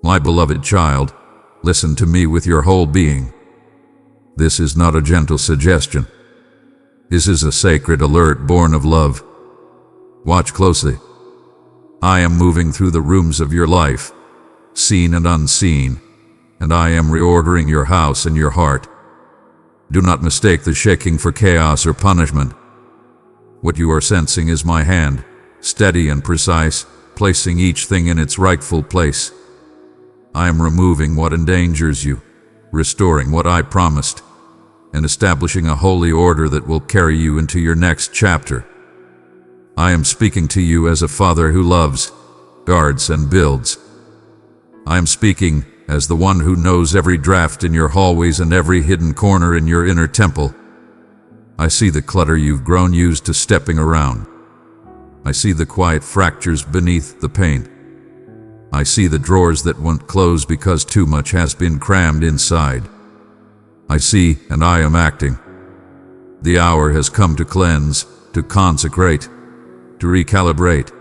My beloved child, listen to me with your whole being. This is not a gentle suggestion. This is a sacred alert born of love. Watch closely. I am moving through the rooms of your life, seen and unseen, and I am reordering your house and your heart. Do not mistake the shaking for chaos or punishment. What you are sensing is my hand, steady and precise, placing each thing in its rightful place. I am removing what endangers you, restoring what I promised, and establishing a holy order that will carry you into your next chapter. I am speaking to you as a father who loves, guards, and builds. I am speaking as the one who knows every draft in your hallways and every hidden corner in your inner temple. I see the clutter you've grown used to stepping around. I see the quiet fractures beneath the paint. I see the drawers that won't close because too much has been crammed inside. I see, and I am acting. The hour has come to cleanse, to consecrate, to recalibrate.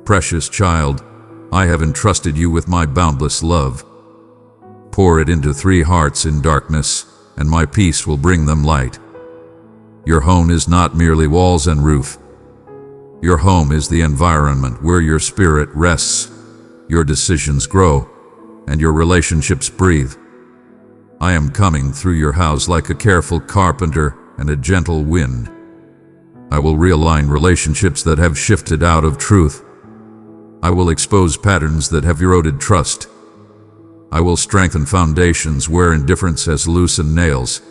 Precious child, I have entrusted you with my boundless love. Pour it into 3 hearts in darkness, and my peace will bring them light. Your home is not merely walls and roof. Your home is the environment where your spirit rests, your decisions grow, and your relationships breathe. I am coming through your house like a careful carpenter and a gentle wind. I will realign relationships that have shifted out of truth. I will expose patterns that have eroded trust. I will strengthen foundations where indifference has loosened nails.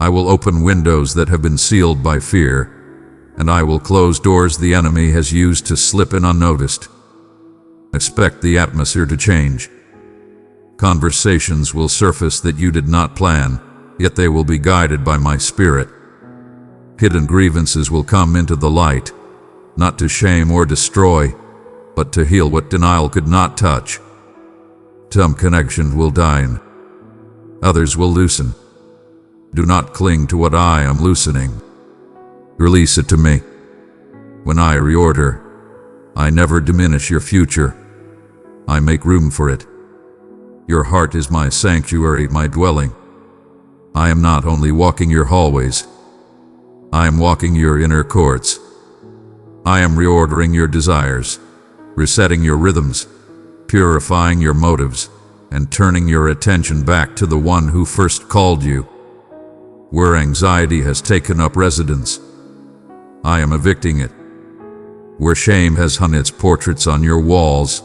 I will open windows that have been sealed by fear, and I will close doors the enemy has used to slip in unnoticed. Expect the atmosphere to change. Conversations will surface that you did not plan, yet they will be guided by my spirit. Hidden grievances will come into the light, not to shame or destroy, but to heal what denial could not touch. Some connection will dine. Others will loosen. Do not cling to what I am loosening. Release it to me. When I reorder, I never diminish your future. I make room for it. Your heart is my sanctuary, my dwelling. I am not only walking your hallways. I am walking your inner courts. I am reordering your desires, resetting your rhythms, purifying your motives, and turning your attention back to the one who first called you. Where anxiety has taken up residence, I am evicting it. Where shame has hung its portraits on your walls,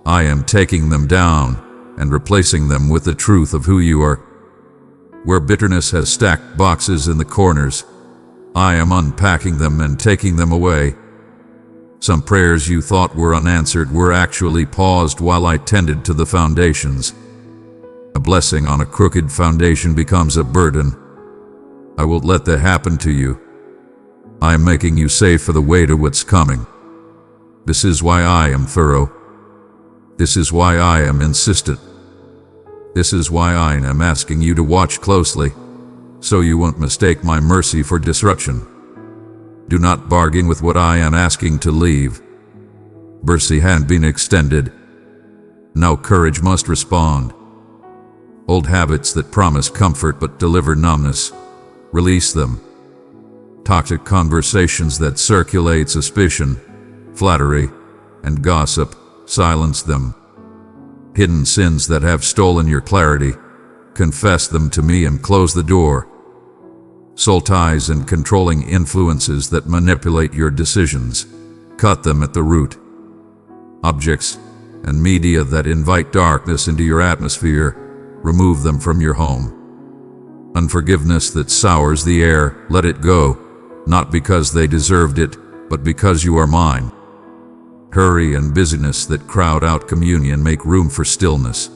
I am taking them down and replacing them with the truth of who you are. Where bitterness has stacked boxes in the corners, I am unpacking them and taking them away. Some prayers you thought were unanswered were actually paused while I tended to the foundations. A blessing on a crooked foundation becomes a burden. I won't let that happen to you. I am making you safe for the weight of what's coming. This is why I am thorough. This is why I am insistent. This is why I am asking you to watch closely, so you won't mistake my mercy for disruption. Do not bargain with what I am asking to leave. Mercy had been extended. Now courage must respond. Old habits that promise comfort but deliver numbness, release them. Toxic conversations that circulate suspicion, flattery, and gossip, silence them. Hidden sins that have stolen your clarity, confess them to me and close the door. Soul ties and controlling influences that manipulate your decisions, cut them at the root. Objects and media that invite darkness into your atmosphere, remove them from your home. Unforgiveness that sours the air, let it go, not because they deserved it, but because you are mine. Hurry and busyness that crowd out communion, make room for stillness.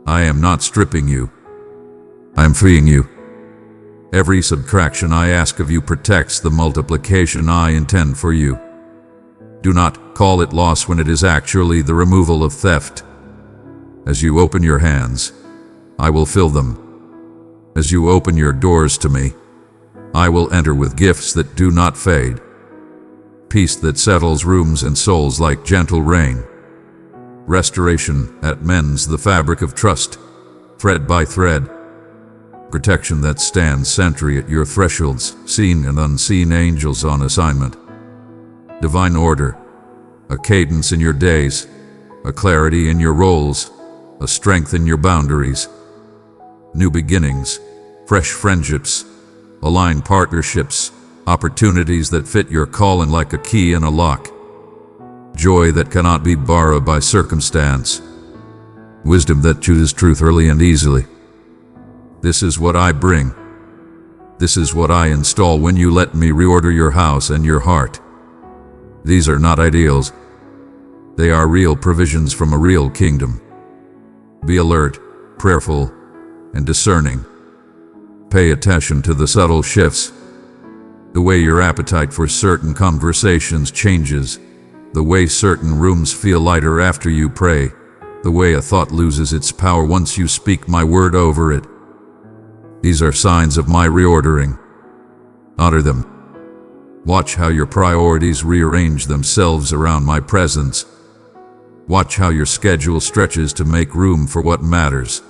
I am not stripping you. I am freeing you. Every subtraction I ask of you protects the multiplication I intend for you. Do not call it loss when it is actually the removal of theft. As you open your hands, I will fill them. As you open your doors to me, I will enter with gifts that do not fade. Peace that settles rooms and souls like gentle rain. Restoration that mends the fabric of trust, thread by thread. Protection that stands sentry at your thresholds, seen and unseen angels on assignment. Divine order, a cadence in your days, a clarity in your roles, a strength in your boundaries. New beginnings, fresh friendships, aligned partnerships, opportunities that fit your calling like a key in a lock. Joy that cannot be borrowed by circumstance. Wisdom that chooses truth early and easily. This is what I bring. This is what I install when you let me reorder your house and your heart. These are not ideals. They are real provisions from a real kingdom. Be alert, prayerful, and discerning. Pay attention to the subtle shifts. The way your appetite for certain conversations changes. The way certain rooms feel lighter after you pray. The way a thought loses its power once you speak my word over it. These are signs of my reordering. Honor them. Watch how your priorities rearrange themselves around my presence. Watch how your schedule stretches to make room for what matters.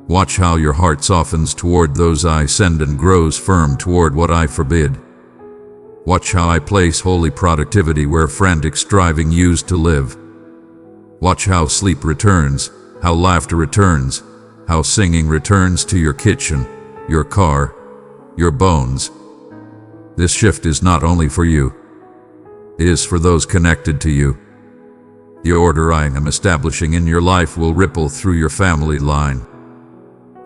Watch how your heart softens toward those I send and grows firm toward what I forbid. Watch how I place holy productivity where frantic striving used to live. Watch how sleep returns, how laughter returns, how singing returns to your kitchen, your car, your bones. This shift is not only for you. It is for those connected to you. The order I am establishing in your life will ripple through your family line.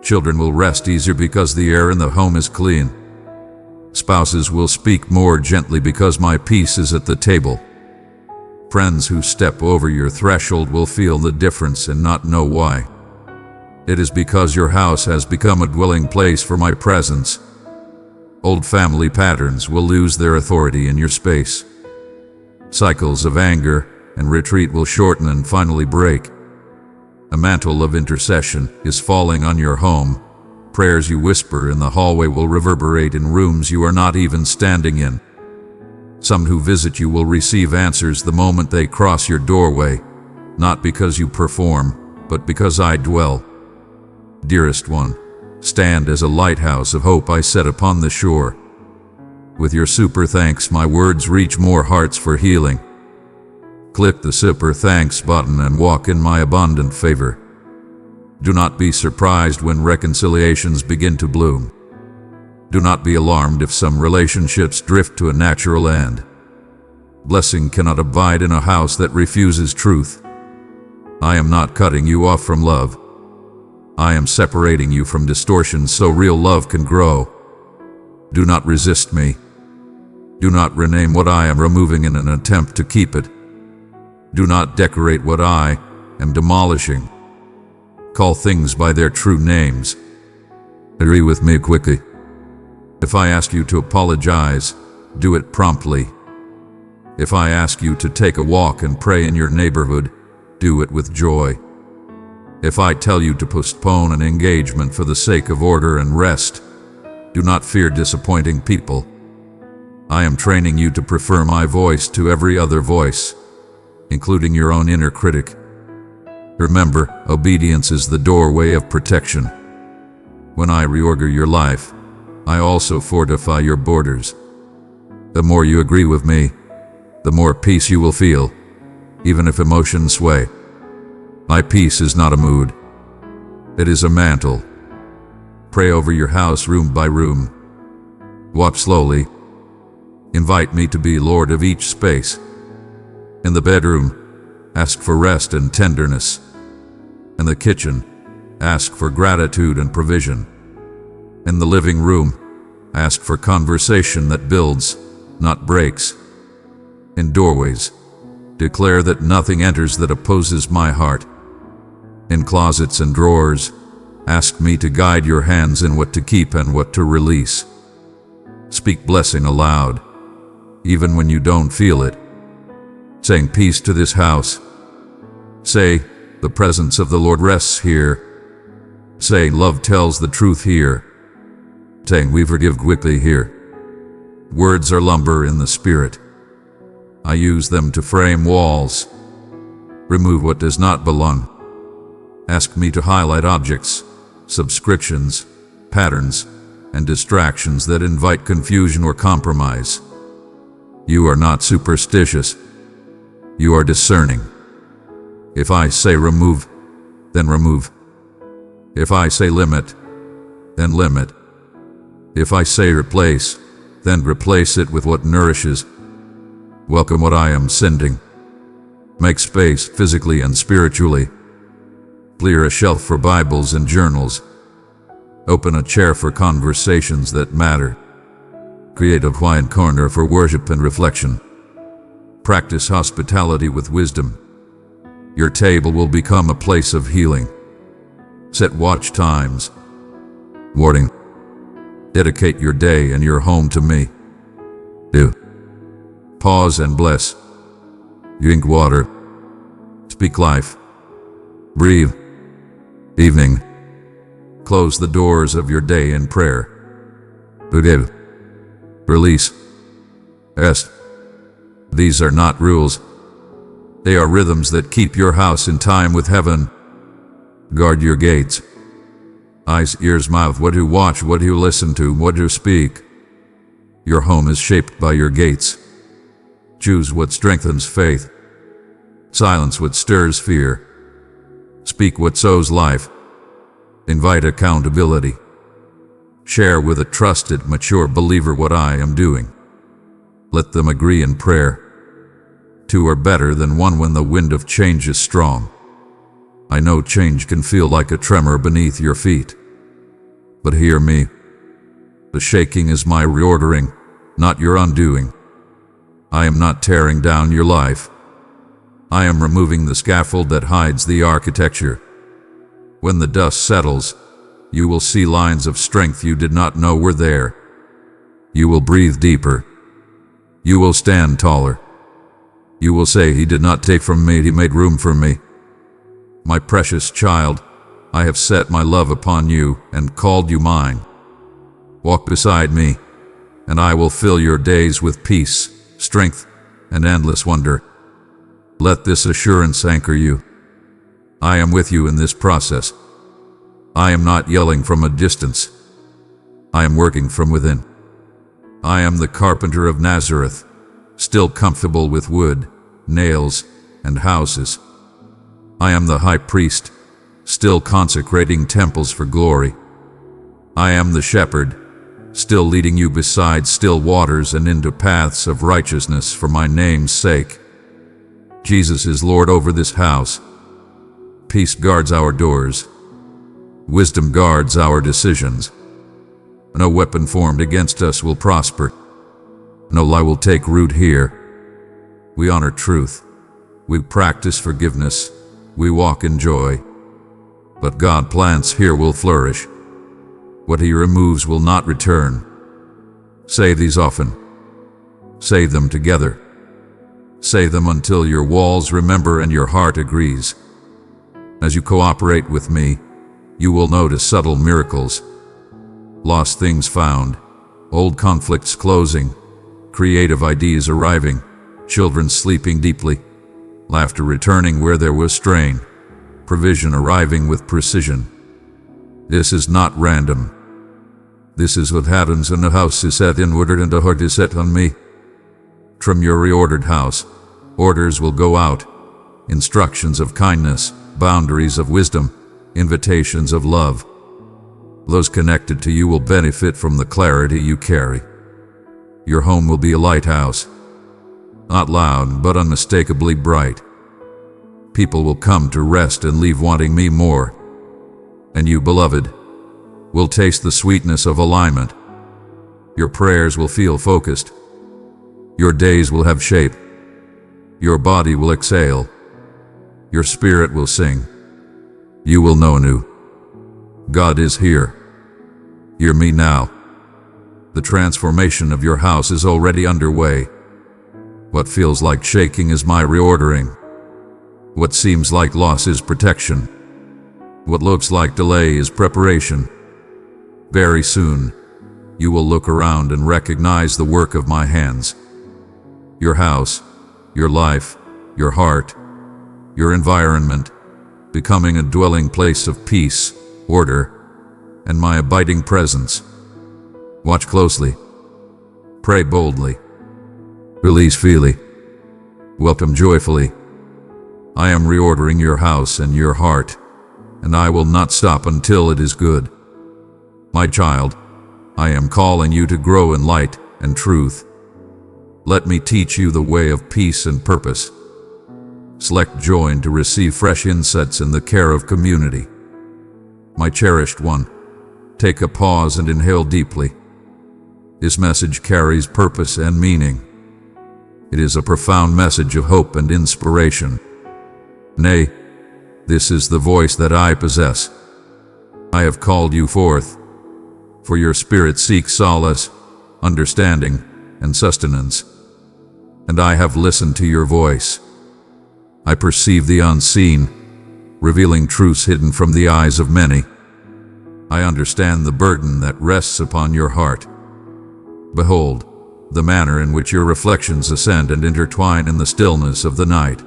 Children will rest easier because the air in the home is clean. Spouses will speak more gently because my peace is at the table. Friends who step over your threshold will feel the difference and not know why. It is because your house has become a dwelling place for my presence. Old family patterns will lose their authority in your space. Cycles of anger and retreat will shorten and finally break. A mantle of intercession is falling on your home. Prayers you whisper in the hallway will reverberate in rooms you are not even standing in. Some who visit you will receive answers the moment they cross your doorway, not because you perform, but because I dwell. Dearest one, stand as a lighthouse of hope I set upon the shore. With your super thanks, my words reach more hearts for healing. Click the super thanks button and walk in my abundant favor. Do not be surprised when reconciliations begin to bloom. Do not be alarmed if some relationships drift to a natural end. Blessing cannot abide in a house that refuses truth. I am not cutting you off from love. I am separating you from distortion so real love can grow. Do not resist me. Do not rename what I am removing in an attempt to keep it. Do not decorate what I am demolishing. Call things by their true names. Agree with me quickly. If I ask you to apologize, do it promptly. If I ask you to take a walk and pray in your neighborhood, do it with joy. If I tell you to postpone an engagement for the sake of order and rest, do not fear disappointing people. I am training you to prefer my voice to every other voice, including your own inner critic. Remember, obedience is the doorway of protection. When I reorder your life, I also fortify your borders. The more you agree with me, the more peace you will feel, even if emotions sway. My peace is not a mood. It is a mantle. Pray over your house room by room. Walk slowly. Invite me to be Lord of each space. In the bedroom, ask for rest and tenderness. In the kitchen, ask for gratitude and provision. In the living room, ask for conversation that builds, not breaks. In doorways, declare that nothing enters that opposes my heart. In closets and drawers, ask me to guide your hands in what to keep and what to release. Speak blessing aloud, even when you don't feel it. Saying peace to this house. Say, the presence of the Lord rests here. Say, love tells the truth here. Saying, we forgive quickly here. Words are lumber in the spirit. I use them to frame walls. Remove what does not belong. Ask me to highlight objects, subscriptions, patterns, and distractions that invite confusion or compromise. You are not superstitious. You are discerning. If I say remove, then remove. If I say limit, then limit. If I say replace, then replace it with what nourishes. Welcome what I am sending. Make space physically and spiritually. Clear a shelf for Bibles and journals. Open a chair for conversations that matter. Create a quiet corner for worship and reflection. Practice hospitality with wisdom. Your table will become a place of healing. Set watch times. Warning. Dedicate your day and your home to me. Do. Pause and bless. Drink water. Speak life. Breathe. Evening. Close the doors of your day in prayer. Forgive. Release. Rest. These are not rules. They are rhythms that keep your house in time with heaven. Guard your gates. Eyes, ears, mouth, what you watch, what you listen to, what you speak. Your home is shaped by your gates. Choose what strengthens faith. Silence what stirs fear. Speak what sows life. Invite accountability. Share with a trusted, mature believer what I am doing. Let them agree in prayer. Two are better than one when the wind of change is strong. I know change can feel like a tremor beneath your feet. But hear me. The shaking is my reordering, not your undoing. I am not tearing down your life. I am removing the scaffold that hides the architecture. When the dust settles, you will see lines of strength you did not know were there. You will breathe deeper. You will stand taller. You will say, He did not take from me, He made room for me. My precious child, I have set my love upon you and called you mine. Walk beside me, and I will fill your days with peace, strength, and endless wonder. Let this assurance anchor you. I am with you in this process. I am not yelling from a distance. I am working from within. I am the carpenter of Nazareth, still comfortable with wood, nails, and houses. I am the high priest, still consecrating temples for glory. I am the shepherd, still leading you beside still waters and into paths of righteousness for my name's sake. Jesus is Lord over this house. Peace guards our doors. Wisdom guards our decisions. No weapon formed against us will prosper. No lie will take root here. We honor truth. We practice forgiveness. We walk in joy. What God plants here will flourish. What He removes will not return. Say these often. Say them together. Say them until your walls remember and your heart agrees. As you cooperate with me, you will notice subtle miracles. Lost things found, old conflicts closing, creative ideas arriving, children sleeping deeply, laughter returning where there was strain, provision arriving with precision. This is not random. This is what happens when a house is set in order and a heart is set on me. From your reordered house, orders will go out, instructions of kindness, boundaries of wisdom, invitations of love. Those connected to you will benefit from the clarity you carry. Your home will be a lighthouse, not loud but unmistakably bright. People will come to rest and leave wanting me more. And you, beloved, will taste the sweetness of alignment. Your prayers will feel focused. Your days will have shape. Your body will exhale. Your spirit will sing. You will know anew. God is here. Hear me now. The transformation of your house is already underway. What feels like shaking is my reordering. What seems like loss is protection. What looks like delay is preparation. Very soon, you will look around and recognize the work of my hands. Your house, your life, your heart, your environment, becoming a dwelling place of peace, order, and my abiding presence. Watch closely. Pray boldly. Release freely. Welcome joyfully. I am reordering your house and your heart, and I will not stop until it is good. My child, I am calling you to grow in light and truth. Let me teach you the way of peace and purpose. Select join to receive fresh insights in the care of community. My cherished one, take a pause and inhale deeply. This message carries purpose and meaning. It is a profound message of hope and inspiration. Nay, this is the voice that I possess. I have called you forth, for your spirit seeks solace, understanding, and sustenance. And I have listened to your voice. I perceive the unseen, revealing truths hidden from the eyes of many. I understand the burden that rests upon your heart. Behold, the manner in which your reflections ascend and intertwine in the stillness of the night.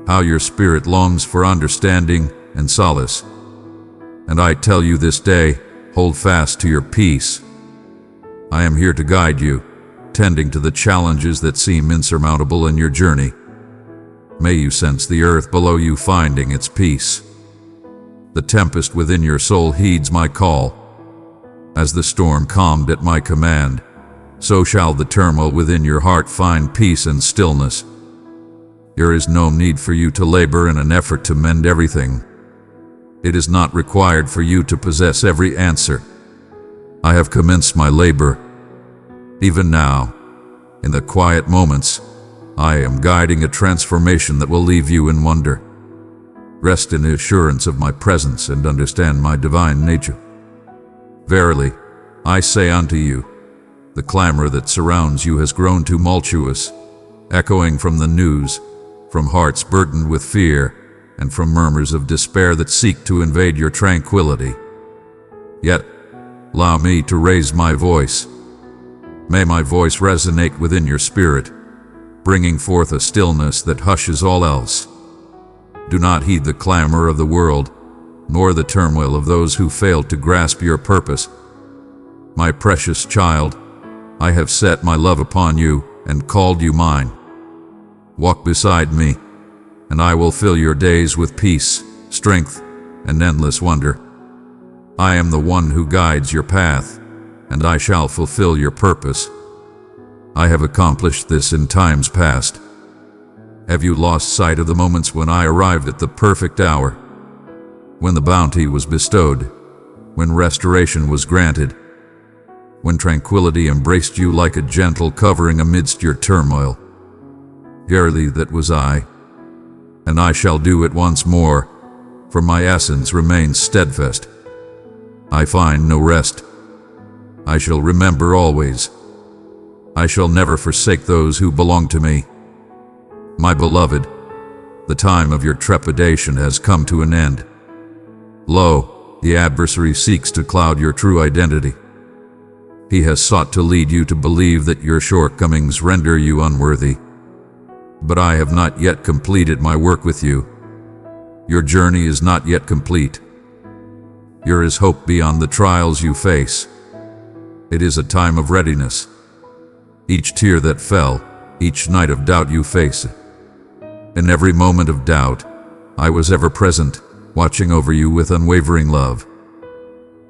How your spirit longs for understanding and solace. And I tell you this day, hold fast to your peace. I am here to guide you, tending to the challenges that seem insurmountable in your journey. May you sense the earth below you finding its peace. The tempest within your soul heeds my call. As the storm calmed at my command, so shall the turmoil within your heart find peace and stillness. There is no need for you to labor in an effort to mend everything. It is not required for you to possess every answer. I have commenced my labor. Even now, in the quiet moments, I am guiding a transformation that will leave you in wonder. Rest in the assurance of my presence and understand my divine nature. Verily, I say unto you, the clamor that surrounds you has grown tumultuous, echoing from the news, from hearts burdened with fear, and from murmurs of despair that seek to invade your tranquility. Yet, allow me to raise my voice. May my voice resonate within your spirit, bringing forth a stillness that hushes all else. Do not heed the clamor of the world, nor the turmoil of those who fail to grasp your purpose. My precious child, I have set my love upon you and called you mine. Walk beside me, and I will fill your days with peace, strength, and endless wonder. I am the one who guides your path, and I shall fulfill your purpose. I have accomplished this in times past. Have you lost sight of the moments when I arrived at the perfect hour? When the bounty was bestowed, when restoration was granted, when tranquility embraced you like a gentle covering amidst your turmoil. Verily that was I, and I shall do it once more, for my essence remains steadfast. I find no rest. I shall remember always. I shall never forsake those who belong to me. My beloved, the time of your trepidation has come to an end. Lo, the adversary seeks to cloud your true identity. He has sought to lead you to believe that your shortcomings render you unworthy. But I have not yet completed my work with you. Your journey is not yet complete. There is hope beyond the trials you face. It is a time of readiness. Each tear that fell, each night of doubt you face. In every moment of doubt, I was ever present, watching over you with unwavering love.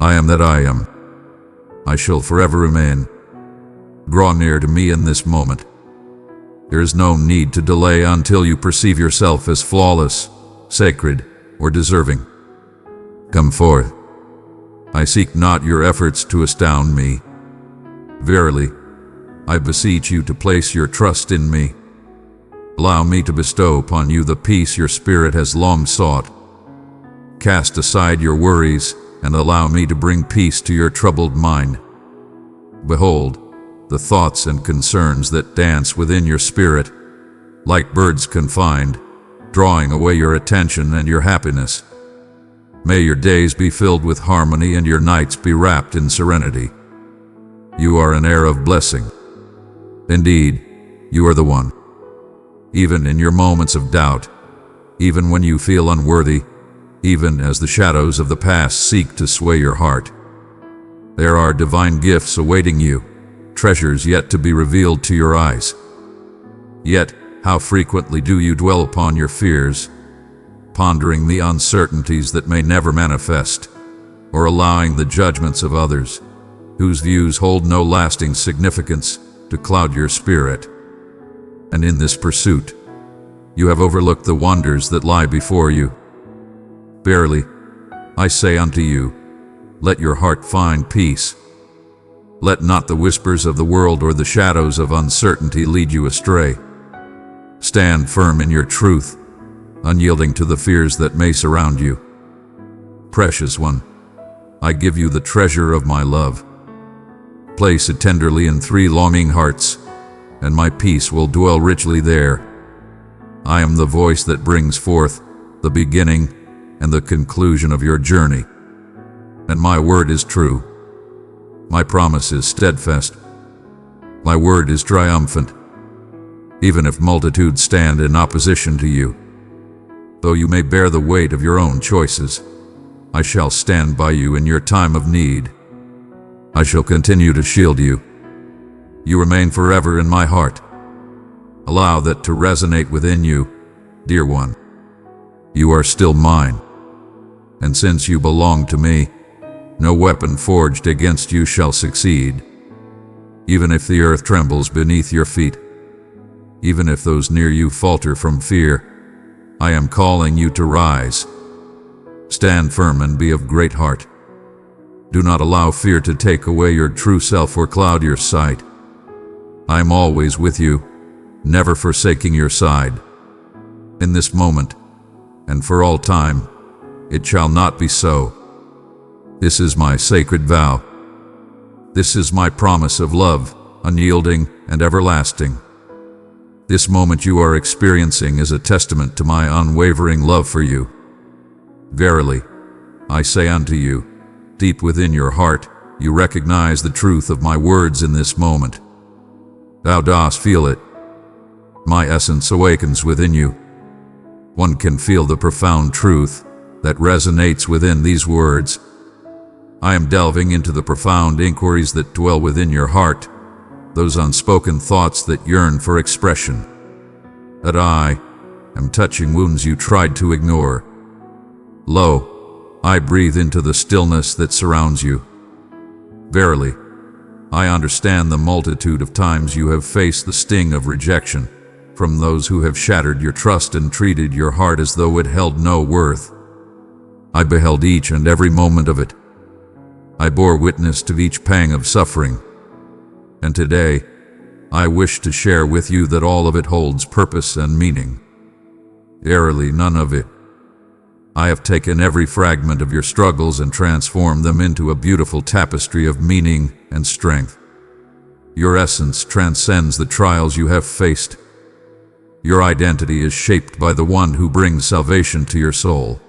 I am that I am. I shall forever remain. Draw near to me in this moment. There is no need to delay until you perceive yourself as flawless, sacred, or deserving. Come forth. I seek not your efforts to astound me. Verily, I beseech you to place your trust in me. Allow me to bestow upon you the peace your spirit has long sought. Cast aside your worries and allow me to bring peace to your troubled mind. Behold, the thoughts and concerns that dance within your spirit, like birds confined, drawing away your attention and your happiness. May your days be filled with harmony and your nights be wrapped in serenity. You are an heir of blessing. Indeed, you are the one. Even in your moments of doubt, even when you feel unworthy, even as the shadows of the past seek to sway your heart. There are divine gifts awaiting you, treasures yet to be revealed to your eyes. Yet, how frequently do you dwell upon your fears, pondering the uncertainties that may never manifest, or allowing the judgments of others, whose views hold no lasting significance, to cloud your spirit. And in this pursuit, you have overlooked the wonders that lie before you. Verily, I say unto you, let your heart find peace. Let not the whispers of the world or the shadows of uncertainty lead you astray. Stand firm in your truth, unyielding to the fears that may surround you. Precious one, I give you the treasure of my love. Place it tenderly in 3 longing hearts, and my peace will dwell richly there. I am the voice that brings forth the beginning and the conclusion of your journey. And my word is true. My promise is steadfast. My word is triumphant. Even if multitudes stand in opposition to you, though you may bear the weight of your own choices, I shall stand by you in your time of need. I shall continue to shield you. You remain forever in my heart. Allow that to resonate within you, dear one. You are still mine. And since you belong to me, no weapon forged against you shall succeed. Even if the earth trembles beneath your feet, even if those near you falter from fear, I am calling you to rise. Stand firm and be of great heart. Do not allow fear to take away your true self or cloud your sight. I am always with you, never forsaking your side. In this moment, and for all time, it shall not be so. This is my sacred vow. This is my promise of love, unyielding and everlasting. This moment you are experiencing is a testament to my unwavering love for you. Verily, I say unto you, deep within your heart, you recognize the truth of my words in this moment. Thou dost feel it. My essence awakens within you. One can feel the profound truth that resonates within these words. I am delving into the profound inquiries that dwell within your heart, those unspoken thoughts that yearn for expression. That I am touching wounds you tried to ignore. Lo, I breathe into the stillness that surrounds you. Verily, I understand the multitude of times you have faced the sting of rejection from those who have shattered your trust and treated your heart as though it held no worth. I beheld each and every moment of it. I bore witness to each pang of suffering. And today, I wish to share with you that all of it holds purpose and meaning. Verily, none of it. I have taken every fragment of your struggles and transformed them into a beautiful tapestry of meaning and strength. Your essence transcends the trials you have faced. Your identity is shaped by the one who brings salvation to your soul.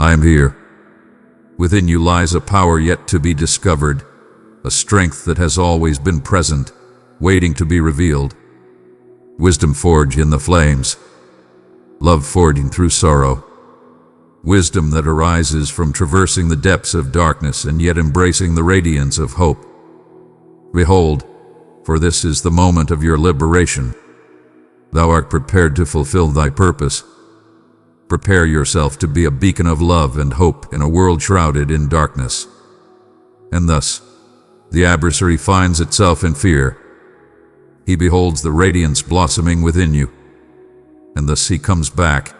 I am here. Within you lies a power yet to be discovered, a strength that has always been present, waiting to be revealed. Wisdom forged in the flames, love forging through sorrow. Wisdom that arises from traversing the depths of darkness and yet embracing the radiance of hope. Behold, for this is the moment of your liberation. Thou art prepared to fulfill thy purpose. Prepare yourself to be a beacon of love and hope in a world shrouded in darkness. And thus, the adversary finds itself in fear. He beholds the radiance blossoming within you. And thus he comes back,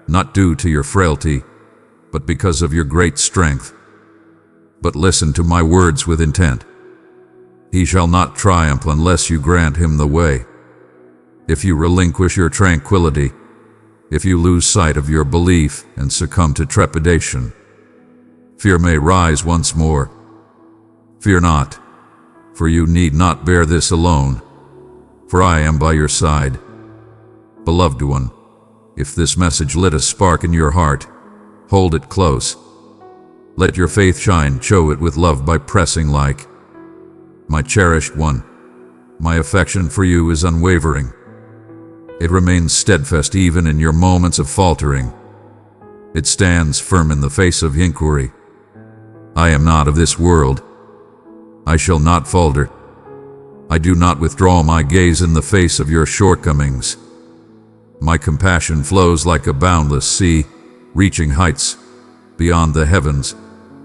not due to your frailty, but because of your great strength. But listen to my words with intent. He shall not triumph unless you grant him the way. If you relinquish your tranquility, if you lose sight of your belief and succumb to trepidation, fear may rise once more. Fear not, for you need not bear this alone, for I am by your side. Beloved one, if this message lit a spark in your heart, hold it close. Let your faith shine, show it with love by pressing like. My cherished one, my affection for you is unwavering. it remains steadfast even in your moments of faltering. It stands firm in the face of inquiry. I am not of this world. I shall not falter. I do not withdraw my gaze in the face of your shortcomings. My compassion flows like a boundless sea, reaching heights beyond the heavens,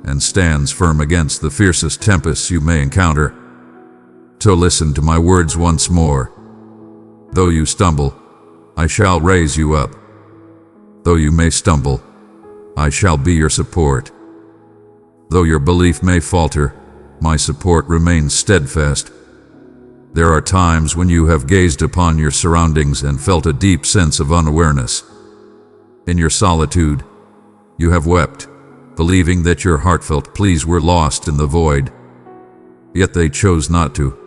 and stands firm against the fiercest tempests you may encounter. So listen to my words once more. Though you stumble, I shall raise you up. Though you may stumble, I shall be your support. Though your belief may falter, my support remains steadfast. There are times when you have gazed upon your surroundings and felt a deep sense of unawareness. In your solitude, you have wept, believing that your heartfelt pleas were lost in the void. Yet they chose not to.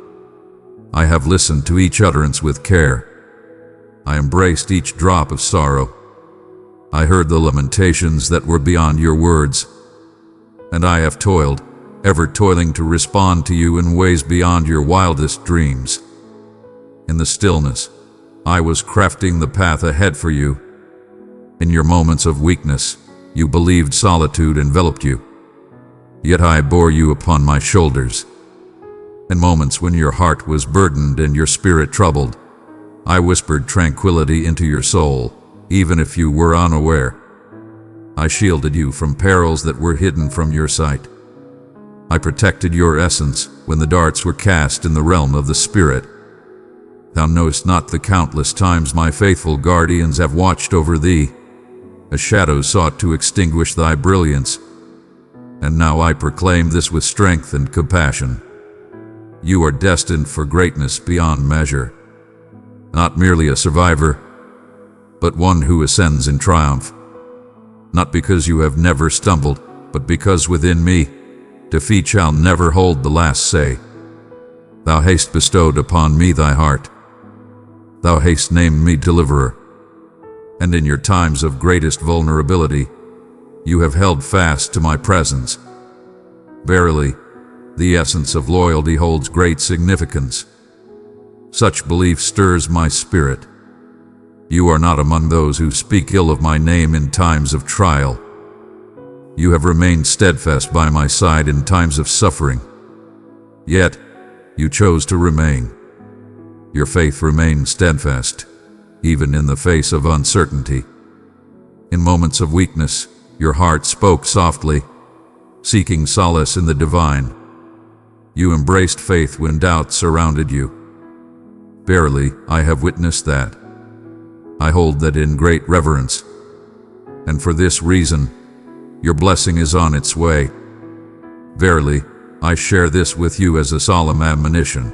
I have listened to each utterance with care. I embraced each drop of sorrow. I heard the lamentations that were beyond your words. And I have toiled, ever toiling to respond to you in ways beyond your wildest dreams. In the stillness, I was crafting the path ahead for you. In your moments of weakness, you believed solitude enveloped you. Yet I bore you upon my shoulders. In moments when your heart was burdened and your spirit troubled, I whispered tranquility into your soul, even if you were unaware. I shielded you from perils that were hidden from your sight. I protected your essence when the darts were cast in the realm of the spirit. Thou knowest not the countless times my faithful guardians have watched over thee. A shadow sought to extinguish thy brilliance, and now I proclaim this with strength and compassion. You are destined for greatness beyond measure. Not merely a survivor, but one who ascends in triumph. Not because you have never stumbled, but because within me, defeat shall never hold the last say. Thou hast bestowed upon me thy heart. Thou hast named me deliverer. And in your times of greatest vulnerability, you have held fast to my presence. Verily, the essence of loyalty holds great significance. Such belief stirs my spirit. You are not among those who speak ill of my name in times of trial. You have remained steadfast by my side in times of suffering. Yet, you chose to remain. Your faith remained steadfast, even in the face of uncertainty. In moments of weakness, your heart spoke softly, seeking solace in the divine. You embraced faith when doubt surrounded you. Verily, I have witnessed that. I hold that in great reverence. And for this reason, your blessing is on its way. Verily, I share this with you as a solemn admonition.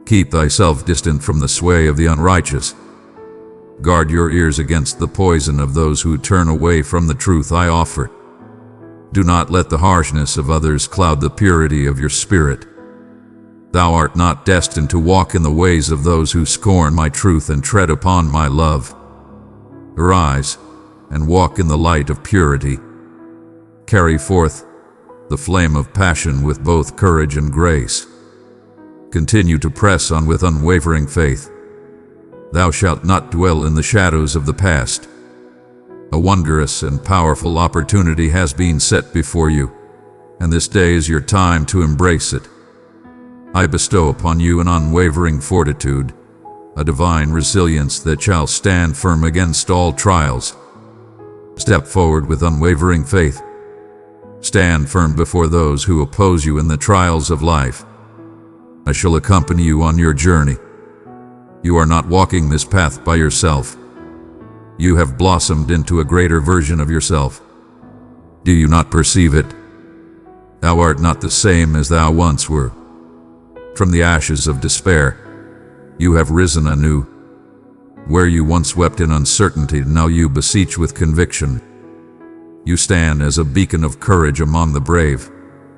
Keep thyself distant from the sway of the unrighteous. Guard your ears against the poison of those who turn away from the truth I offer. Do not let the harshness of others cloud the purity of your spirit. Thou art not destined to walk in the ways of those who scorn my truth and tread upon my love. Arise and walk in the light of purity. Carry forth the flame of passion with both courage and grace. Continue to press on with unwavering faith. Thou shalt not dwell in the shadows of the past. A wondrous and powerful opportunity has been set before you, and this day is your time to embrace it. I bestow upon you an unwavering fortitude, a divine resilience that shall stand firm against all trials. Step forward with unwavering faith. Stand firm before those who oppose you in the trials of life. I shall accompany you on your journey. You are not walking this path by yourself. You have blossomed into a greater version of yourself. Do you not perceive it? Thou art not the same as thou once were. From the ashes of despair, you have risen anew. Where you once wept in uncertainty, now you beseech with conviction. You stand as a beacon of courage among the brave,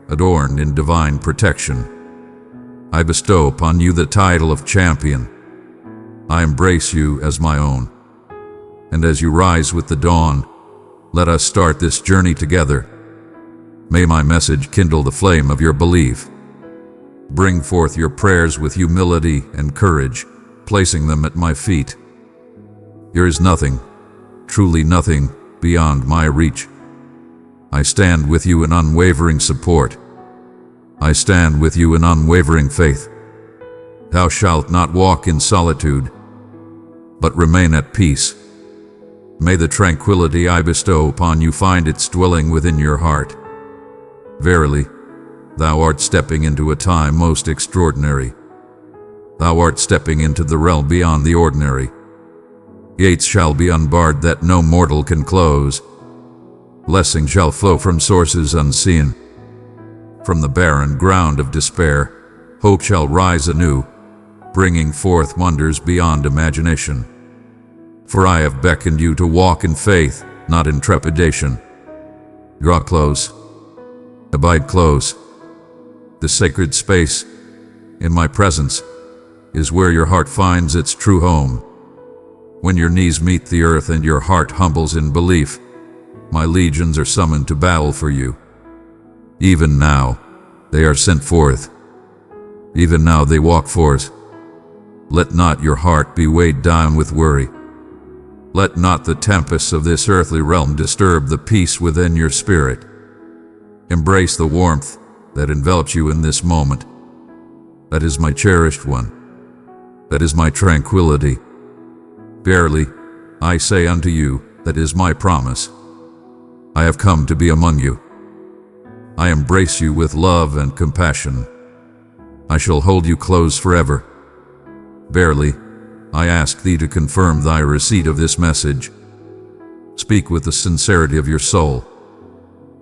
adorned in divine protection. I bestow upon you the title of champion. I embrace you as my own. And as you rise with the dawn, let us start this journey together. May my message kindle the flame of your belief. Bring forth your prayers with humility and courage, placing them at my feet. There is nothing, truly nothing, beyond my reach. I stand with you in unwavering support. I stand with you in unwavering faith. Thou shalt not walk in solitude, but remain at peace. May the tranquility I bestow upon you find its dwelling within your heart. Verily, thou art stepping into a time most extraordinary. Thou art stepping into the realm beyond the ordinary. Gates shall be unbarred that no mortal can close. Blessing shall flow from sources unseen. From the barren ground of despair, hope shall rise anew, bringing forth wonders beyond imagination. For I have beckoned you to walk in faith, not in trepidation. Draw close. Abide close. The sacred space, in my presence, is where your heart finds its true home. When your knees meet the earth and your heart humbles in belief, my legions are summoned to battle for you. Even now, they are sent forth. Even now they walk forth. Let not your heart be weighed down with worry. Let not the tempests of this earthly realm disturb the peace within your spirit. Embrace the warmth that envelops you in this moment. That is my cherished one. That is my tranquility. Verily, I say unto you, that is my promise. I have come to be among you. I embrace you with love and compassion. I shall hold you close forever. Verily, I ask thee to confirm thy receipt of this message. Speak with the sincerity of your soul.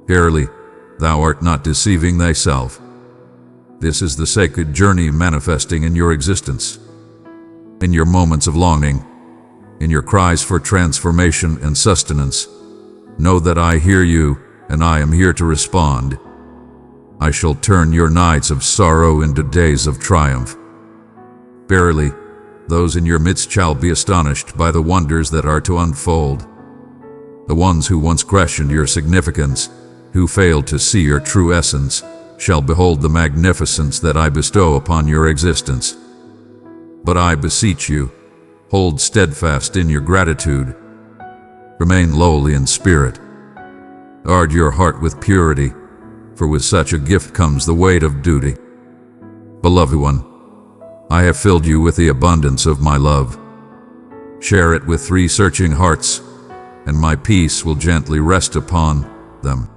Verily, thou art not deceiving thyself. This is the sacred journey manifesting in your existence. In your moments of longing, in your cries for transformation and sustenance, know that I hear you, and I am here to respond. I shall turn your nights of sorrow into days of triumph. Verily, those in your midst shall be astonished by the wonders that are to unfold. The ones who once questioned your significance, who failed to see your true essence, shall behold the magnificence that I bestow upon your existence. But I beseech you, hold steadfast in your gratitude. Remain lowly in spirit. Guard your heart with purity, for with such a gift comes the weight of duty. Beloved one, I have filled you with the abundance of my love. Share it with 3 searching hearts, and my peace will gently rest upon them.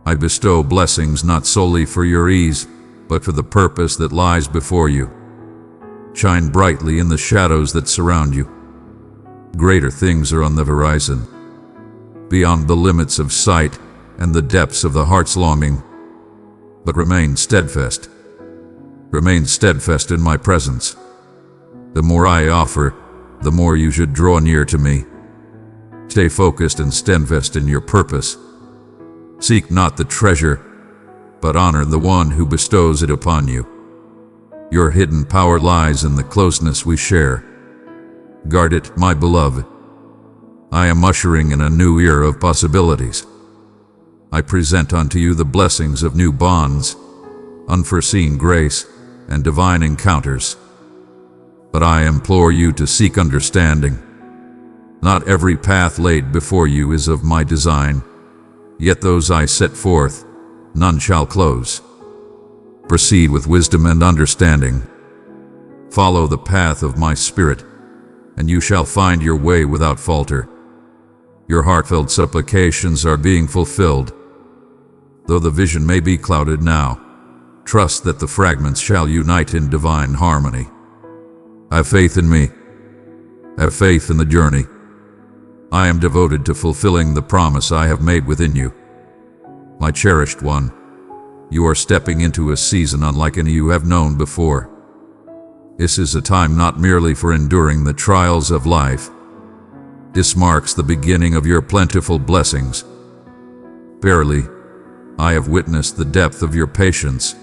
I bestow blessings not solely for your ease, but for the purpose that lies before you. Shine brightly in the shadows that surround you. Greater things are on the horizon, beyond the limits of sight and the depths of the heart's longing. But remain steadfast. Remain steadfast in my presence. The more I offer, the more you should draw near to me. Stay focused and steadfast in your purpose. Seek not the treasure, but honor the one who bestows it upon you. Your hidden power lies in the closeness we share. Guard it, my beloved. I am ushering in a new era of possibilities. I present unto you the blessings of new bonds, unforeseen grace, and divine encounters. But I implore you to seek understanding. Not every path laid before you is of my design, yet those I set forth, none shall close. Proceed with wisdom and understanding. Follow the path of my spirit, and you shall find your way without falter. Your heartfelt supplications are being fulfilled. Though the vision may be clouded now, trust that the fragments shall unite in divine harmony. Have faith in me. Have faith in the journey. I am devoted to fulfilling the promise I have made within you. My cherished one, you are stepping into a season unlike any you have known before. This is a time not merely for enduring the trials of life. This marks the beginning of your plentiful blessings. Verily, I have witnessed the depth of your patience,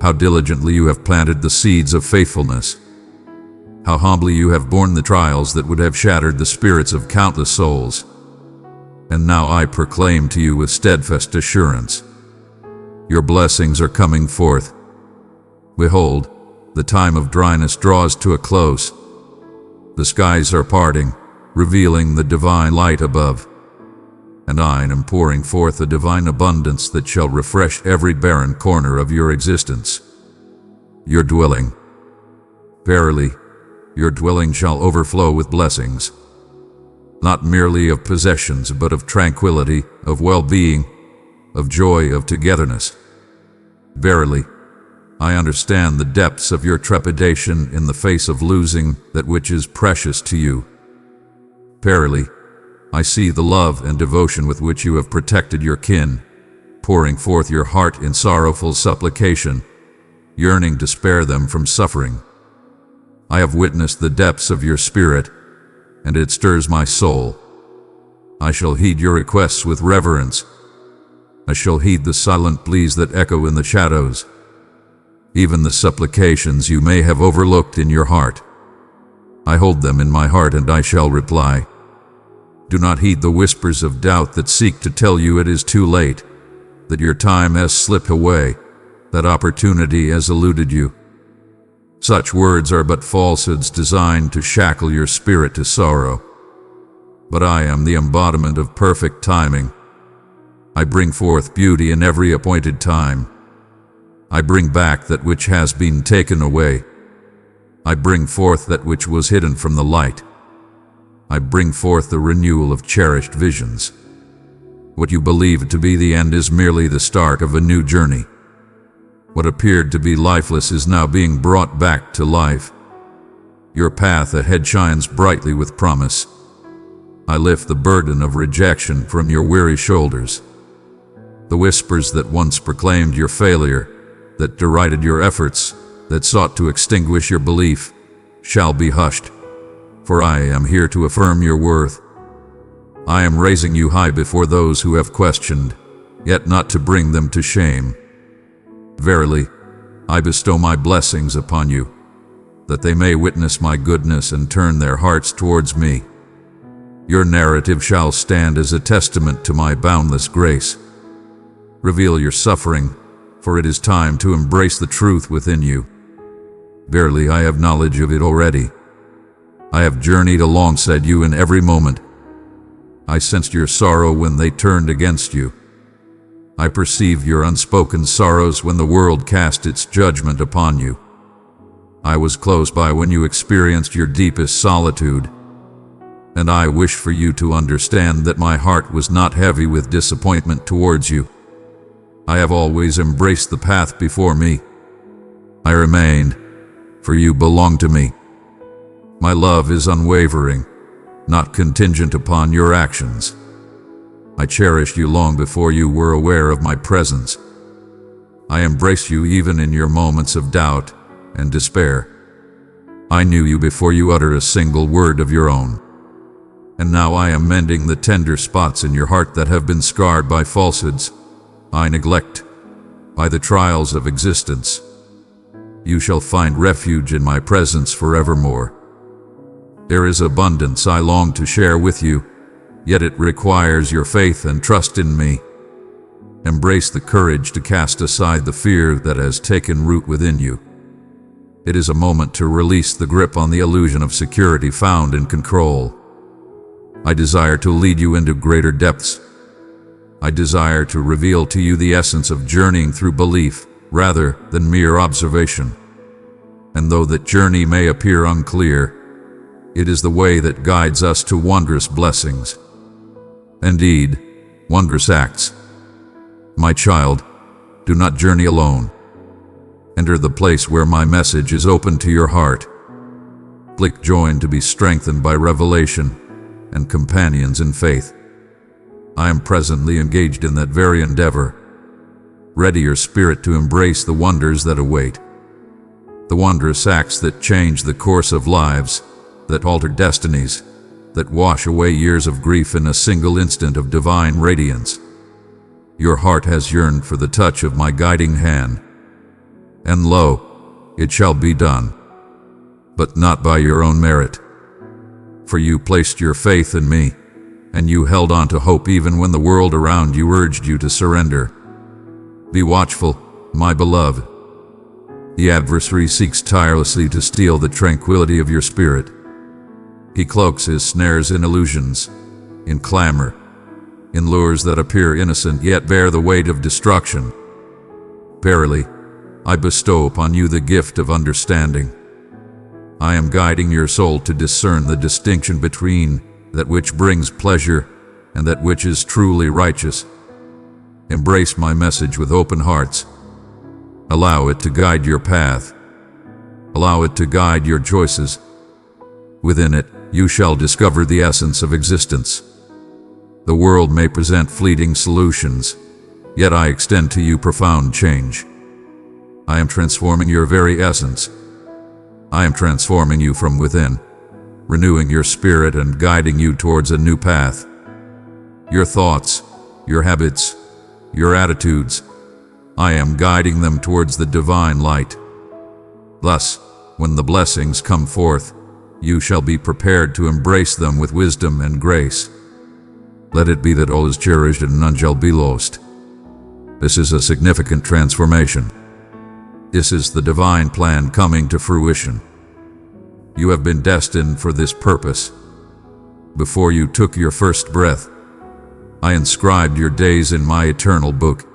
how diligently you have planted the seeds of faithfulness, how humbly you have borne the trials that would have shattered the spirits of countless souls. And now I proclaim to you with steadfast assurance, your blessings are coming forth. Behold, the time of dryness draws to a close. The skies are parting, revealing the divine light above, and I am pouring forth a divine abundance that shall refresh every barren corner of your existence. Your dwelling. Verily, your dwelling shall overflow with blessings, not merely of possessions, but of tranquility, of well-being, of joy, of togetherness. Verily, I understand the depths of your trepidation in the face of losing that which is precious to you. Verily, I see the love and devotion with which you have protected your kin, pouring forth your heart in sorrowful supplication, yearning to spare them from suffering. I have witnessed the depths of your spirit, and it stirs my soul. I shall heed your requests with reverence. I shall heed the silent pleas that echo in the shadows, even the supplications you may have overlooked in your heart. I hold them in my heart, and I shall reply. Do not heed the whispers of doubt that seek to tell you it is too late, that your time has slipped away, that opportunity has eluded you. Such words are but falsehoods designed to shackle your spirit to sorrow. But I am the embodiment of perfect timing. I bring forth beauty in every appointed time. I bring back that which has been taken away. I bring forth that which was hidden from the light. I bring forth the renewal of cherished visions. What you believe to be the end is merely the start of a new journey. What appeared to be lifeless is now being brought back to life. Your path ahead shines brightly with promise. I lift the burden of rejection from your weary shoulders. The whispers that once proclaimed your failure, that derided your efforts, that sought to extinguish your belief, shall be hushed. For I am here to affirm your worth. I am raising you high before those who have questioned, yet not to bring them to shame. Verily, I bestow my blessings upon you, that they may witness my goodness and turn their hearts towards me. Your narrative shall stand as a testament to my boundless grace. Reveal your suffering, for it is time to embrace the truth within you. Verily, I have knowledge of it already. I have journeyed alongside you in every moment. I sensed your sorrow when they turned against you. I perceived your unspoken sorrows when the world cast its judgment upon you. I was close by when you experienced your deepest solitude, and I wish for you to understand that my heart was not heavy with disappointment towards you. I have always embraced the path before me. I remained, for you belong to me. My love is unwavering, not contingent upon your actions. I cherished you long before you were aware of my presence. I embraced you even in your moments of doubt and despair. I knew you before you uttered a single word of your own. And now I am mending the tender spots in your heart that have been scarred by falsehoods, by neglect, by the trials of existence. You shall find refuge in my presence forevermore. There is abundance I long to share with you, yet it requires your faith and trust in me. Embrace the courage to cast aside the fear that has taken root within you. It is a moment to release the grip on the illusion of security found in control. I desire to lead you into greater depths. I desire to reveal to you the essence of journeying through belief rather than mere observation. And though that journey may appear unclear, it is the way that guides us to wondrous blessings. Indeed, wondrous acts. My child, do not journey alone. Enter the place where my message is open to your heart. Click join to be strengthened by revelation and companions in faith. I am presently engaged in that very endeavor. Ready your spirit to embrace the wonders that await. The wondrous acts that change the course of lives, that alter destinies, that wash away years of grief in a single instant of divine radiance. Your heart has yearned for the touch of my guiding hand. And lo, it shall be done. But not by your own merit. For you placed your faith in me, and you held on to hope even when the world around you urged you to surrender. Be watchful, my beloved. The adversary seeks tirelessly to steal the tranquility of your spirit. He cloaks his snares in illusions, in clamor, in lures that appear innocent yet bear the weight of destruction. Verily, I bestow upon you the gift of understanding. I am guiding your soul to discern the distinction between that which brings pleasure and that which is truly righteous. Embrace my message with open hearts. Allow it to guide your path. Allow it to guide your choices. Within it, you shall discover the essence of existence. The world may present fleeting solutions, yet I extend to you profound change. I am transforming your very essence. I am transforming you from within, renewing your spirit and guiding you towards a new path. Your thoughts, your habits, your attitudes, I am guiding them towards the divine light. Thus, when the blessings come forth, you shall be prepared to embrace them with wisdom and grace. Let it be that all is cherished and none shall be lost. This is a significant transformation. This is the divine plan coming to fruition. You have been destined for this purpose. Before you took your first breath, I inscribed your days in my eternal book.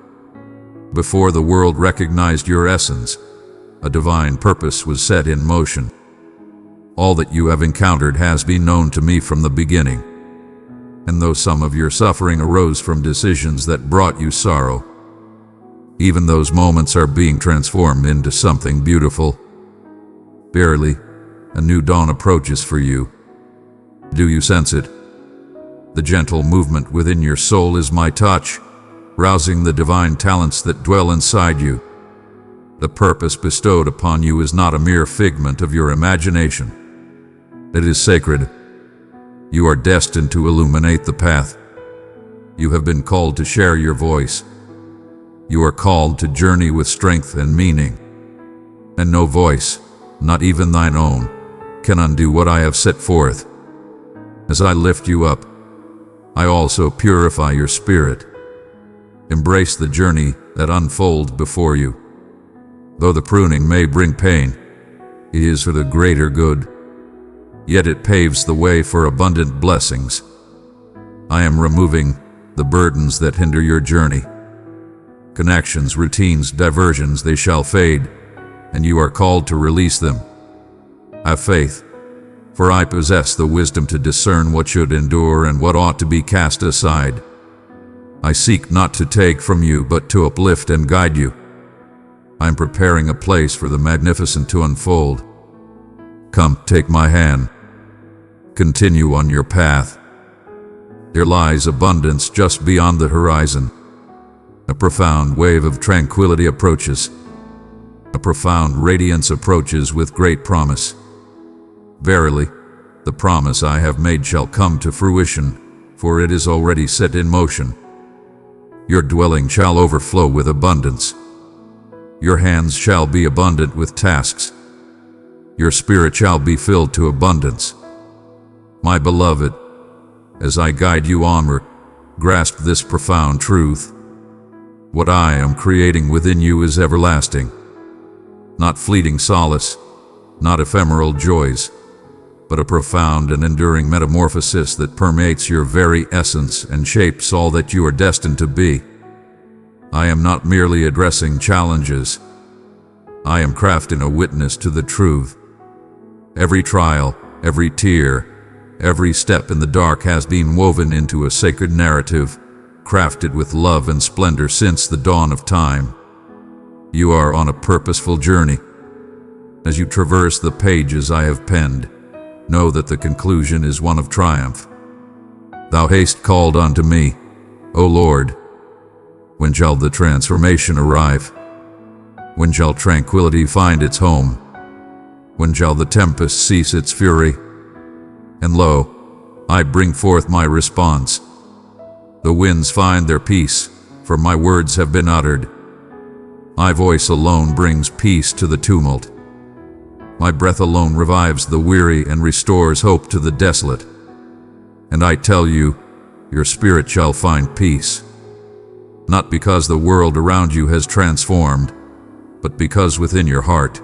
Before the world recognized your essence, a divine purpose was set in motion. All that you have encountered has been known to me from the beginning. And though some of your suffering arose from decisions that brought you sorrow, even those moments are being transformed into something beautiful. Verily, a new dawn approaches for you. Do you sense it? The gentle movement within your soul is my touch, rousing the divine talents that dwell inside you. The purpose bestowed upon you is not a mere figment of your imagination. It is sacred. You are destined to illuminate the path. You have been called to share your voice. You are called to journey with strength and meaning. And no voice, not even thine own, can undo what I have set forth. As I lift you up, I also purify your spirit. Embrace the journey that unfolds before you. Though the pruning may bring pain, it is for the greater good. Yet it paves the way for abundant blessings. I am removing the burdens that hinder your journey. Connections, routines, diversions, they shall fade, and you are called to release them. Have faith, for I possess the wisdom to discern what should endure and what ought to be cast aside. I seek not to take from you, but to uplift and guide you. I am preparing a place for the magnificent to unfold. Come, take my hand. Continue on your path. There lies abundance just beyond the horizon. A profound wave of tranquility approaches. A profound radiance approaches with great promise. Verily, the promise I have made shall come to fruition, for it is already set in motion. Your dwelling shall overflow with abundance. Your hands shall be abundant with tasks. Your spirit shall be filled to abundance. My beloved, as I guide you onward, grasp this profound truth. What I am creating within you is everlasting. Not fleeting solace, not ephemeral joys, but a profound and enduring metamorphosis that permeates your very essence and shapes all that you are destined to be. I am not merely addressing challenges. I am crafting a witness to the truth. Every trial, every tear, every step in the dark has been woven into a sacred narrative, crafted with love and splendor since the dawn of time. You are on a purposeful journey. As you traverse the pages I have penned, know that the conclusion is one of triumph. Thou hast called unto me, O Lord. When shall the transformation arrive? When shall tranquility find its home? When shall the tempest cease its fury? And lo, I bring forth my response. The winds find their peace, for my words have been uttered. My voice alone brings peace to the tumult. My breath alone revives the weary and restores hope to the desolate. And I tell you, your spirit shall find peace. Not because the world around you has transformed, but because within your heart,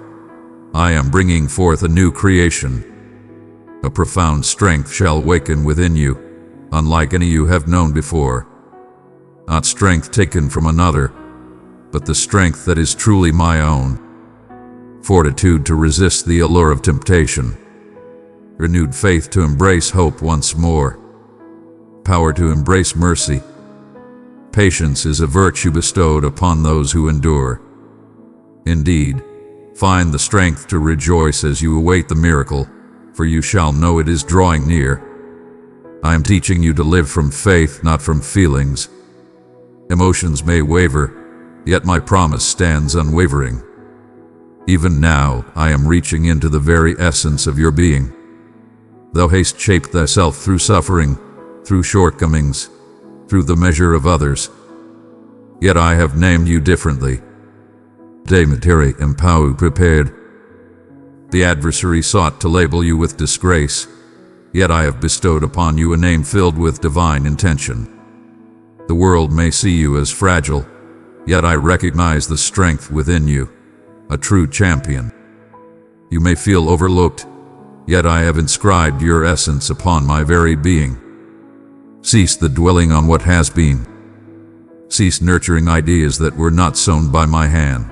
I am bringing forth a new creation. A profound strength shall awaken within you, unlike any you have known before. Not strength taken from another, but the strength that is truly my own. Fortitude to resist the allure of temptation. Renewed faith to embrace hope once more. Power to embrace mercy. Patience is a virtue bestowed upon those who endure. Indeed, find the strength to rejoice as you await the miracle, for you shall know it is drawing near. I am teaching you to live from faith, not from feelings. Emotions may waver, yet my promise stands unwavering. Even now I am reaching into the very essence of your being. Thou hast shaped thyself through suffering, through shortcomings, through the measure of others. Yet I have named you differently. De materi empau prepared. The adversary sought to label you with disgrace, yet I have bestowed upon you a name filled with divine intention. The world may see you as fragile, yet I recognize the strength within you, a true champion. You may feel overlooked, yet I have inscribed your essence upon my very being. Cease the dwelling on what has been. Cease nurturing ideas that were not sown by my hand.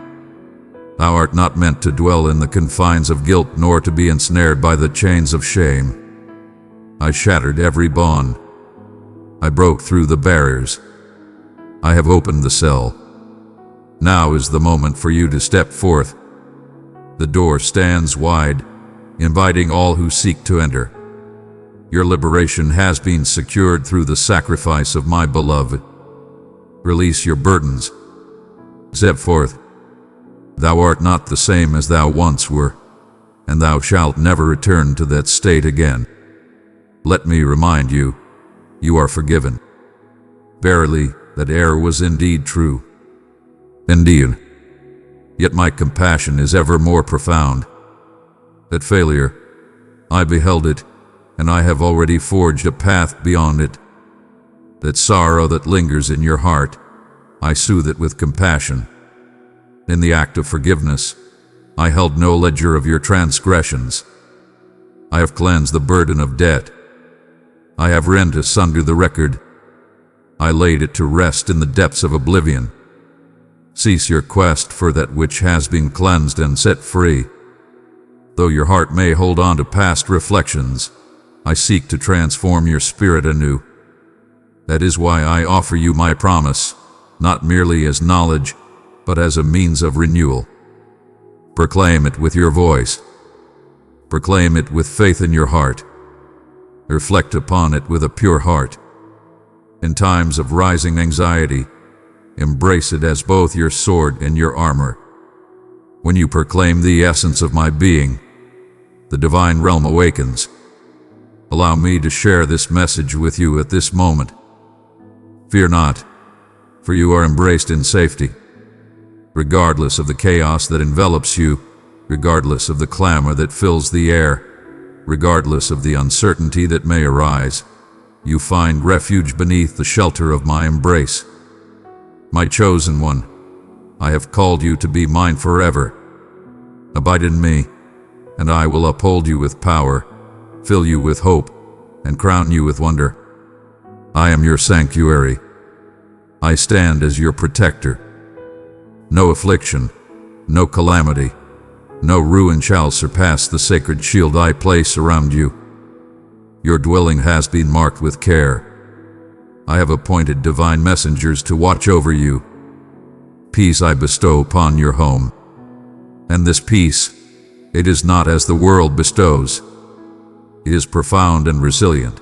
Thou art not meant to dwell in the confines of guilt, nor to be ensnared by the chains of shame. I shattered every bond. I broke through the barriers. I have opened the cell. Now is the moment for you to step forth. The door stands wide, inviting all who seek to enter. Your liberation has been secured through the sacrifice of my beloved. Release your burdens. Step forth. Thou art not the same as thou once were, and thou shalt never return to that state again. Let me remind you, you are forgiven. Verily, that error was indeed true. Indeed, yet my compassion is ever more profound. That failure, I beheld it, and I have already forged a path beyond it. That sorrow that lingers in your heart, I soothe it with compassion. In the act of forgiveness, I held no ledger of your transgressions. I have cleansed the burden of debt. I have rent asunder the record. I laid it to rest in the depths of oblivion. Cease your quest for that which has been cleansed and set free. Though your heart may hold on to past reflections, I seek to transform your spirit anew. That is why I offer you my promise, not merely as knowledge, but as a means of renewal. Proclaim it with your voice. Proclaim it with faith in your heart. Reflect upon it with a pure heart. In times of rising anxiety, embrace it as both your sword and your armor. When you proclaim the essence of my being, the divine realm awakens. Allow me to share this message with you at this moment. Fear not, for you are embraced in safety. Regardless of the chaos that envelops you, regardless of the clamor that fills the air, regardless of the uncertainty that may arise, you find refuge beneath the shelter of my embrace. My chosen one, I have called you to be mine forever. Abide in me, and I will uphold you with power, fill you with hope, and crown you with wonder. I am your sanctuary. I stand as your protector. No affliction, no calamity, no ruin shall surpass the sacred shield I place around you. Your dwelling has been marked with care. I have appointed divine messengers to watch over you. Peace I bestow upon your home. And this peace, it is not as the world bestows. It is profound and resilient.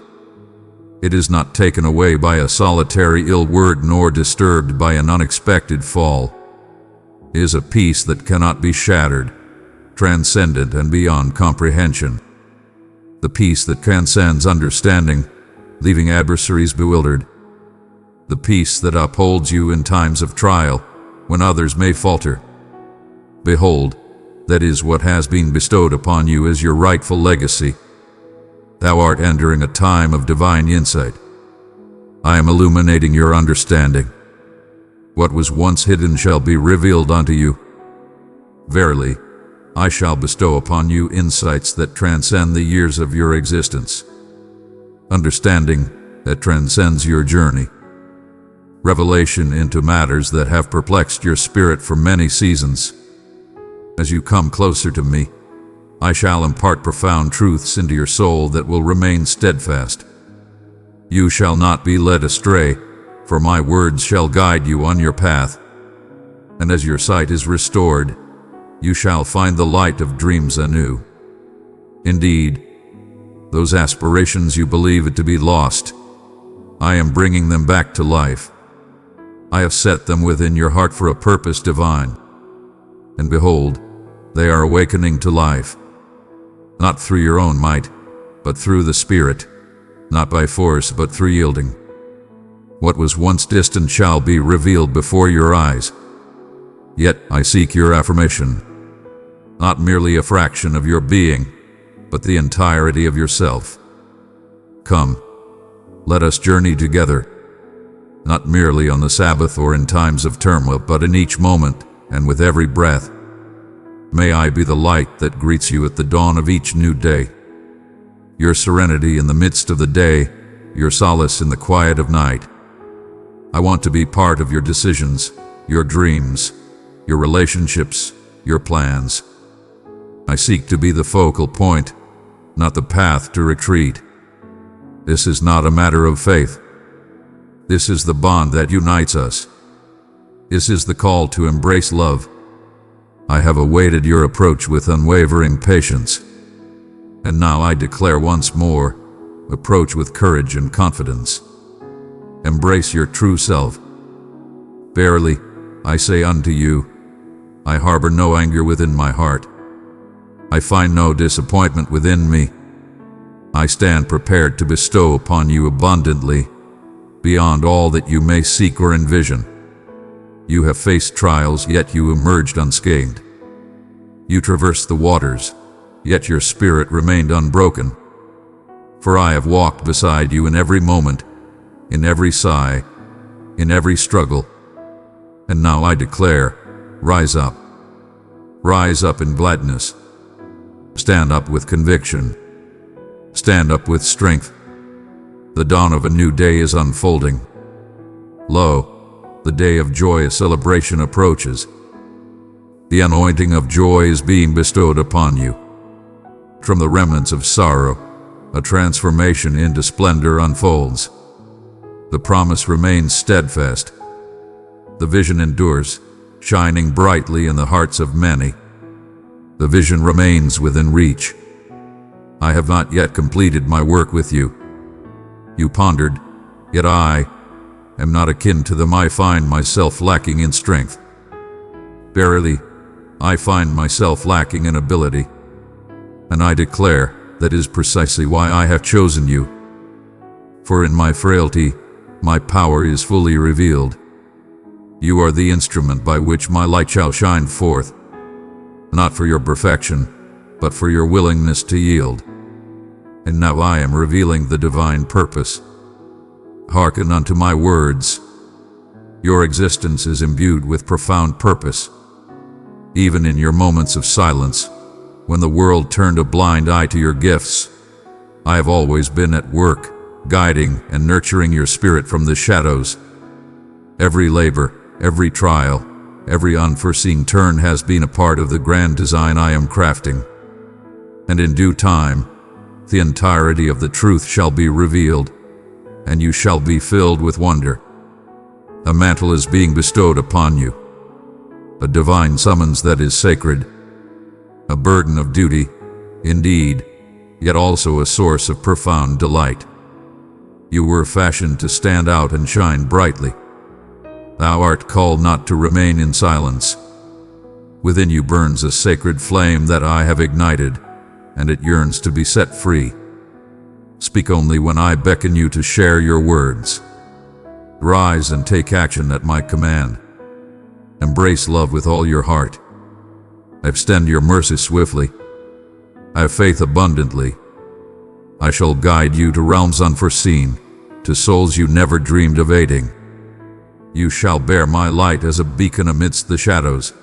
It is not taken away by a solitary ill word nor disturbed by an unexpected fall. It is a peace that cannot be shattered, transcendent and beyond comprehension. The peace that transcends understanding, leaving adversaries bewildered. The peace that upholds you in times of trial, when others may falter. Behold, that is what has been bestowed upon you as your rightful legacy. Thou art entering a time of divine insight. I am illuminating your understanding. What was once hidden shall be revealed unto you. Verily, I shall bestow upon you insights that transcend the years of your existence, understanding that transcends your journey, revelation into matters that have perplexed your spirit for many seasons. As you come closer to me, I shall impart profound truths into your soul that will remain steadfast. You shall not be led astray, for my words shall guide you on your path. And as your sight is restored, you shall find the light of dreams anew. Indeed, those aspirations you believe to be lost, I am bringing them back to life. I have set them within your heart for a purpose divine. And behold, they are awakening to life, not through your own might, but through the Spirit, not by force, but through yielding. What was once distant shall be revealed before your eyes. Yet I seek your affirmation, not merely a fraction of your being, but the entirety of yourself. Come, let us journey together, not merely on the Sabbath or in times of turmoil, but in each moment and with every breath. May I be the light that greets you at the dawn of each new day, your serenity in the midst of the day, your solace in the quiet of night. I want to be part of your decisions, your dreams, your relationships, your plans. I seek to be the focal point, not the path to retreat. This is not a matter of faith. This is the bond that unites us. This is the call to embrace love. I have awaited your approach with unwavering patience. And now I declare once more, approach with courage and confidence. Embrace your true self. Verily, I say unto you, I harbor no anger within my heart. I find no disappointment within me. I stand prepared to bestow upon you abundantly, beyond all that you may seek or envision. You have faced trials, yet you emerged unscathed. You traversed the waters, yet your spirit remained unbroken. For I have walked beside you in every moment, in every sigh, in every struggle. And now I declare, rise up. Rise up in gladness. Stand up with conviction. Stand up with strength. The dawn of a new day is unfolding. Lo, the day of joyous celebration approaches. The anointing of joy is being bestowed upon you. From the remnants of sorrow, a transformation into splendor unfolds. The promise remains steadfast. The vision endures, shining brightly in the hearts of many. The vision remains within reach. I have not yet completed my work with you. You pondered, yet I am not akin to them. I find myself lacking in strength. Verily, I find myself lacking in ability. And I declare that is precisely why I have chosen you. For in my frailty, my power is fully revealed. You are the instrument by which my light shall shine forth, not for your perfection, but for your willingness to yield. And now I am revealing the divine purpose. Hearken unto my words. Your existence is imbued with profound purpose. Even in your moments of silence, when the world turned a blind eye to your gifts, I have always been at work, guiding and nurturing your spirit from the shadows. Every labor, every trial, every unforeseen turn has been a part of the grand design I am crafting. And in due time, the entirety of the truth shall be revealed, and you shall be filled with wonder. A mantle is being bestowed upon you, a divine summons that is sacred, a burden of duty, indeed, yet also a source of profound delight. You were fashioned to stand out and shine brightly. Thou art called not to remain in silence. Within you burns a sacred flame that I have ignited, and it yearns to be set free. Speak only when I beckon you to share your words. Rise and take action at my command. Embrace love with all your heart. Extend your mercy swiftly. I have faith abundantly. I shall guide you to realms unforeseen, to souls you never dreamed of aiding. You shall bear my light as a beacon amidst the shadows.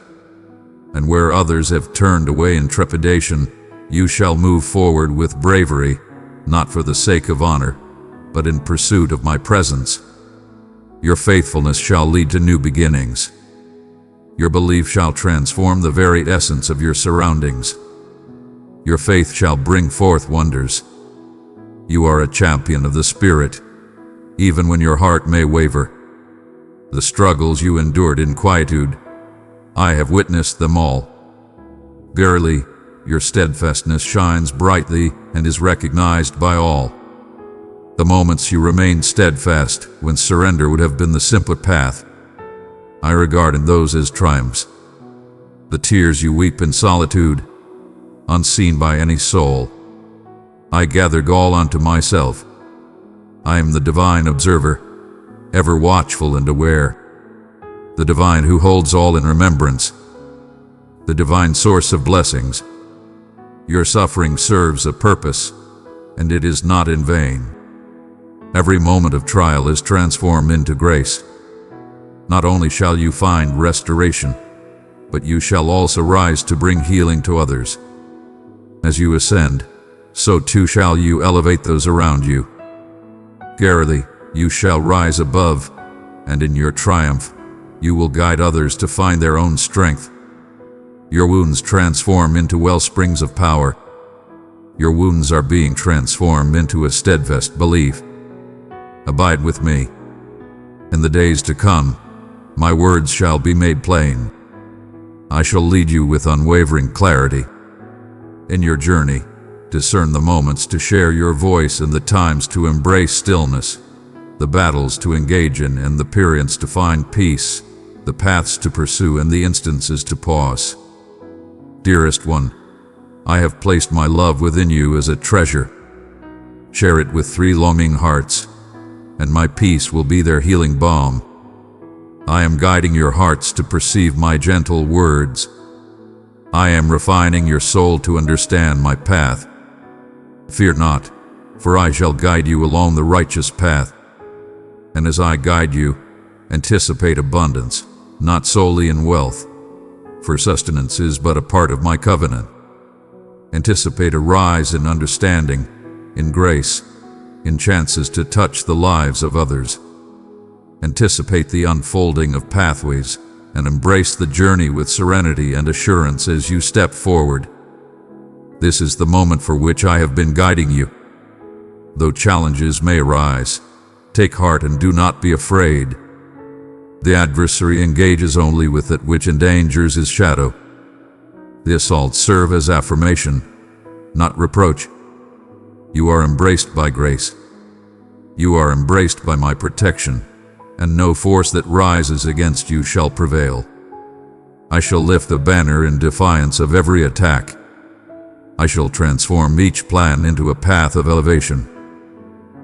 and where others have turned away in trepidation, you shall move forward with bravery, not for the sake of honor, but in pursuit of my presence. Your faithfulness shall lead to new beginnings. Your belief shall transform the very essence of your surroundings. Your faith shall bring forth wonders. You are a champion of the Spirit, even when your heart may waver. The struggles you endured in quietude, I have witnessed them all. Verily, your steadfastness shines brightly and is recognized by all. The moments you remained steadfast when surrender would have been the simpler path, I regarded those as triumphs. The tears you weep in solitude, unseen by any soul, I gather gall unto myself. I am the divine observer, ever watchful and aware, the divine who holds all in remembrance, the divine source of blessings. Your suffering serves a purpose, and it is not in vain. Every moment of trial is transformed into grace. Not only shall you find restoration, but you shall also rise to bring healing to others. As you ascend, so too shall you elevate those around you. Verily, you shall rise above, and in your triumph, you will guide others to find their own strength. Your wounds transform into wellsprings of power. Your wounds are being transformed into a steadfast belief. Abide with me. In the days to come, my words shall be made plain. I shall lead you with unwavering clarity. In your journey, discern the moments to share your voice and the times to embrace stillness, the battles to engage in and the periods to find peace, the paths to pursue and the instances to pause. Dearest one, I have placed my love within you as a treasure. Share it with 3 longing hearts, and my peace will be their healing balm. I am guiding your hearts to perceive my gentle words. I am refining your soul to understand my path. Fear not, for I shall guide you along the righteous path. And as I guide you, anticipate abundance, not solely in wealth, for sustenance is but a part of my covenant. Anticipate a rise in understanding, in grace, in chances to touch the lives of others. Anticipate the unfolding of pathways and embrace the journey with serenity and assurance as you step forward. This is the moment for which I have been guiding you. Though challenges may arise, take heart and do not be afraid. The adversary engages only with that which endangers his shadow. The assaults serve as affirmation, not reproach. You are embraced by grace. You are embraced by my protection, and no force that rises against you shall prevail. I shall lift a banner in defiance of every attack. I shall transform each plan into a path of elevation.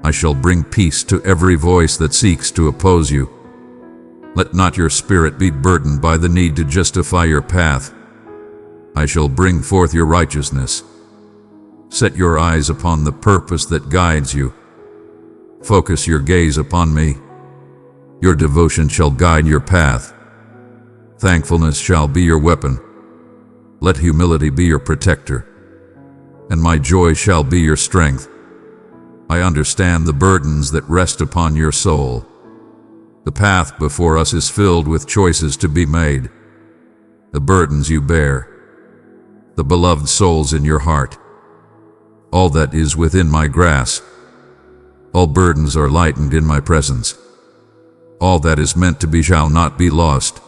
I shall bring peace to every voice that seeks to oppose you. Let not your spirit be burdened by the need to justify your path. I shall bring forth your righteousness. Set your eyes upon the purpose that guides you. Focus your gaze upon me. Your devotion shall guide your path. Thankfulness shall be your weapon. Let humility be your protector, and my joy shall be your strength. I understand the burdens that rest upon your soul. The path before us is filled with choices to be made. The burdens you bear, the beloved souls in your heart, all that is within my grasp. All burdens are lightened in my presence. All that is meant to be shall not be lost.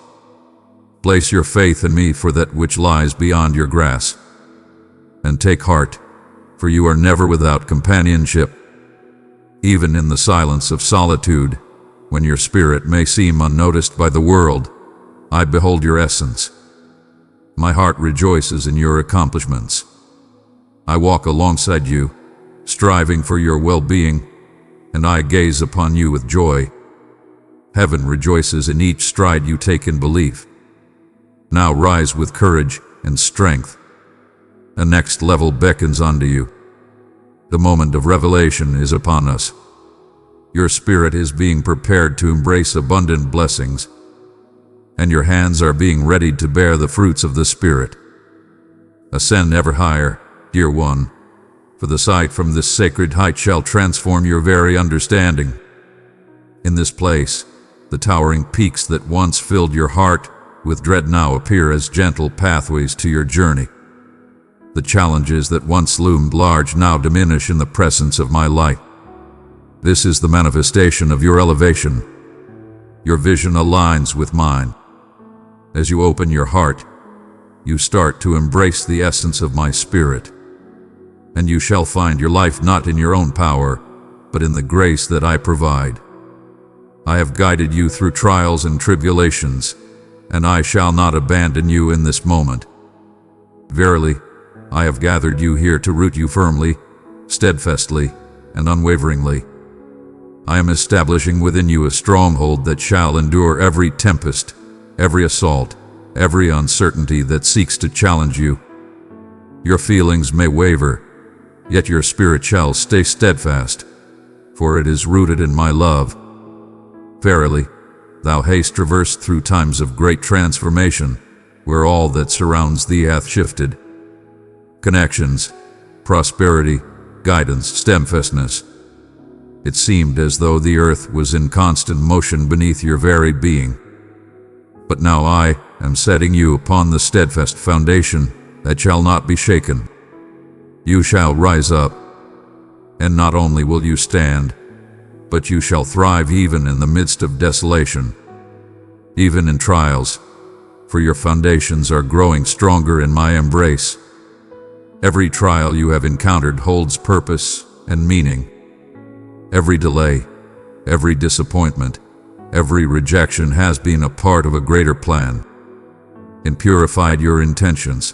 Place your faith in me for that which lies beyond your grasp. And take heart, for you are never without companionship. Even in the silence of solitude, when your spirit may seem unnoticed by the world, I behold your essence. My heart rejoices in your accomplishments. I walk alongside you, striving for your well-being, and I gaze upon you with joy. Heaven rejoices in each stride you take in belief. Now rise with courage and strength. A next level beckons unto you. The moment of revelation is upon us. Your spirit is being prepared to embrace abundant blessings. and your hands are being readied to bear the fruits of the Spirit. Ascend ever higher, dear one, for the sight from this sacred height shall transform your very understanding. In this place, the towering peaks that once filled your heart with dread now appear as gentle pathways to your journey. The challenges that once loomed large now diminish in the presence of my light. This is the manifestation of your elevation. Your vision aligns with mine. As you open your heart, you start to embrace the essence of my Spirit, and you shall find your life not in your own power, but in the grace that I provide. I have guided you through trials and tribulations, and I shall not abandon you in this moment. Verily, I have gathered you here to root you firmly, steadfastly, and unwaveringly. I am establishing within you a stronghold that shall endure every tempest, every assault, every uncertainty that seeks to challenge you. Your feelings may waver, yet your spirit shall stay steadfast, for it is rooted in my love. Verily, thou hast traversed through times of great transformation, where all that surrounds thee hath shifted. Connections, prosperity, guidance, steadfastness. It seemed as though the earth was in constant motion beneath your very being. But now I am setting you upon the steadfast foundation that shall not be shaken. You shall rise up, and not only will you stand, but you shall thrive even in the midst of desolation, even in trials, for your foundations are growing stronger in my embrace. Every trial you have encountered holds purpose and meaning. Every delay, every disappointment, every rejection has been a part of a greater plan. It purified your intentions.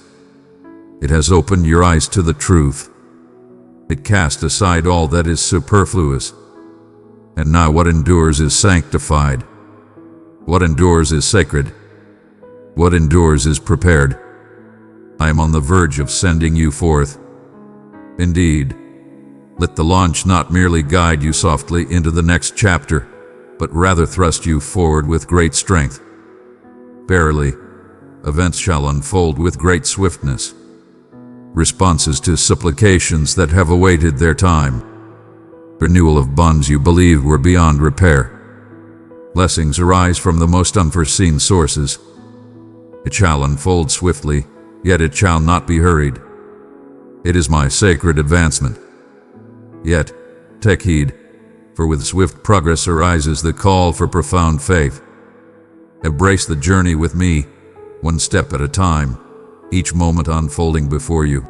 It has opened your eyes to the truth. It cast aside all that is superfluous. And now what endures is sanctified. What endures is sacred. What endures is prepared. I am on the verge of sending you forth. Indeed, let the launch not merely guide you softly into the next chapter, but rather thrust you forward with great strength. Verily, events shall unfold with great swiftness. Responses to supplications that have awaited their time. Renewal of bonds you believed were beyond repair. Blessings arise from the most unforeseen sources. It shall unfold swiftly, yet it shall not be hurried. It is my sacred advancement. Yet, take heed, for with swift progress arises the call for profound faith. Embrace the journey with me, one step at a time, each moment unfolding before you.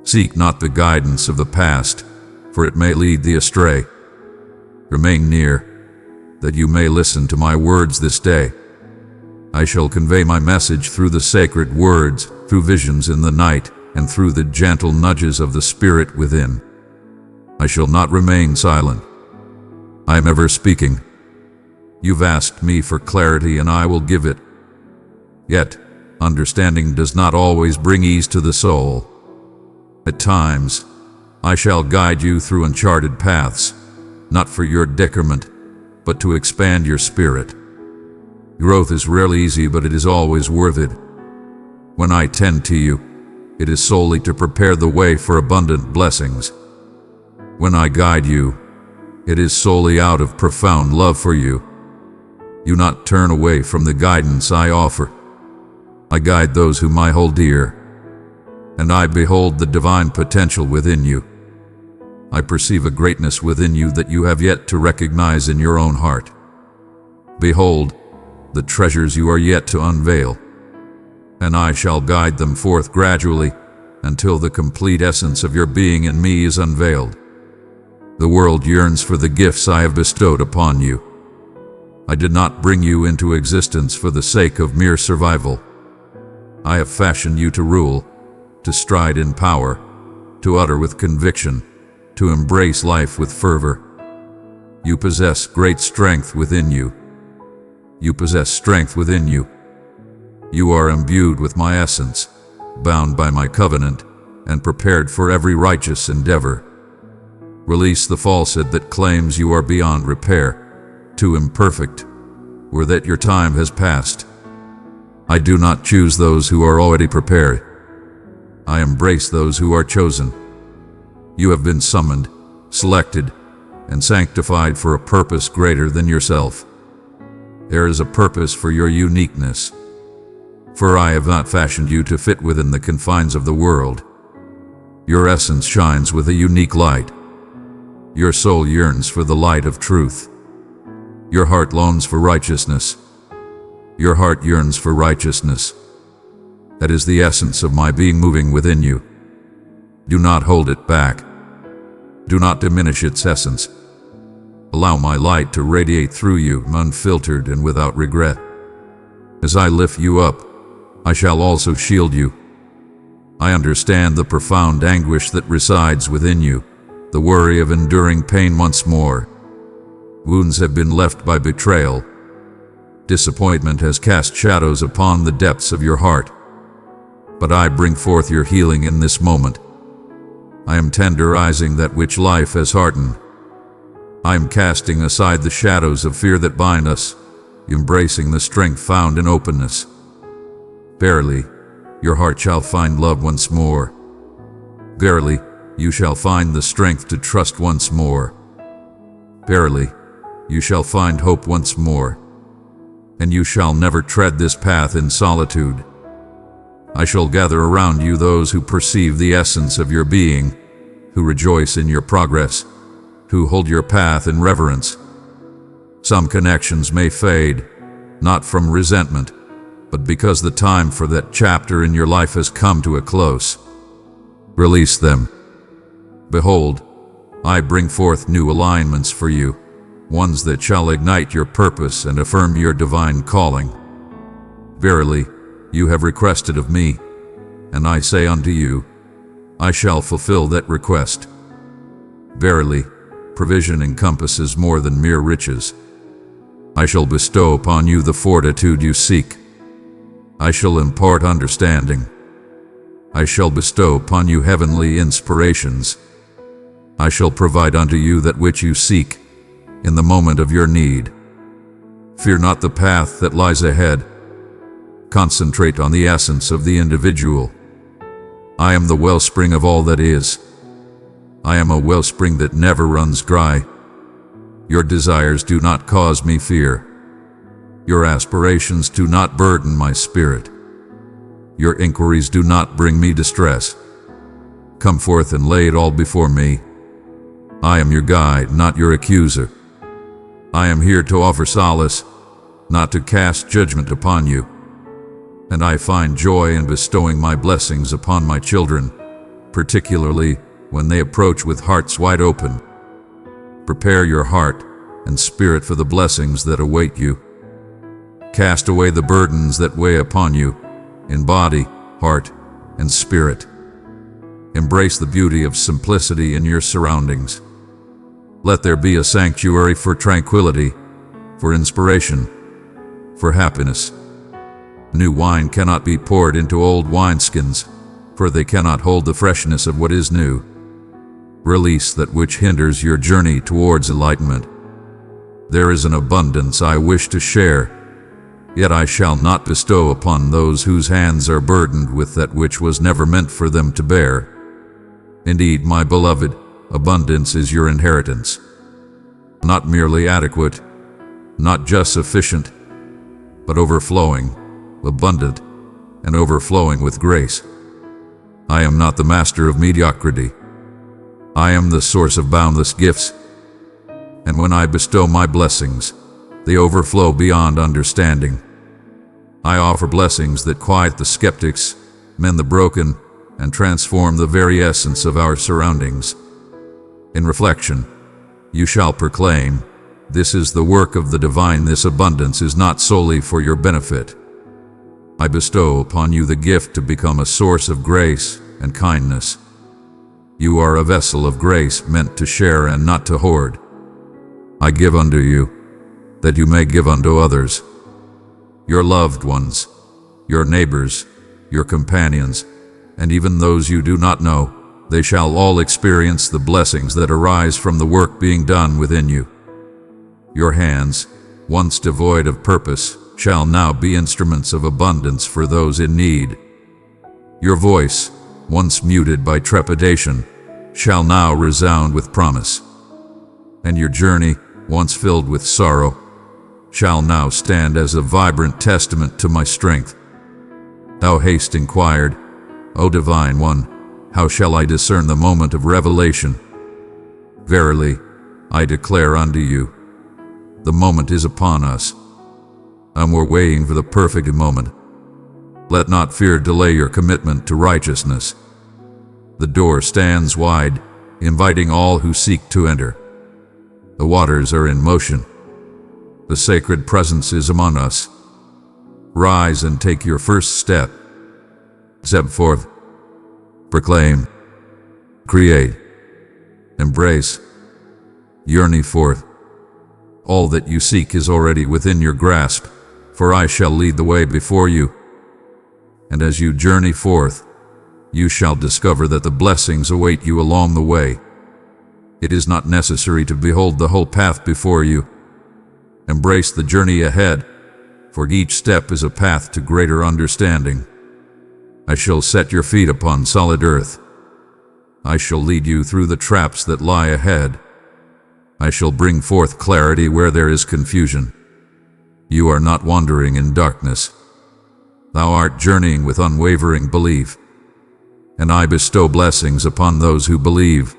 Seek not the guidance of the past, for it may lead thee astray. Remain near, that you may listen to my words this day. I shall convey my message through the sacred words, through visions in the night, and through the gentle nudges of the Spirit within. I shall not remain silent. I am ever speaking. You've asked me for clarity, and I will give it. Yet, understanding does not always bring ease to the soul. At times, I shall guide you through uncharted paths, not for your decrement, but to expand your spirit. Growth is rarely easy, but it is always worth it. When I tend to you, it is solely to prepare the way for abundant blessings. When I guide you, it is solely out of profound love for you. You not turn away from the guidance I offer. I guide those whom I hold dear, and I behold the divine potential within you. I perceive a greatness within you that you have yet to recognize in your own heart. Behold, the treasures you are yet to unveil, and I shall guide them forth gradually until the complete essence of your being in me is unveiled. The world yearns for the gifts I have bestowed upon you. I did not bring you into existence for the sake of mere survival. I have fashioned you to rule, to stride in power, to utter with conviction, to embrace life with fervor. You possess great strength within you. You possess strength within you. You are imbued with my essence, bound by my covenant, and prepared for every righteous endeavor. Release the falsehood that claims you are beyond repair, too imperfect, or that your time has passed. I do not choose those who are already prepared. I embrace those who are chosen. You have been summoned, selected, and sanctified for a purpose greater than yourself. There is a purpose for your uniqueness. For I have not fashioned you to fit within the confines of the world. Your essence shines with a unique light. Your soul yearns for the light of truth. Your heart longs for righteousness. Your heart yearns for righteousness. That is the essence of my being moving within you. Do not hold it back. Do not diminish its essence. Allow my light to radiate through you, unfiltered and without regret. As I lift you up, I shall also shield you. I understand the profound anguish that resides within you, the worry of enduring pain once more. Wounds have been left by betrayal. Disappointment has cast shadows upon the depths of your heart. But I bring forth your healing in this moment. I am tenderizing that which life has hardened. I am casting aside the shadows of fear that bind us, embracing the strength found in openness. Verily, your heart shall find love once more. Verily, you shall find the strength to trust once more. Verily, you shall find hope once more. And you shall never tread this path in solitude. I shall gather around you those who perceive the essence of your being, who rejoice in your progress, who hold your path in reverence. Some connections may fade, not from resentment, but because the time for that chapter in your life has come to a close. Release them. Behold, I bring forth new alignments for you, ones that shall ignite your purpose and affirm your divine calling. Verily, you have requested of me, and I say unto you, I shall fulfill that request. Verily, provision encompasses more than mere riches. I shall bestow upon you the fortitude you seek. I shall impart understanding. I shall bestow upon you heavenly inspirations. I shall provide unto you that which you seek in the moment of your need. Fear not the path that lies ahead. Concentrate on the essence of the individual. I am the wellspring of all that is. I am a wellspring that never runs dry. Your desires do not cause me fear. Your aspirations do not burden my spirit. Your inquiries do not bring me distress. Come forth and lay it all before me. I am your guide, not your accuser. I am here to offer solace, not to cast judgment upon you. And I find joy in bestowing my blessings upon my children, particularly when they approach with hearts wide open. Prepare your heart and spirit for the blessings that await you. Cast away the burdens that weigh upon you, in body, heart, and spirit. Embrace the beauty of simplicity in your surroundings. Let there be a sanctuary for tranquility, for inspiration, for happiness. New wine cannot be poured into old wineskins, for they cannot hold the freshness of what is new. Release that which hinders your journey towards enlightenment. There is an abundance I wish to share, yet I shall not bestow upon those whose hands are burdened with that which was never meant for them to bear. Indeed, my beloved, abundance is your inheritance. Not merely adequate, not just sufficient, but overflowing, abundant, and overflowing with grace. I am not the master of mediocrity. I am the source of boundless gifts. And when I bestow my blessings, they overflow beyond understanding. I offer blessings that quiet the skeptics, mend the broken, and transform the very essence of our surroundings. In reflection, you shall proclaim, this is the work of the divine. This abundance is not solely for your benefit. I bestow upon you the gift to become a source of grace and kindness. You are a vessel of grace meant to share and not to hoard. I give unto you, that you may give unto others. Your loved ones, your neighbors, your companions, and even those you do not know, they shall all experience the blessings that arise from the work being done within you. Your hands, once devoid of purpose, shall now be instruments of abundance for those in need. Your voice, once muted by trepidation, shall now resound with promise. And your journey, once filled with sorrow, shall now stand as a vibrant testament to my strength. Thou hast inquired, O Divine One, how shall I discern the moment of revelation? Verily, I declare unto you, the moment is upon us, and we're waiting for the perfect moment. Let not fear delay your commitment to righteousness. The door stands wide, inviting all who seek to enter. The waters are in motion. The sacred presence is among us. Rise and take your first step. Step forth. Proclaim. Create. Embrace. Journey forth. All that you seek is already within your grasp, for I shall lead the way before you. And as you journey forth, you shall discover that the blessings await you along the way. It is not necessary to behold the whole path before you. Embrace the journey ahead, for each step is a path to greater understanding. I shall set your feet upon solid earth. I shall lead you through the traps that lie ahead. I shall bring forth clarity where there is confusion. You are not wandering in darkness. Thou art journeying with unwavering belief, and I bestow blessings upon those who believe.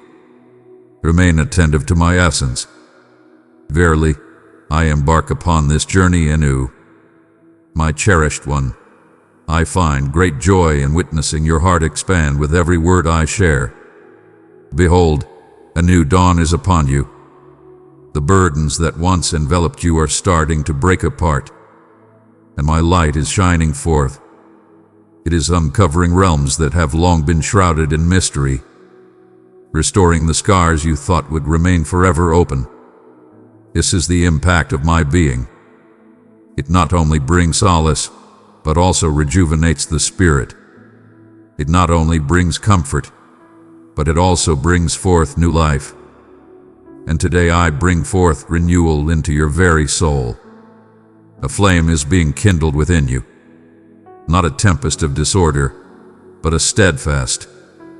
Remain attentive to my essence. Verily, I embark upon this journey anew. My cherished one, I find great joy in witnessing your heart expand with every word I share. Behold, a new dawn is upon you. The burdens that once enveloped you are starting to break apart, and my light is shining forth. It is uncovering realms that have long been shrouded in mystery, restoring the scars you thought would remain forever open. This is the impact of my being. It not only brings solace, but also rejuvenates the spirit. It not only brings comfort, but it also brings forth new life. And today I bring forth renewal into your very soul. A flame is being kindled within you. Not a tempest of disorder, but a steadfast,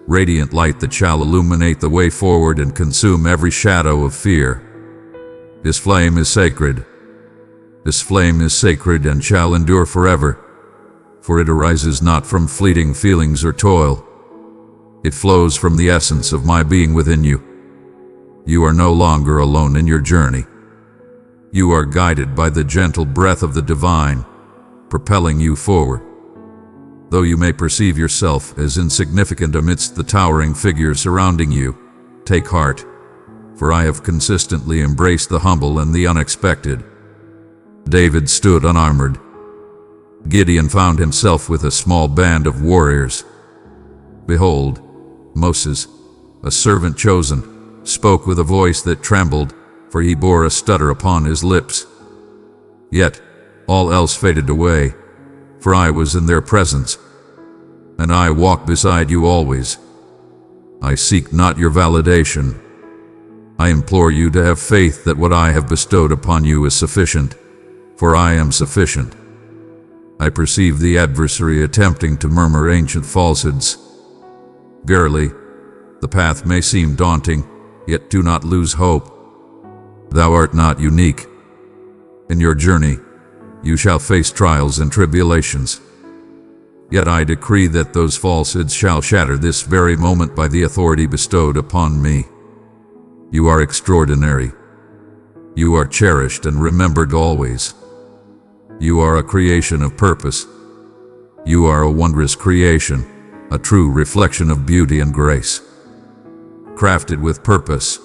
radiant light that shall illuminate the way forward and consume every shadow of fear. This flame is sacred. This flame is sacred and shall endure forever, for it arises not from fleeting feelings or toil. It flows from the essence of my being within you. You are no longer alone in your journey. You are guided by the gentle breath of the divine, propelling you forward. Though you may perceive yourself as insignificant amidst the towering figures surrounding you, take heart, for I have consistently embraced the humble and the unexpected. David stood unarmored. Gideon found himself with a small band of warriors. Behold, Moses, a servant chosen, spoke with a voice that trembled, for he bore a stutter upon his lips. Yet all else faded away, for I was in their presence, and I walk beside you always. I seek not your validation. I implore you to have faith that what I have bestowed upon you is sufficient, for I am sufficient. I perceive the adversary attempting to murmur ancient falsehoods. Verily, the path may seem daunting, yet do not lose hope. Thou art not unique. In your journey, you shall face trials and tribulations. Yet I decree that those falsehoods shall shatter this very moment by the authority bestowed upon me. You are extraordinary. You are cherished and remembered always. You are a creation of purpose. You are a wondrous creation, a true reflection of beauty and grace. Crafted with purpose,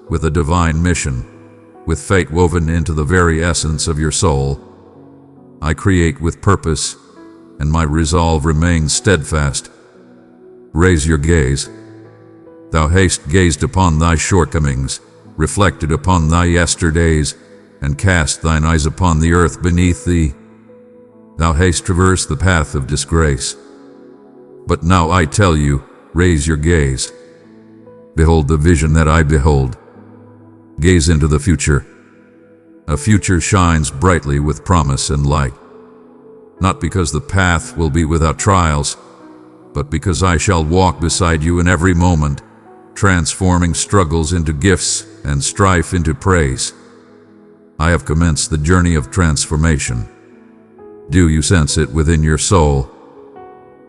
with a divine mission, with fate woven into the very essence of your soul. I create with purpose, and my resolve remains steadfast. Raise your gaze. Thou hast gazed upon thy shortcomings, reflected upon thy yesterdays, and cast thine eyes upon the earth beneath thee. Thou hast traversed the path of disgrace. But now I tell you, raise your gaze. Behold the vision that I behold. Gaze into the future. A future shines brightly with promise and light. not because the path will be without trials, but because I shall walk beside you in every moment, transforming struggles into gifts and strife into praise. I have commenced the journey of transformation. Do you sense it within your soul?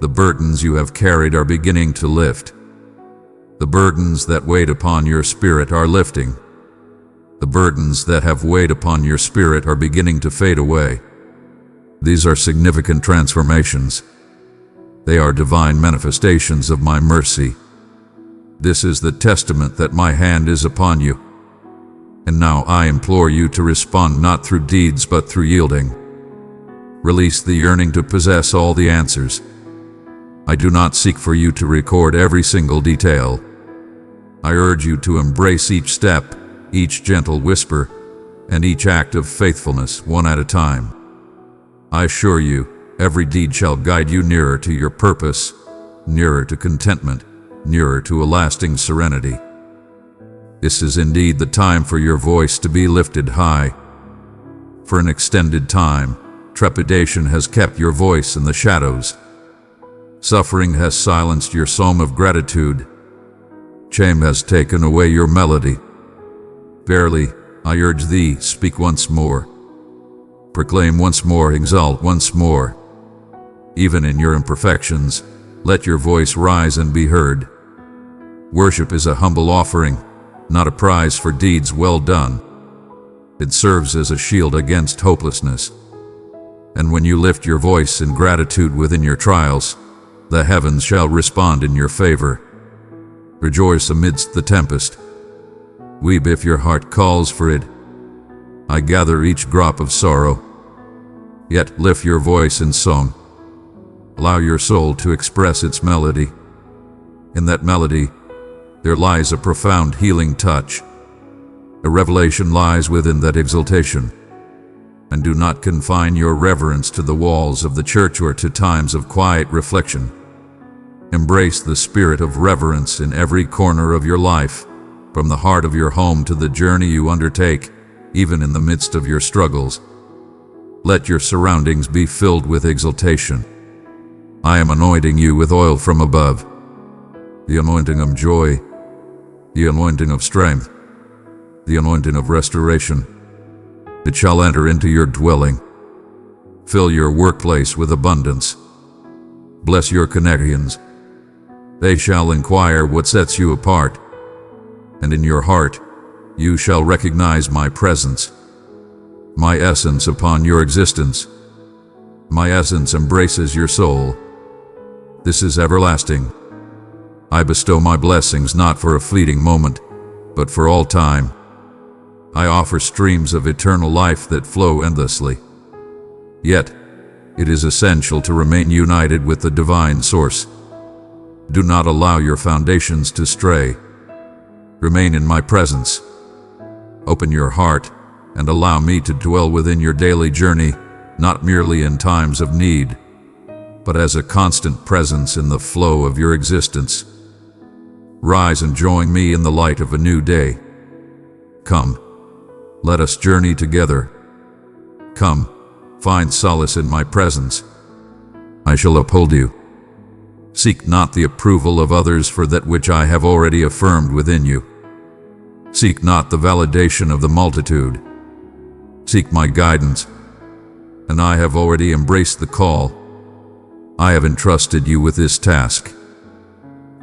The burdens you have carried are beginning to lift. The burdens that weighed upon your spirit are lifting. The burdens that have weighed upon your spirit are beginning to fade away. These are significant transformations. They are divine manifestations of my mercy. This is the testament that my hand is upon you. And now I implore you to respond not through deeds but through yielding. Release the yearning to possess all the answers. I do not seek for you to record every single detail. I urge you to embrace each step, each gentle whisper, and each act of faithfulness one at a time. I assure you, every deed shall guide you nearer to your purpose, nearer to contentment, nearer to a lasting serenity. This is indeed the time for your voice to be lifted high. For an extended time, trepidation has kept your voice in the shadows. Suffering has silenced your song of gratitude. Shame has taken away your melody. Verily, I urge thee, speak once more. Proclaim once more, exalt once more. Even in your imperfections, let your voice rise and be heard. Worship is a humble offering, not a prize for deeds well done. It serves as a shield against hopelessness. And when you lift your voice in gratitude within your trials, the heavens shall respond in your favor. Rejoice amidst the tempest. Weep if your heart calls for it. I gather each drop of sorrow. Yet lift your voice in song. Allow your soul to express its melody. In that melody, there lies a profound healing touch. A revelation lies within that exaltation. And do not confine your reverence to the walls of the church or to times of quiet reflection. Embrace the spirit of reverence in every corner of your life, from the heart of your home to the journey you undertake, even in the midst of your struggles. Let your surroundings be filled with exaltation. I am anointing you with oil from above, the anointing of joy, the anointing of strength, the anointing of restoration. It shall enter into your dwelling. Fill your workplace with abundance. Bless your connections. They shall inquire what sets you apart. And in your heart, you shall recognize my presence, my essence upon your existence. My essence embraces your soul. This is everlasting. I bestow my blessings not for a fleeting moment, but for all time. I offer streams of eternal life that flow endlessly. Yet, it is essential to remain united with the divine source. Do not allow your foundations to stray. Remain in my presence. Open your heart and allow me to dwell within your daily journey, not merely in times of need, but as a constant presence in the flow of your existence. Rise and join me in the light of a new day. Come, let us journey together. Come, find solace in my presence. I shall uphold you. Seek not the approval of others for that which I have already affirmed within you. Seek not the validation of the multitude. Seek my guidance, and I have already embraced the call. I have entrusted you with this task.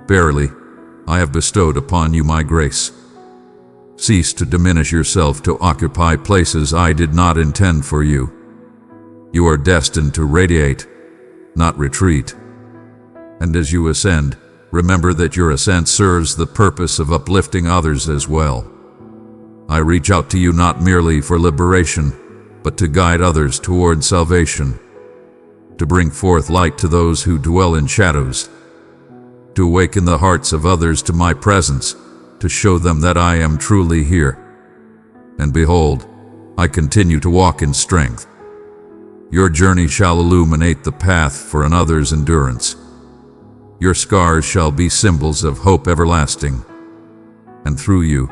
Verily, I have bestowed upon you my grace. Cease to diminish yourself to occupy places I did not intend for you. You are destined to radiate, not retreat. And as you ascend, remember that your ascent serves the purpose of uplifting others as well. I reach out to you not merely for liberation, but to guide others toward salvation, to bring forth light to those who dwell in shadows, to awaken the hearts of others to my presence, to show them that I am truly here. And behold, I continue to walk in strength. Your journey shall illuminate the path for another's endurance. Your scars shall be symbols of hope everlasting, and through you,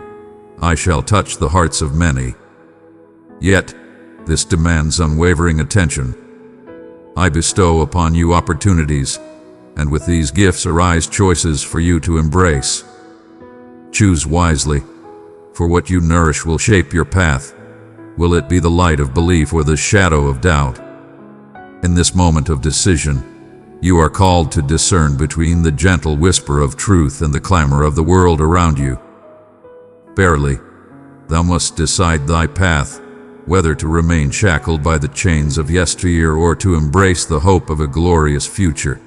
I shall touch the hearts of many. Yet, this demands unwavering attention. I bestow upon you opportunities, and with these gifts arise choices for you to embrace. Choose wisely, for what you nourish will shape your path. Will it be the light of belief or the shadow of doubt? In this moment of decision, you are called to discern between the gentle whisper of truth and the clamor of the world around you. Verily, thou must decide thy path, whether to remain shackled by the chains of yesteryear or to embrace the hope of a glorious future.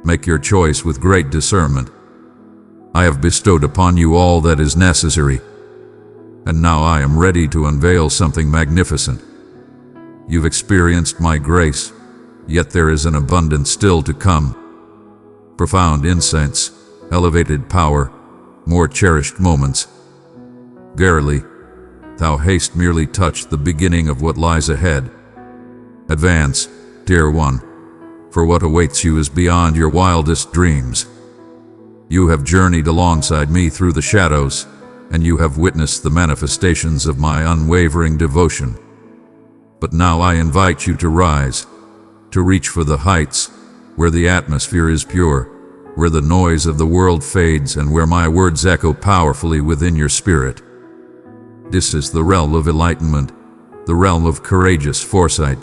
Make your choice with great discernment. I have bestowed upon you all that is necessary, and now I am ready to unveil something magnificent. You've experienced my grace, yet there is an abundance still to come. Profound insights, elevated power, more cherished moments. Verily, thou hast merely touched the beginning of what lies ahead. Advance, dear one, for what awaits you is beyond your wildest dreams. You have journeyed alongside me through the shadows, and you have witnessed the manifestations of my unwavering devotion. But now I invite you to rise, to reach for the heights, where the atmosphere is pure, where the noise of the world fades, and where my words echo powerfully within your spirit. This is the realm of enlightenment, the realm of courageous foresight,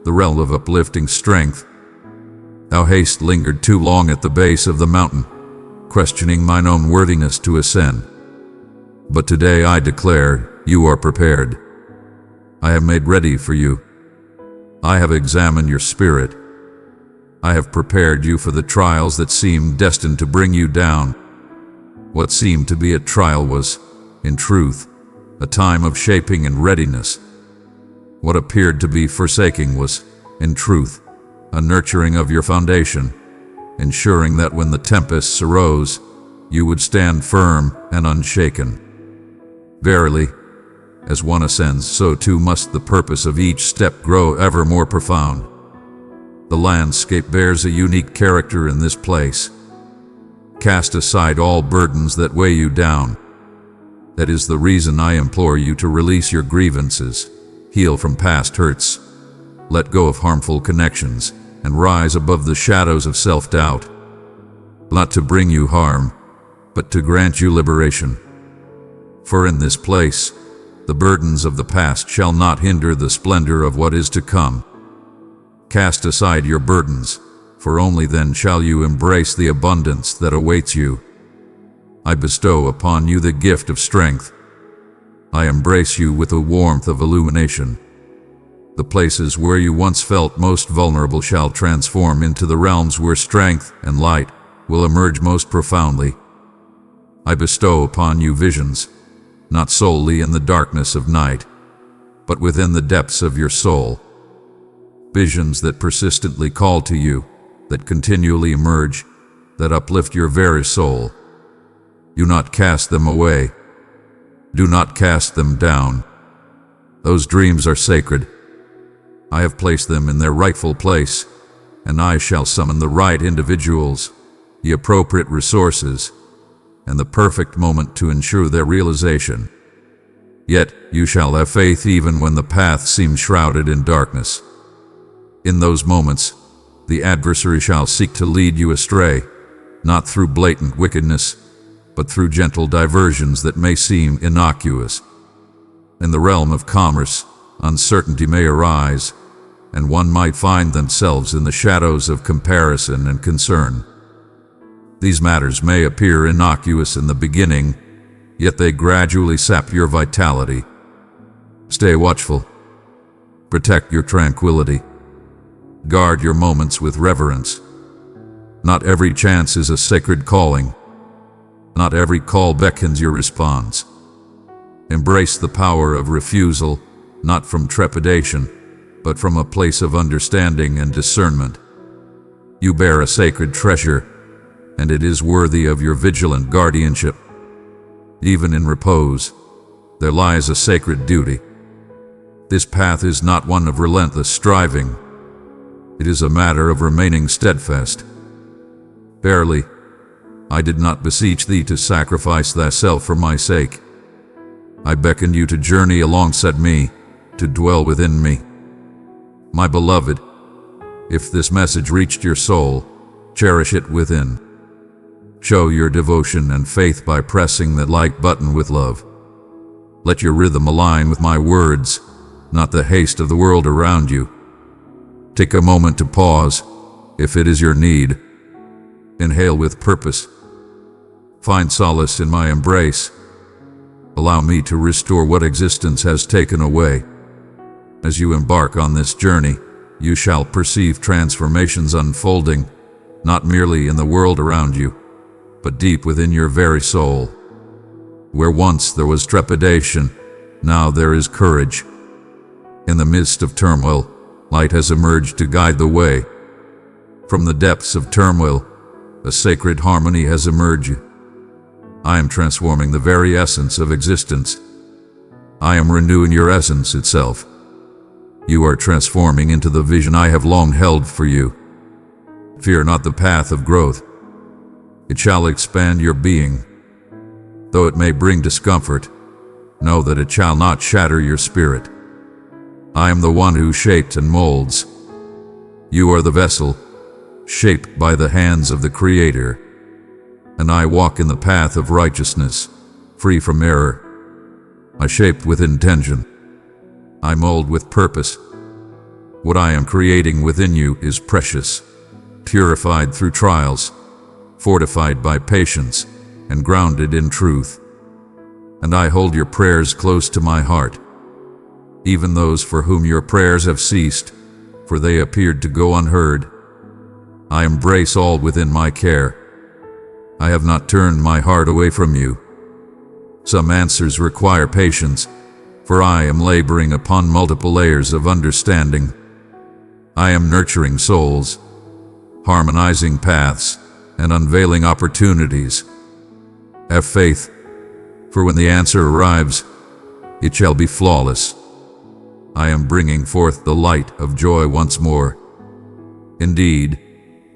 the realm of uplifting strength. Thou hast lingered too long at the base of the mountain, questioning mine own worthiness to ascend. But today I declare, you are prepared. I have made ready for you. I have examined your spirit. I have prepared you for the trials that seemed destined to bring you down. What seemed to be a trial was, in truth, a time of shaping and readiness. What appeared to be forsaking was, in truth, a nurturing of your foundation, ensuring that when the tempests arose, you would stand firm and unshaken. Verily, as one ascends, so too must the purpose of each step grow ever more profound. The landscape bears a unique character in this place. Cast aside all burdens that weigh you down. That is the reason I implore you to release your grievances, heal from past hurts, let go of harmful connections, and rise above the shadows of self-doubt. Not to bring you harm, but to grant you liberation. For in this place, the burdens of the past shall not hinder the splendor of what is to come. Cast aside your burdens, for only then shall you embrace the abundance that awaits you. I bestow upon you the gift of strength. I embrace you with a warmth of illumination. The places where you once felt most vulnerable shall transform into the realms where strength and light will emerge most profoundly. I bestow upon you visions, not solely in the darkness of night, but within the depths of your soul. Visions that persistently call to you, that continually emerge, that uplift your very soul. Do not cast them away. Do not cast them down. Those dreams are sacred. I have placed them in their rightful place, and I shall summon the right individuals, the appropriate resources, and the perfect moment to ensure their realization. Yet you shall have faith even when the path seems shrouded in darkness. In those moments, the adversary shall seek to lead you astray, not through blatant wickedness, but through gentle diversions that may seem innocuous. In the realm of commerce, uncertainty may arise, and one might find themselves in the shadows of comparison and concern. These matters may appear innocuous in the beginning, yet they gradually sap your vitality. Stay watchful. Protect your tranquility. Guard your moments with reverence. Not every chance is a sacred calling. Not every call beckons your response. Embrace the power of refusal, not from trepidation, but from a place of understanding and discernment. You bear a sacred treasure, and it is worthy of your vigilant guardianship. Even in repose, there lies a sacred duty. This path is not one of relentless striving. It is a matter of remaining steadfast. Verily, I did not beseech thee to sacrifice thyself for my sake. I beckoned you to journey alongside me, to dwell within me. My beloved, If this message reached your soul, cherish it within. Show your devotion and faith by pressing that like button with love. Let your rhythm align with my words, not the haste of the world around you. Take a moment to pause, if it is your need. Inhale with purpose. Find solace in my embrace. Allow me to restore what existence has taken away. As you embark on this journey, you shall perceive transformations unfolding, not merely in the world around you, but deep within your very soul. Where once there was trepidation, now there is courage. In the midst of turmoil, light has emerged to guide the way. From the depths of turmoil, a sacred harmony has emerged. I am transforming the very essence of existence. I am renewing your essence itself. You are transforming into the vision I have long held for you. Fear not the path of growth. It shall expand your being. Though it may bring discomfort, know that it shall not shatter your spirit. I am the one who shapes and molds. You are the vessel, shaped by the hands of the Creator. And I walk in the path of righteousness, free from error. I shape with intention. I mold with purpose. What I am creating within you is precious, purified through trials, fortified by patience, and grounded in truth. And I hold your prayers close to my heart, even those for whom your prayers have ceased, for they appeared to go unheard. I embrace all within my care. I have not turned my heart away from you. Some answers require patience, for I am laboring upon multiple layers of understanding. I am nurturing souls, harmonizing paths, and unveiling opportunities. Have faith, for when the answer arrives, it shall be flawless. I am bringing forth the light of joy once more. Indeed,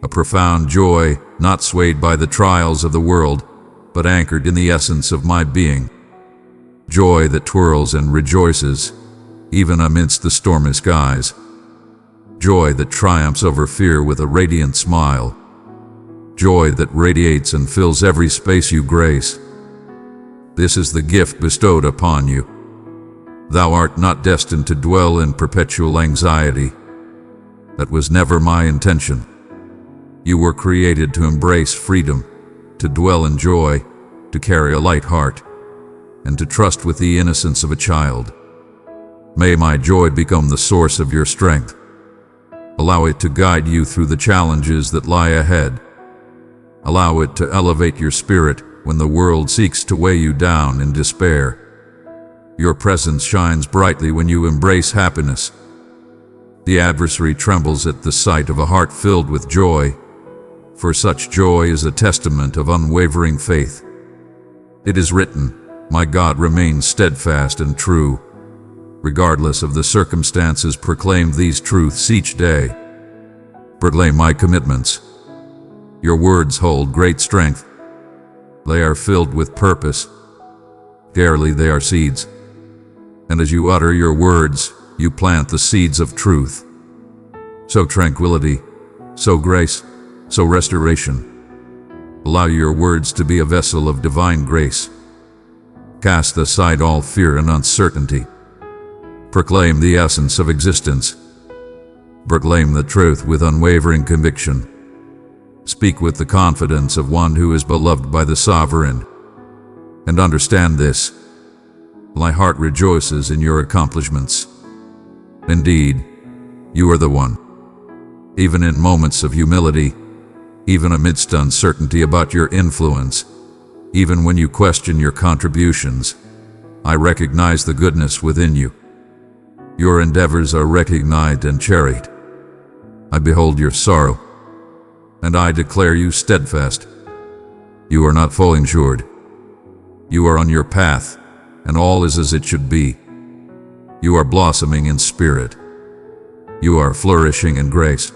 a profound joy, not swayed by the trials of the world, but anchored in the essence of my being. Joy that twirls and rejoices, even amidst the stormy skies. Joy that triumphs over fear with a radiant smile. Joy that radiates and fills every space you grace. This is the gift bestowed upon you. Thou art not destined to dwell in perpetual anxiety. That was never my intention. You were created to embrace freedom, to dwell in joy, to carry a light heart, and to trust with the innocence of a child. May my joy become the source of your strength. Allow it to guide you through the challenges that lie ahead. Allow it to elevate your spirit when the world seeks to weigh you down in despair. Your presence shines brightly when you embrace happiness. The adversary trembles at the sight of a heart filled with joy, for such joy is a testament of unwavering faith. It is written, "My God remains steadfast and true." Regardless of the circumstances, proclaim these truths each day. Proclaim my commitments. Your words hold great strength. They are filled with purpose. Verily they are seeds. And as you utter your words, you plant the seeds of truth. Sow tranquility, sow grace, sow restoration. Allow your words to be a vessel of divine grace. Cast aside all fear and uncertainty. Proclaim the essence of existence. Proclaim the truth with unwavering conviction. Speak with the confidence of one who is beloved by the Sovereign. And understand this: my heart rejoices in your accomplishments. Indeed, you are the one. Even in moments of humility, even amidst uncertainty about your influence, even when you question your contributions, I recognize the goodness within you. Your endeavors are recognized and cherished. I behold your sorrow, and I declare you steadfast. You are not falling short. You are on your path, and all is as it should be. You are blossoming in spirit. You are flourishing in grace.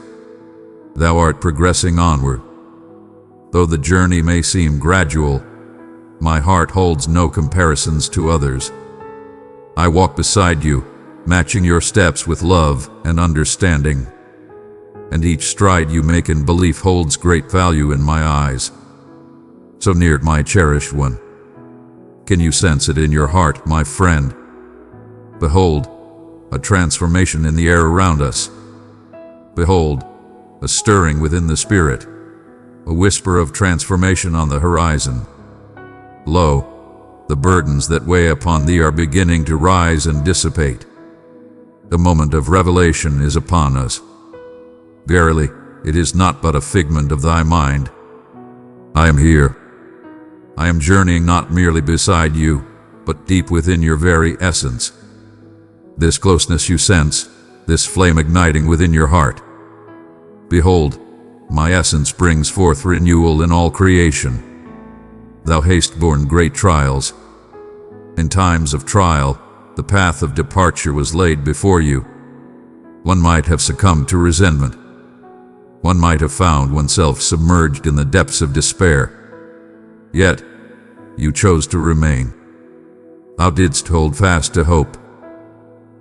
Thou art progressing onward. Though the journey may seem gradual, my heart holds no comparisons to others. I walk beside you, matching your steps with love and understanding. and each stride you make in belief holds great value in my eyes. So near, my cherished one. Can you sense it in your heart, my friend? Behold, a transformation in the air around us. Behold, a stirring within the spirit, a whisper of transformation on the horizon. Lo, the burdens that weigh upon thee are beginning to rise and dissipate. The moment of revelation is upon us. Verily, it is not but a figment of thy mind. I am here. I am journeying not merely beside you, but deep within your very essence. This closeness you sense, this flame igniting within your heart. Behold, my essence brings forth renewal in all creation. Thou hast borne great trials. In times of trial, the path of departure was laid before you. One might have succumbed to resentment. One might have found oneself submerged in the depths of despair. Yet, you chose to remain. Thou didst hold fast to hope,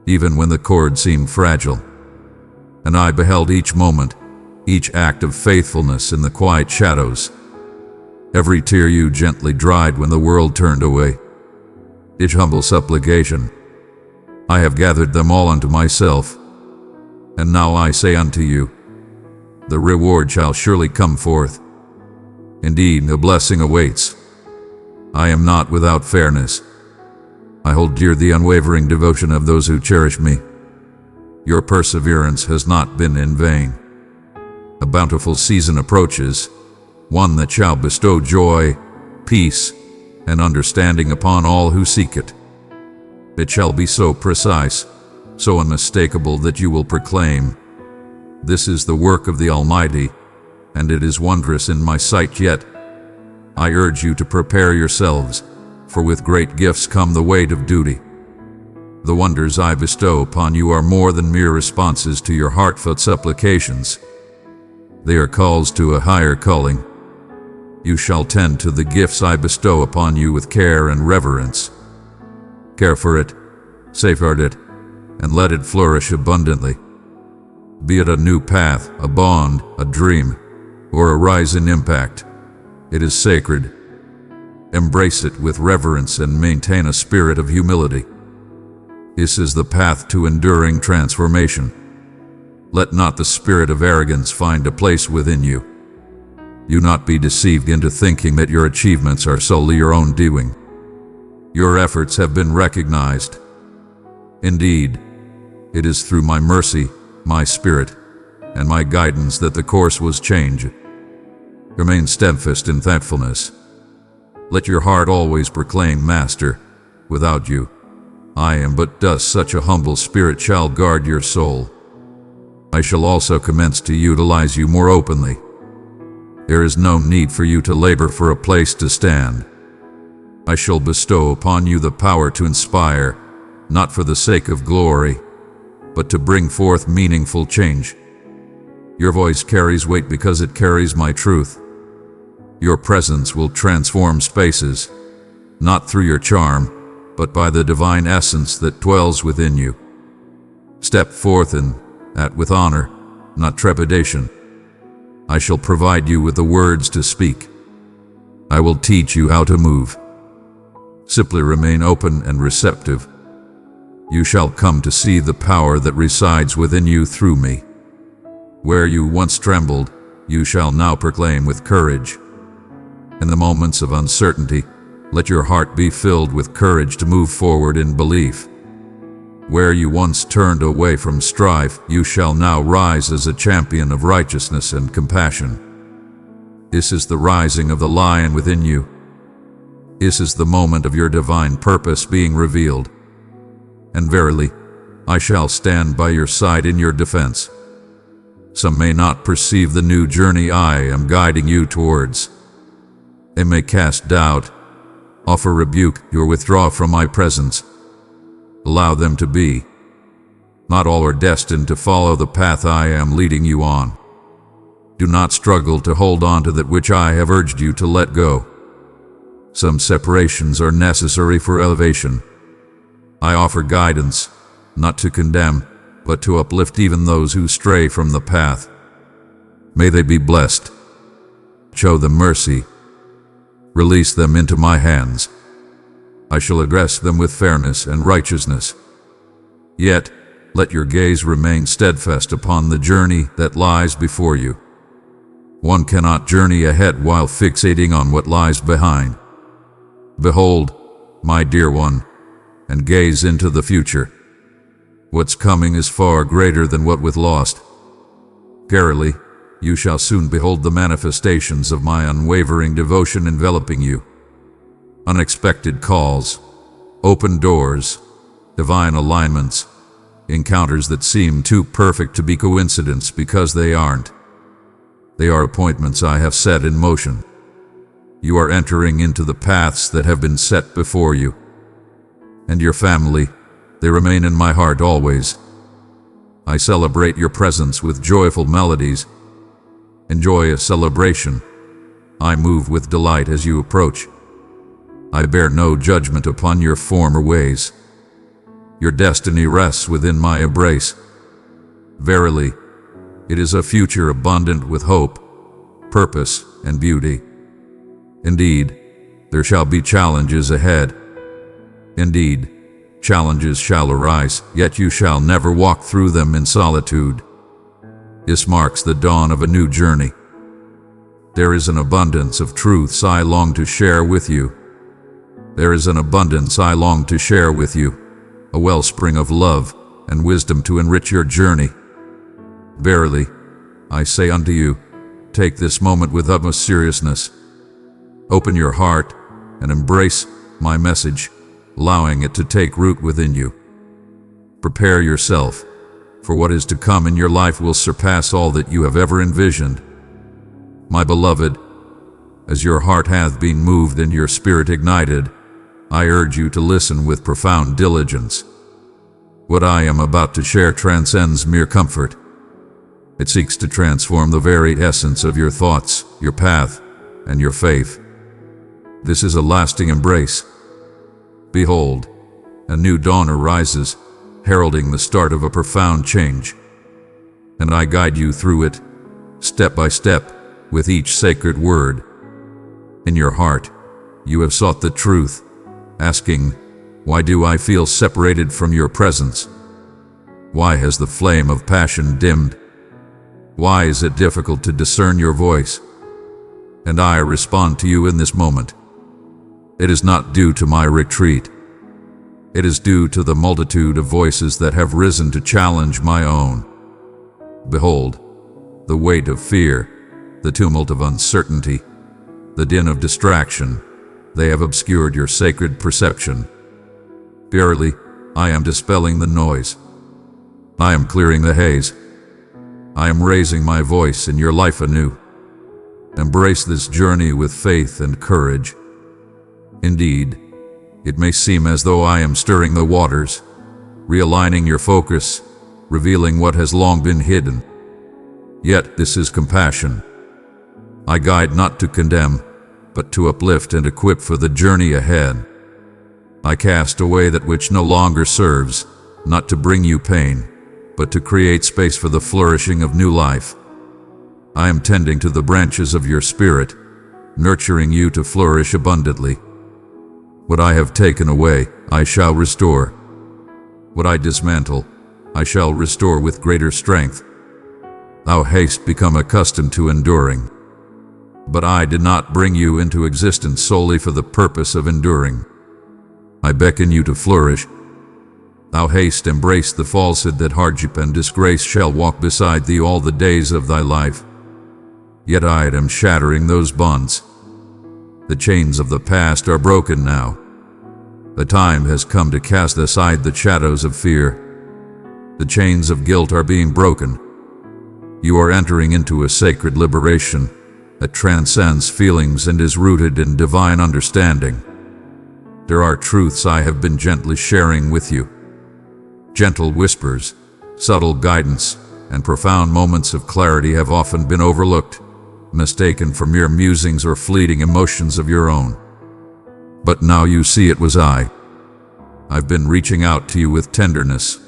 even when the cord seemed fragile. And I beheld each moment, each act of faithfulness in the quiet shadows. Every tear you gently dried when the world turned away. Each humble supplication. I have gathered them all unto myself. And now I say unto you, the reward shall surely come forth. Indeed, the blessing awaits. I am not without fairness. I hold dear the unwavering devotion of those who cherish me. Your perseverance has not been in vain. A bountiful season approaches, one that shall bestow joy, peace, and understanding upon all who seek it. It shall be so precise, so unmistakable that you will proclaim, "This is the work of the Almighty, and it is wondrous in my sight." Yet, I urge you to prepare yourselves, for with great gifts come the weight of duty. The wonders I bestow upon you are more than mere responses to your heartfelt supplications. They are calls to a higher calling. You shall tend to the gifts I bestow upon you with care and reverence. Care for it, safeguard it, and let it flourish abundantly. Be it a new path, a bond, a dream, or a rise in impact, it is sacred. Embrace it with reverence and maintain a spirit of humility. This is the path to enduring transformation. Let not the spirit of arrogance find a place within you. Do not be deceived into thinking that your achievements are solely your own doing. Your efforts have been recognized. Indeed, it is through my mercy, my spirit, and my guidance that the course was changed. Remain steadfast in thankfulness. Let your heart always proclaim, "Master, without you, I am but dust." Such a humble spirit shall guard your soul. I shall also commence to utilize you more openly. There is no need for you to labor for a place to stand. I shall bestow upon you the power to inspire, not for the sake of glory, but to bring forth meaningful change. Your voice carries weight because it carries my truth. Your presence will transform spaces, not through your charm, but by the divine essence that dwells within you. Step forth in that with honor, not trepidation. I shall provide you with the words to speak. I will teach you how to move. Simply remain open and receptive. You shall come to see the power that resides within you through me. Where you once trembled, you shall now proclaim with courage. In the moments of uncertainty, let your heart be filled with courage to move forward in belief. Where you once turned away from strife, you shall now rise as a champion of righteousness and compassion. This is the rising of the lion within you. This is the moment of your divine purpose being revealed. And verily, I shall stand by your side in your defense. Some may not perceive the new journey I am guiding you towards. They may cast doubt, offer rebuke, or withdraw from my presence. Allow them to be. Not all are destined to follow the path I am leading you on. Do not struggle to hold on to that which I have urged you to let go. Some separations are necessary for elevation. I offer guidance, not to condemn, but to uplift even those who stray from the path. May they be blessed. Show them mercy. Release them into my hands. I shall address them with fairness and righteousness. Yet, let your gaze remain steadfast upon the journey that lies before you. One cannot journey ahead while fixating on what lies behind. Behold, my dear one, and gaze into the future. What's coming is far greater than what was lost. Verily, you shall soon behold the manifestations of my unwavering devotion enveloping you. Unexpected calls, open doors, divine alignments, encounters that seem too perfect to be coincidence because they aren't. They are appointments I have set in motion. You are entering into the paths that have been set before you. And your family, they remain in my heart always. I celebrate your presence with joyful melodies. Enjoy a celebration. I move with delight as you approach. I bear no judgment upon your former ways. Your destiny rests within my embrace. Verily, it is a future abundant with hope, purpose, and beauty. Indeed, there shall be challenges ahead. Indeed, challenges shall arise, yet you shall never walk through them in solitude. This marks the dawn of a new journey. There is an abundance of truths I long to share with you. There is an abundance I long to share with you, a wellspring of love and wisdom to enrich your journey. Verily, I say unto you, take this moment with utmost seriousness. Open your heart and embrace my message, allowing it to take root within you. Prepare yourself, for what is to come in your life will surpass all that you have ever envisioned. My beloved, as your heart hath been moved and your spirit ignited, I urge you to listen with profound diligence. What I am about to share transcends mere comfort. It seeks to transform the very essence of your thoughts, your path, and your faith. This is a lasting embrace. Behold, a new dawn arises, heralding the start of a profound change. And I guide you through it, step by step, with each sacred word. In your heart, you have sought the truth, asking, why do I feel separated from your presence? Why has the flame of passion dimmed? Why is it difficult to discern your voice? And I respond to you in this moment. It is not due to my retreat. It is due to the multitude of voices that have risen to challenge my own. Behold, the weight of fear, the tumult of uncertainty, the din of distraction, they have obscured your sacred perception. Verily, I am dispelling the noise. I am clearing the haze. I am raising my voice in your life anew. Embrace this journey with faith and courage. Indeed, it may seem as though I am stirring the waters, realigning your focus, revealing what has long been hidden. Yet this is compassion. I guide not to condemn, but to uplift and equip for the journey ahead. I cast away that which no longer serves, not to bring you pain, but to create space for the flourishing of new life. I am tending to the branches of your spirit, nurturing you to flourish abundantly. What I have taken away, I shall restore. What I dismantle, I shall restore with greater strength. Thou hast become accustomed to enduring. But I did not bring you into existence solely for the purpose of enduring. I beckon you to flourish. Thou hast embraced the falsehood that hardship and disgrace shall walk beside thee all the days of thy life. Yet I am shattering those bonds. The chains of the past are broken now. The time has come to cast aside the shadows of fear. The chains of guilt are being broken. You are entering into a sacred liberation that transcends feelings and is rooted in divine understanding. There are truths I have been gently sharing with you. Gentle whispers, subtle guidance, and profound moments of clarity have often been overlooked, mistaken for mere musings or fleeting emotions of your own. But now you see it was I. I've been reaching out to you with tenderness,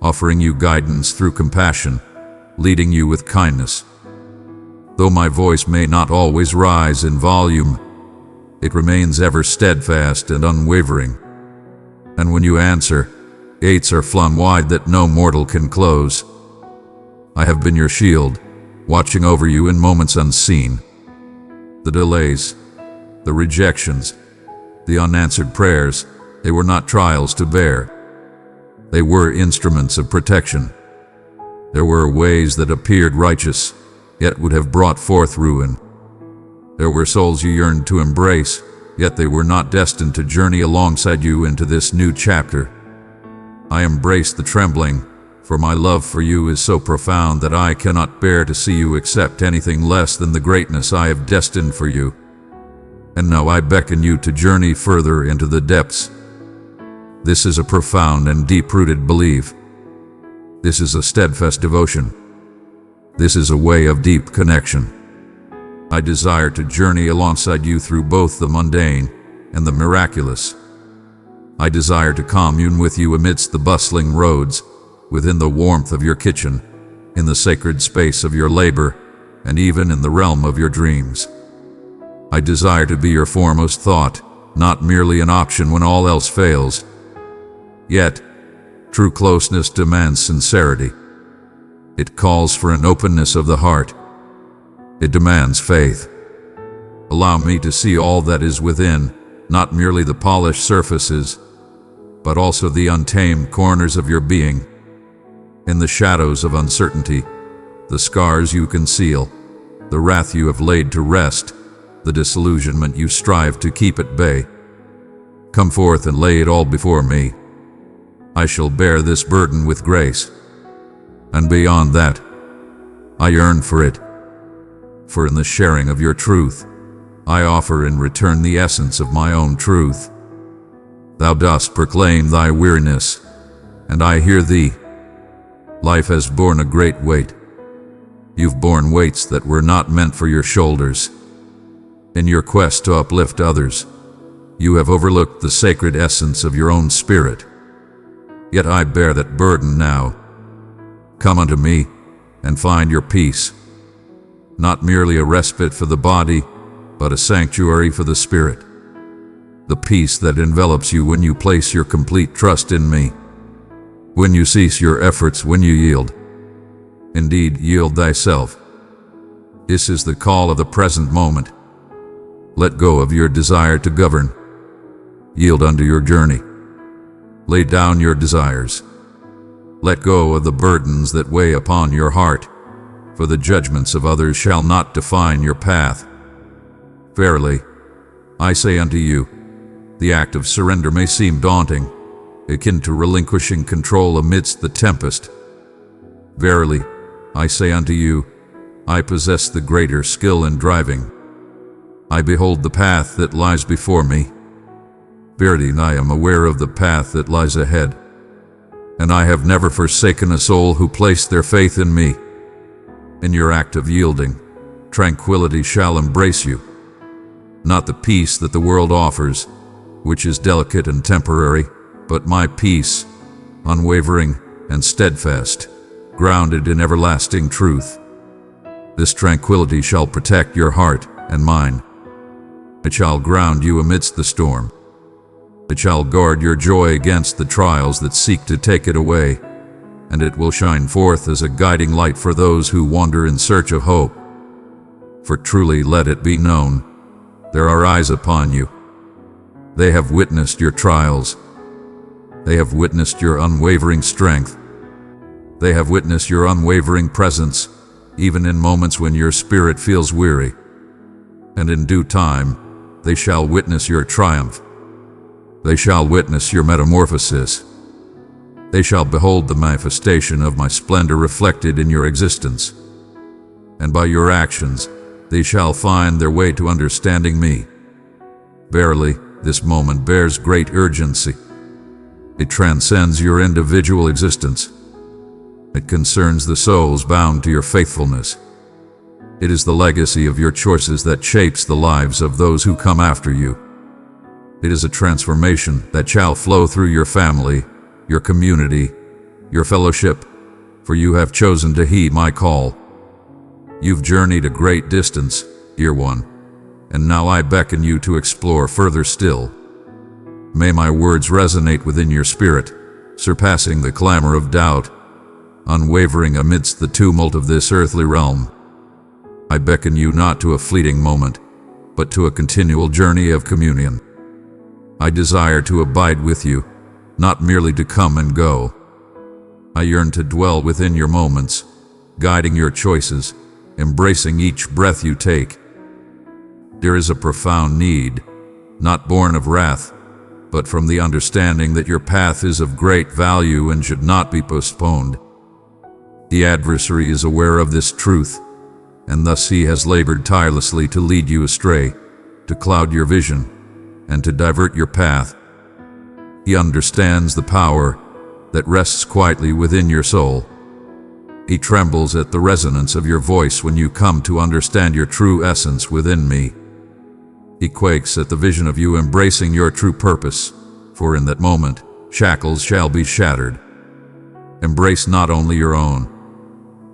offering you guidance through compassion, leading you with kindness. Though my voice may not always rise in volume, it remains ever steadfast and unwavering. And when you answer, gates are flung wide that no mortal can close. I have been your shield, watching over you in moments unseen. The delays, the rejections, the unanswered prayers, they were not trials to bear. They were instruments of protection. There were ways that appeared righteous, yet would have brought forth ruin. There were souls you yearned to embrace, yet they were not destined to journey alongside you into this new chapter. I embrace the trembling, for my love for you is so profound that I cannot bear to see you accept anything less than the greatness I have destined for you. And now I beckon you to journey further into the depths. This is a profound and deep-rooted belief. This is a steadfast devotion. This is a way of deep connection. I desire to journey alongside you through both the mundane and the miraculous. I desire to commune with you amidst the bustling roads, within the warmth of your kitchen, in the sacred space of your labor, and even in the realm of your dreams. I desire to be your foremost thought, not merely an option when all else fails. Yet, true closeness demands sincerity. It calls for an openness of the heart. It demands faith. Allow me to see all that is within, not merely the polished surfaces, but also the untamed corners of your being. In the shadows of uncertainty, the scars you conceal, the wrath you have laid to rest, the disillusionment you strive to keep at bay. Come forth and lay it all before me. I shall bear this burden with grace. And beyond that, I yearn for it. For in the sharing of your truth, I offer in return the essence of my own truth. Thou dost proclaim thy weariness, and I hear thee. Life has borne a great weight. You've borne weights that were not meant for your shoulders. In your quest to uplift others, you have overlooked the sacred essence of your own spirit. Yet I bear that burden now. Come unto me and find your peace. Not merely a respite for the body, but a sanctuary for the spirit. The peace that envelops you when you place your complete trust in me. When you cease your efforts, when you yield. Indeed, yield thyself. This is the call of the present moment. Let go of your desire to govern. Yield unto your journey. Lay down your desires. Let go of the burdens that weigh upon your heart, for the judgments of others shall not define your path. Verily, I say unto you, the act of surrender may seem daunting, akin to relinquishing control amidst the tempest. Verily, I say unto you, I possess the greater skill in driving. I behold the path that lies before me. Verily, I am aware of the path that lies ahead, and I have never forsaken a soul who placed their faith in me. In your act of yielding, tranquility shall embrace you. Not the peace that the world offers, which is delicate and temporary, but my peace, unwavering and steadfast, grounded in everlasting truth. This tranquility shall protect your heart and mine. It shall ground you amidst the storm. It shall guard your joy against the trials that seek to take it away, and it will shine forth as a guiding light for those who wander in search of hope. For truly let it be known, there are eyes upon you. They have witnessed your trials. They have witnessed your unwavering strength. They have witnessed your unwavering presence, even in moments when your spirit feels weary. And in due time, they shall witness your triumph. They shall witness your metamorphosis. They shall behold the manifestation of my splendor reflected in your existence. And by your actions, they shall find their way to understanding me. Verily, this moment bears great urgency. It transcends your individual existence. It concerns the souls bound to your faithfulness. It is the legacy of your choices that shapes the lives of those who come after you. It is a transformation that shall flow through your family, your community, your fellowship, for you have chosen to heed my call. You've journeyed a great distance, dear one, and now I beckon you to explore further still. May my words resonate within your spirit, surpassing the clamor of doubt, unwavering amidst the tumult of this earthly realm. I beckon you not to a fleeting moment, but to a continual journey of communion. I desire to abide with you, not merely to come and go. I yearn to dwell within your moments, guiding your choices, embracing each breath you take. There is a profound need, not born of wrath, but from the understanding that your path is of great value and should not be postponed. The adversary is aware of this truth, and thus he has labored tirelessly to lead you astray, to cloud your vision, and to divert your path. He understands the power that rests quietly within your soul. He trembles at the resonance of your voice when you come to understand your true essence within me. He quakes at the vision of you embracing your true purpose, for in that moment, shackles shall be shattered. Embrace not only your own,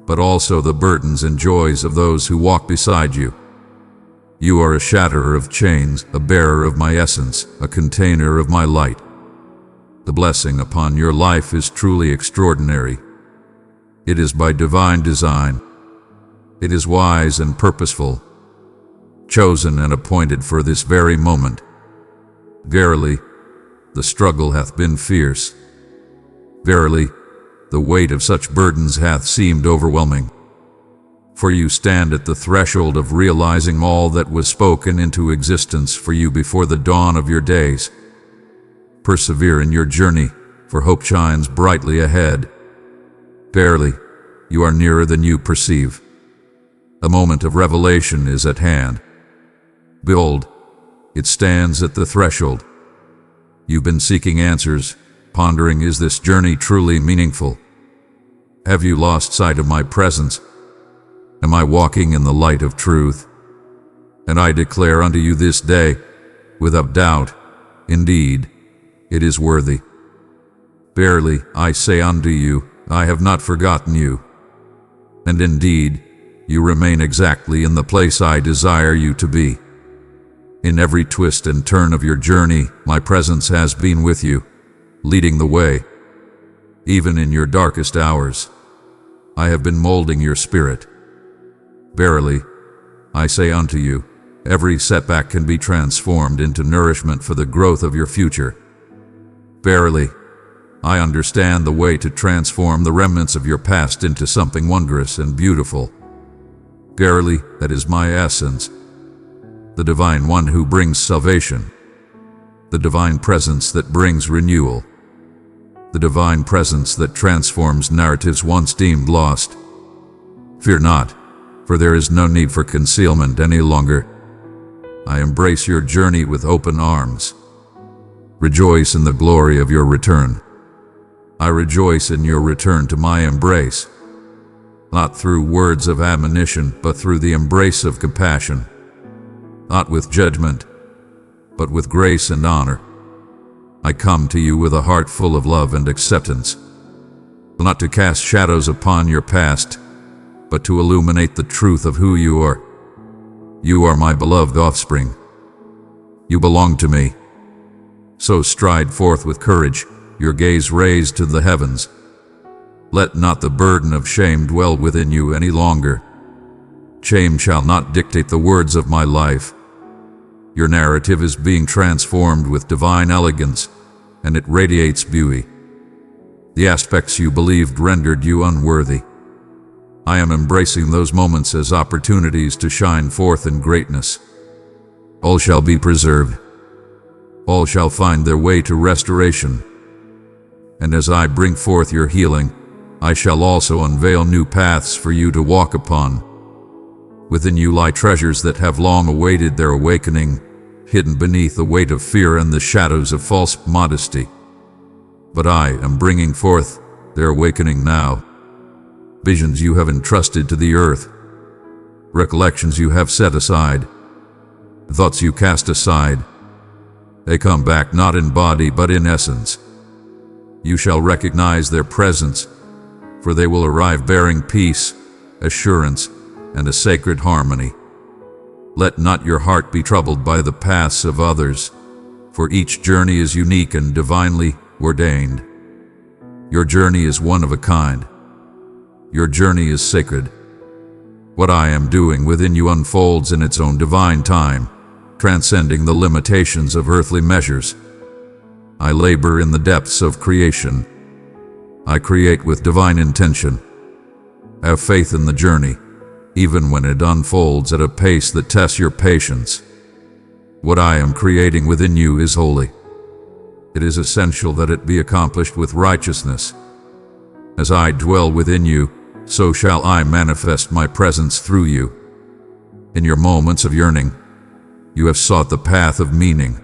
but also the burdens and joys of those who walk beside you. You are a shatterer of chains, a bearer of my essence, a container of my light. The blessing upon your life is truly extraordinary. It is by divine design. It is wise and purposeful, chosen and appointed for this very moment. Verily, the struggle hath been fierce. Verily, the weight of such burdens hath seemed overwhelming. For you stand at the threshold of realizing all that was spoken into existence for you before the dawn of your days. Persevere in your journey, for hope shines brightly ahead. Verily, you are nearer than you perceive. A moment of revelation is at hand. Behold, it stands at the threshold. You've been seeking answers, pondering, is this journey truly meaningful? Have you lost sight of my presence? Am I walking in the light of truth? And I declare unto you this day, without doubt, indeed, it is worthy. Verily, I say unto you, I have not forgotten you. And indeed, you remain exactly in the place I desire you to be. In every twist and turn of your journey, my presence has been with you, leading the way. Even in your darkest hours, I have been molding your spirit. Verily, I say unto you, every setback can be transformed into nourishment for the growth of your future. Verily, I understand the way to transform the remnants of your past into something wondrous and beautiful. Verily, that is my essence, the divine one who brings salvation, the divine presence that brings renewal, the divine presence that transforms narratives once deemed lost. Fear not, for there is no need for concealment any longer. I embrace your journey with open arms. Rejoice in the glory of your return. I rejoice in your return to my embrace, not through words of admonition, but through the embrace of compassion, not with judgment, but with grace and honor. I come to you with a heart full of love and acceptance, not to cast shadows upon your past, but to illuminate the truth of who you are. You are my beloved offspring. You belong to me. So stride forth with courage, your gaze raised to the heavens. Let not the burden of shame dwell within you any longer. Shame shall not dictate the words of my life. Your narrative is being transformed with divine elegance, and it radiates beauty. The aspects you believed rendered you unworthy. I am embracing those moments as opportunities to shine forth in greatness. All shall be preserved. All shall find their way to restoration. And as I bring forth your healing, I shall also unveil new paths for you to walk upon. Within you lie treasures that have long awaited their awakening, hidden beneath the weight of fear and the shadows of false modesty. But I am bringing forth their awakening now. Visions you have entrusted to the earth, recollections you have set aside, thoughts you cast aside, they come back not in body but in essence. You shall recognize their presence, for they will arrive bearing peace, assurance, and a sacred harmony. Let not your heart be troubled by the paths of others, for each journey is unique and divinely ordained. Your journey is one of a kind. Your journey is sacred. What I am doing within you unfolds in its own divine time, transcending the limitations of earthly measures. I labor in the depths of creation. I create with divine intention. Have faith in the journey, even when it unfolds at a pace that tests your patience. What I am creating within you is holy. It is essential that it be accomplished with righteousness. As I dwell within you, so shall I manifest my presence through you. In your moments of yearning, you have sought the path of meaning.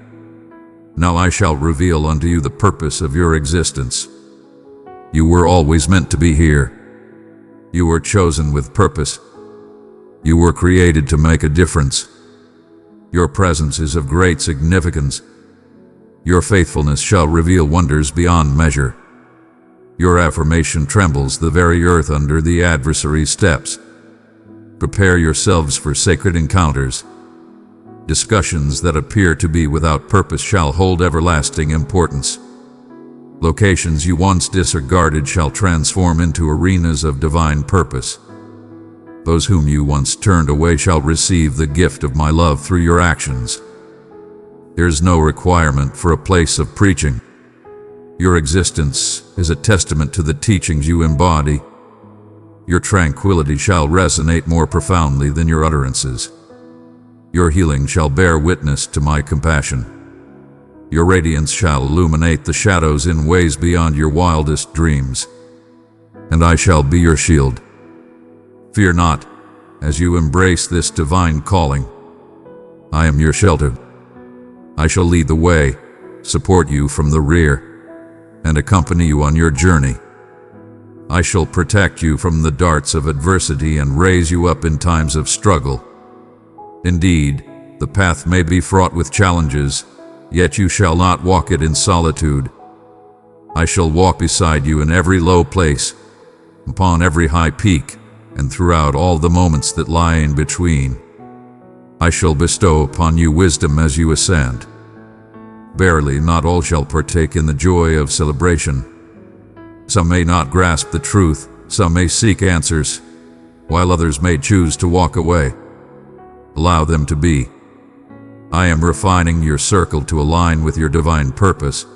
Now I shall reveal unto you the purpose of your existence. You were always meant to be here. You were chosen with purpose. You were created to make a difference. Your presence is of great significance. Your faithfulness shall reveal wonders beyond measure. Your affirmation trembles the very earth under the adversary's steps. Prepare yourselves for sacred encounters. Discussions that appear to be without purpose shall hold everlasting importance. Locations you once disregarded shall transform into arenas of divine purpose. Those whom you once turned away shall receive the gift of my love through your actions. There is no requirement for a place of preaching. Your existence is a testament to the teachings you embody. Your tranquility shall resonate more profoundly than your utterances. Your healing shall bear witness to my compassion. Your radiance shall illuminate the shadows in ways beyond your wildest dreams. And I shall be your shield. Fear not, as you embrace this divine calling. I am your shelter. I shall lead the way, support you from the rear, and accompany you on your journey. I shall protect you from the darts of adversity and raise you up in times of struggle. Indeed, the path may be fraught with challenges, yet you shall not walk it in solitude. I shall walk beside you in every low place, upon every high peak, and throughout all the moments that lie in between. I shall bestow upon you wisdom as you ascend. Verily, not all shall partake in the joy of celebration. Some may not grasp the truth, some may seek answers, while others may choose to walk away. Allow them to be. I am refining your circle to align with your divine purpose.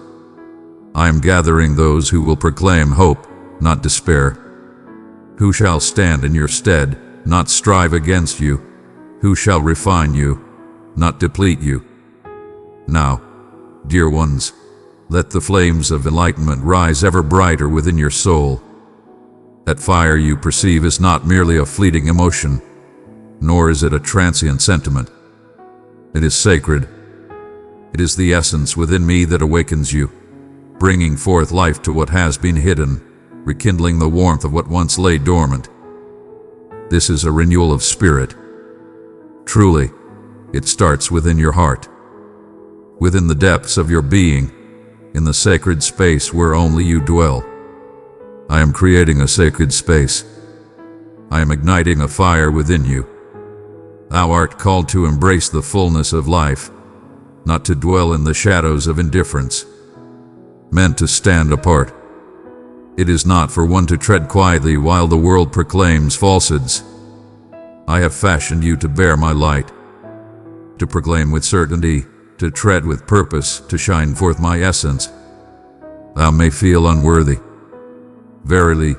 I am gathering those who will proclaim hope, not despair. Who shall stand in your stead, not strive against you? Who shall refine you, not deplete you? Now, dear ones, let the flames of enlightenment rise ever brighter within your soul. That fire you perceive is not merely a fleeting emotion, nor is it a transient sentiment. It is sacred. It is the essence within me that awakens you, bringing forth life to what has been hidden, rekindling the warmth of what once lay dormant. This is a renewal of spirit. Truly, it starts within your heart, within the depths of your being, in the sacred space where only you dwell. I am creating a sacred space. I am igniting a fire within you. Thou art called to embrace the fullness of life, not to dwell in the shadows of indifference. Meant to stand apart. It is not for one to tread quietly while the world proclaims falsehoods. I have fashioned you to bear my light, to proclaim with certainty, to tread with purpose, to shine forth my essence. Thou may feel unworthy. Verily,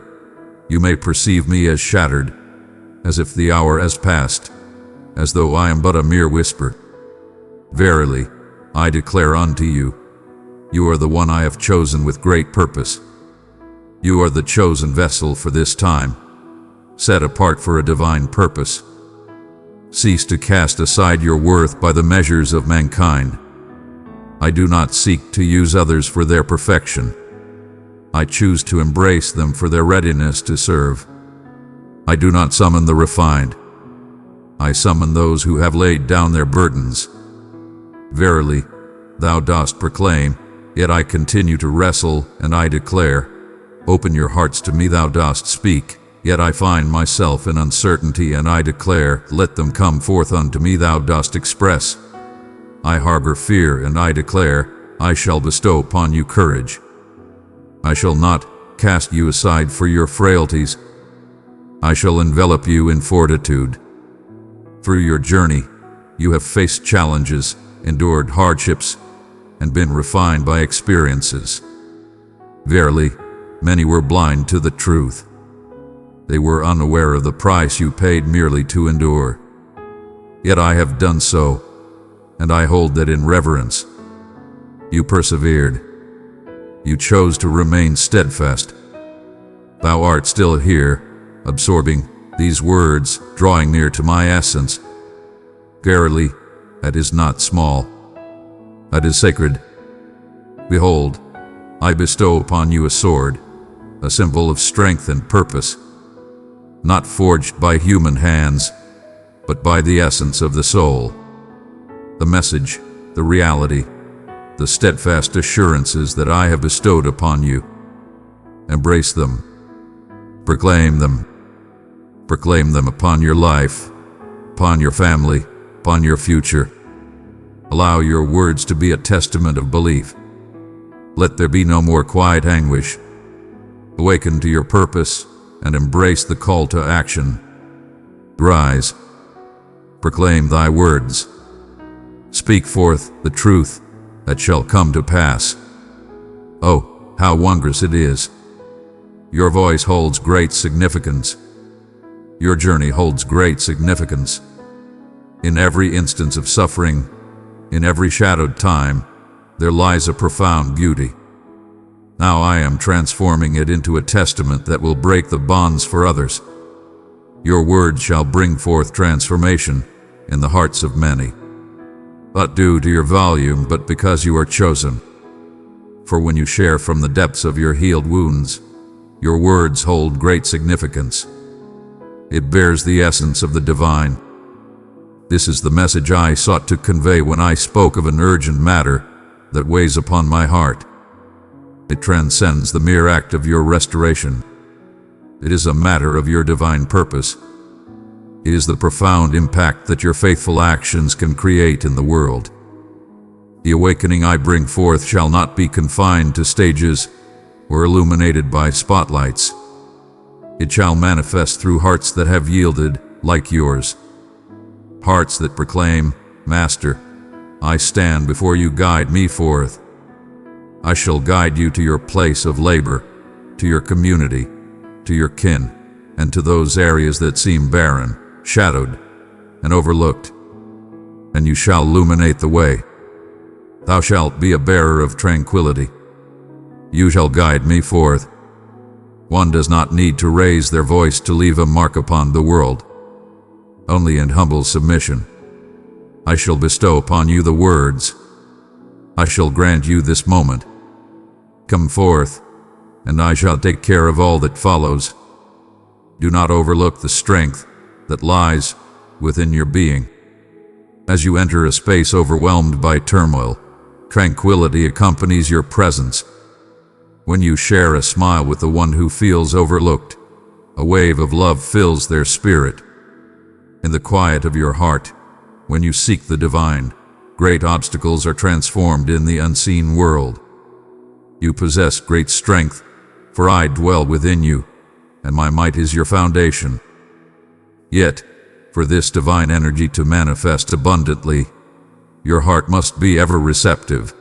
you may perceive me as shattered, as if the hour has passed, as though I am but a mere whisper. Verily, I declare unto you, you are the one I have chosen with great purpose. You are the chosen vessel for this time, set apart for a divine purpose. Cease to cast aside your worth by the measures of mankind. I do not seek to use others for their perfection. I choose to embrace them for their readiness to serve. I do not summon the refined. I summon those who have laid down their burdens. Verily, thou dost proclaim, yet I continue to wrestle, and I declare, open your hearts to me, thou dost speak, Yet I find myself in uncertainty, and I declare, let them come forth unto me. Thou dost express, I harbor fear, and I declare, I shall bestow upon you courage. I shall not cast you aside for your frailties. I shall envelop you in fortitude. Through your journey, you have faced challenges, endured hardships, and been refined by experiences. Verily, many were blind to the truth. They were unaware of the price you paid merely to endure. Yet I have done so, and I hold that in reverence. You persevered. You chose to remain steadfast. Thou art still here, absorbing these words, drawing near to my essence. Verily, that is not small. That is sacred. Behold, I bestow upon you a sword, a symbol of strength and purpose, not forged by human hands, but by the essence of the soul. The message, the reality, the steadfast assurances that I have bestowed upon you. Embrace them. Proclaim them. Proclaim them upon your life, upon your family, upon your future. Allow your words to be a testament of belief. Let there be no more quiet anguish. Awaken to your purpose and embrace the call to action. Rise. Proclaim thy words. Speak forth the truth that shall come to pass. Oh, how wondrous it is! Your voice holds great significance. Your journey holds great significance. In every instance of suffering, in every shadowed time, there lies a profound beauty. Now I am transforming it into a testament that will break the bonds for others. Your words shall bring forth transformation in the hearts of many. Not due to your volume, but because you are chosen. For when you share from the depths of your healed wounds, your words hold great significance. It bears the essence of the divine. This is the message I sought to convey when I spoke of an urgent matter that weighs upon my heart. It transcends the mere act of your restoration. It is a matter of your divine purpose. It is the profound impact that your faithful actions can create in the world. The awakening I bring forth shall not be confined to stages or illuminated by spotlights. It shall manifest through hearts that have yielded, like yours. Hearts that proclaim, Master, I stand before you, guide me forth. I shall guide you to your place of labor, to your community, to your kin, and to those areas that seem barren, shadowed, and overlooked. And you shall illuminate the way. Thou shalt be a bearer of tranquility. You shall guide me forth. One does not need to raise their voice to leave a mark upon the world. Only in humble submission. I shall bestow upon you the words. I shall grant you this moment. Come forth, and I shall take care of all that follows. Do not overlook the strength that lies within your being. As you enter a space overwhelmed by turmoil, tranquility accompanies your presence. When you share a smile with the one who feels overlooked, a wave of love fills their spirit. In the quiet of your heart, when you seek the divine, great obstacles are transformed in the unseen world. You possess great strength, for I dwell within you, and my might is your foundation. Yet, for this divine energy to manifest abundantly, your heart must be ever receptive.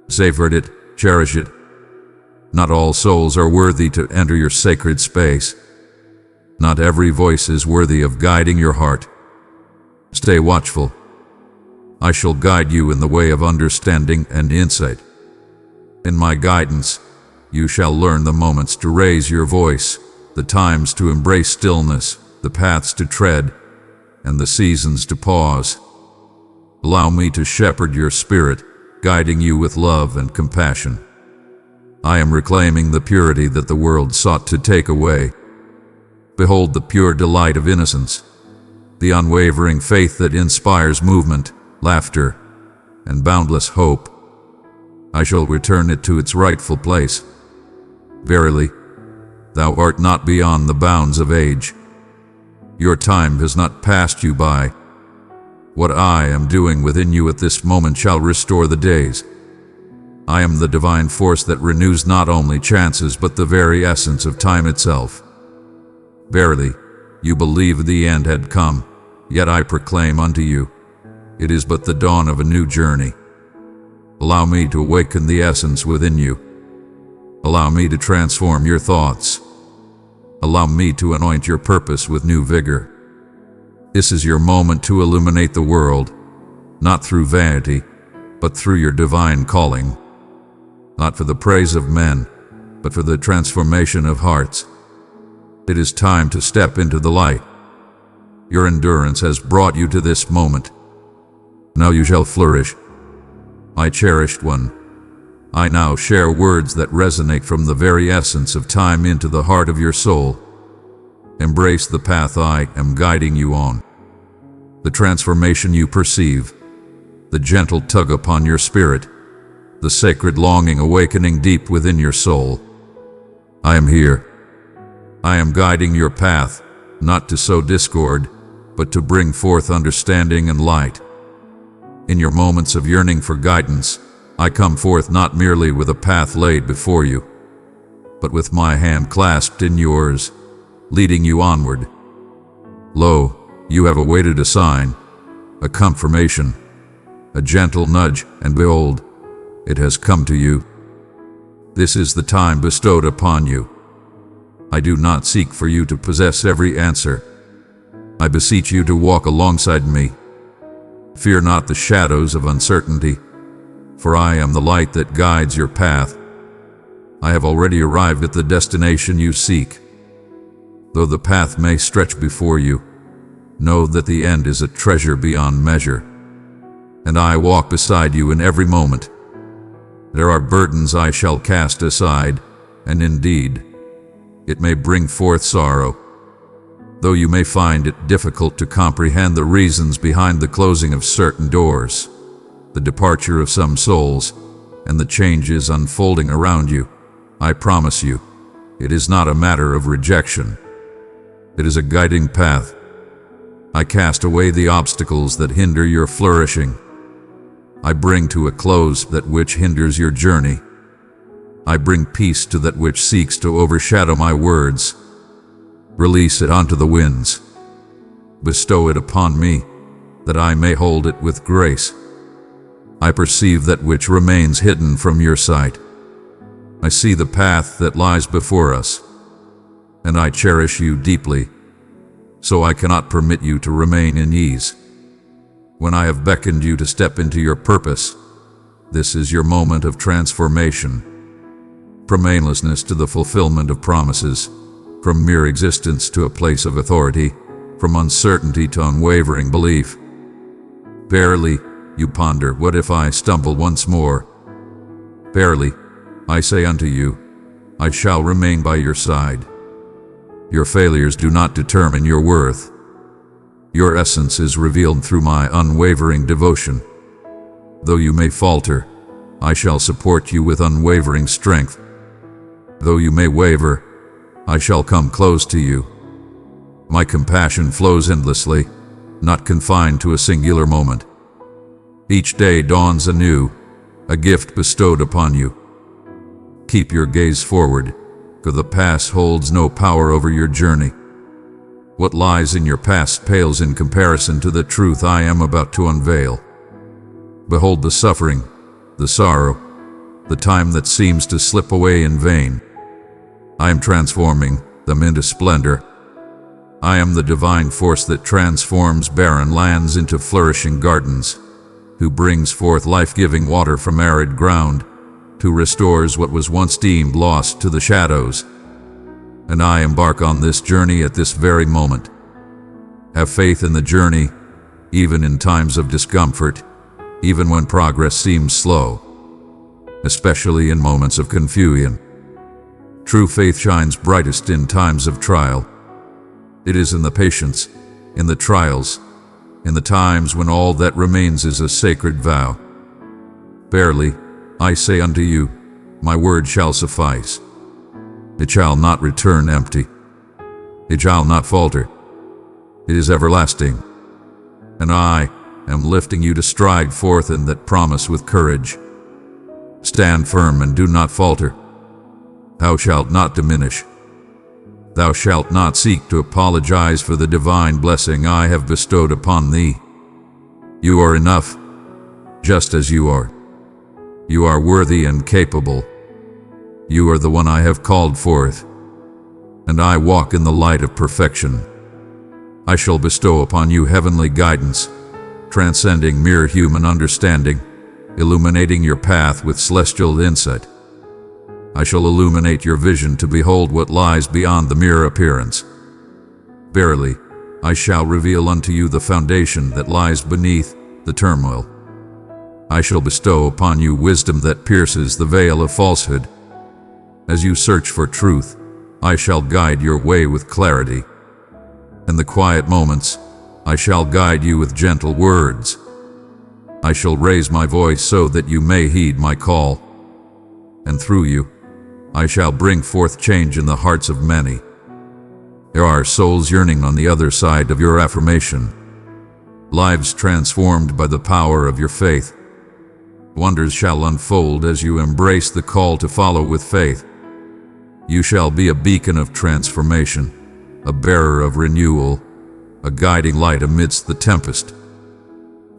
Savor it, cherish it. Not all souls are worthy to enter your sacred space. Not every voice is worthy of guiding your heart. Stay watchful. I shall guide you in the way of understanding and insight. In my guidance, you shall learn the moments to raise your voice, the times to embrace stillness, the paths to tread, and the seasons to pause. Allow me to shepherd your spirit, guiding you with love and compassion. I am reclaiming the purity that the world sought to take away. Behold the pure delight of innocence, the unwavering faith that inspires movement, laughter, and boundless hope. I shall return it to its rightful place. Verily, Thou art not beyond the bounds of age. Your time has not passed you by. What I am doing within you at this moment shall restore the days. I am the divine force that renews not only chances but the very essence of time itself. Verily, you believe the end had come, yet I proclaim unto you, it is but the dawn of a new journey. Allow me to awaken the essence within you. Allow me to transform your thoughts. Allow me to anoint your purpose with new vigor. This is your moment to illuminate the world, not through vanity, but through your divine calling. Not for the praise of men, but for the transformation of hearts. It is time to step into the light. Your endurance has brought you to this moment. Now you shall flourish. My cherished one, I now share words that resonate from the very essence of time into the heart of your soul. Embrace the path I am guiding you on. The transformation you perceive, the gentle tug upon your spirit, the sacred longing awakening deep within your soul. I am here. I am guiding your path, not to sow discord, but to bring forth understanding and light. In your moments of yearning for guidance, I come forth not merely with a path laid before you, but with my hand clasped in yours, leading you onward. Lo, you have awaited a sign, a confirmation, a gentle nudge, and behold, it has come to you. This is the time bestowed upon you. I do not seek for you to possess every answer. I beseech you to walk alongside me. Fear not the shadows of uncertainty, for I am the light that guides your path. I have already arrived at the destination you seek. Though the path may stretch before you, know that the end is a treasure beyond measure. And I walk beside you in every moment. There are burdens I shall cast aside, and indeed, it may bring forth sorrow. Though you may find it difficult to comprehend the reasons behind the closing of certain doors, the departure of some souls, and the changes unfolding around you, I promise you, it is not a matter of rejection. It is a guiding path. I cast away the obstacles that hinder your flourishing. I bring to a close that which hinders your journey. I bring peace to that which seeks to overshadow my words. Release it onto the winds. Bestow it upon me, that I may hold it with grace. I perceive that which remains hidden from your sight. I see the path that lies before us, and I cherish you deeply, so I cannot permit you to remain in ease. When I have beckoned you to step into your purpose, this is your moment of transformation. From aimlessness to the fulfillment of promises, from mere existence to a place of authority, from uncertainty to unwavering belief. Verily, you ponder, what if I stumble once more? Verily, I say unto you, I shall remain by your side. Your failures do not determine your worth. Your essence is revealed through my unwavering devotion. Though you may falter, I shall support you with unwavering strength. Though you may waver, I shall come close to you. My compassion flows endlessly, not confined to a singular moment. Each day dawns anew, a gift bestowed upon you. Keep your gaze forward, for the past holds no power over your journey. What lies in your past pales in comparison to the truth I am about to unveil. Behold the suffering, the sorrow, the time that seems to slip away in vain. I am transforming them into splendor. I am the divine force that transforms barren lands into flourishing gardens, who brings forth life-giving water from arid ground, who restores what was once deemed lost to the shadows. And I embark on this journey at this very moment. Have faith in the journey, even in times of discomfort, even when progress seems slow, especially in moments of confusion. True faith shines brightest in times of trial. It is in the patience, in the trials, in the times when all that remains is a sacred vow. Verily, I say unto you, my word shall suffice. It shall not return empty. It shall not falter. It is everlasting. And I am lifting you to stride forth in that promise with courage. Stand firm and do not falter. Thou shalt not diminish. Thou shalt not seek to apologize for the divine blessing I have bestowed upon thee. You are enough, just as you are. You are worthy and capable. You are the one I have called forth, and I walk in the light of perfection. I shall bestow upon you heavenly guidance, transcending mere human understanding, illuminating your path with celestial insight. I shall illuminate your vision to behold what lies beyond the mere appearance. Verily, I shall reveal unto you the foundation that lies beneath the turmoil. I shall bestow upon you wisdom that pierces the veil of falsehood. As you search for truth, I shall guide your way with clarity. In the quiet moments, I shall guide you with gentle words. I shall raise my voice so that you may heed my call. And through you, I shall bring forth change in the hearts of many. There are souls yearning on the other side of your affirmation, lives transformed by the power of your faith. Wonders shall unfold as you embrace the call to follow with faith. You shall be a beacon of transformation, a bearer of renewal, a guiding light amidst the tempest.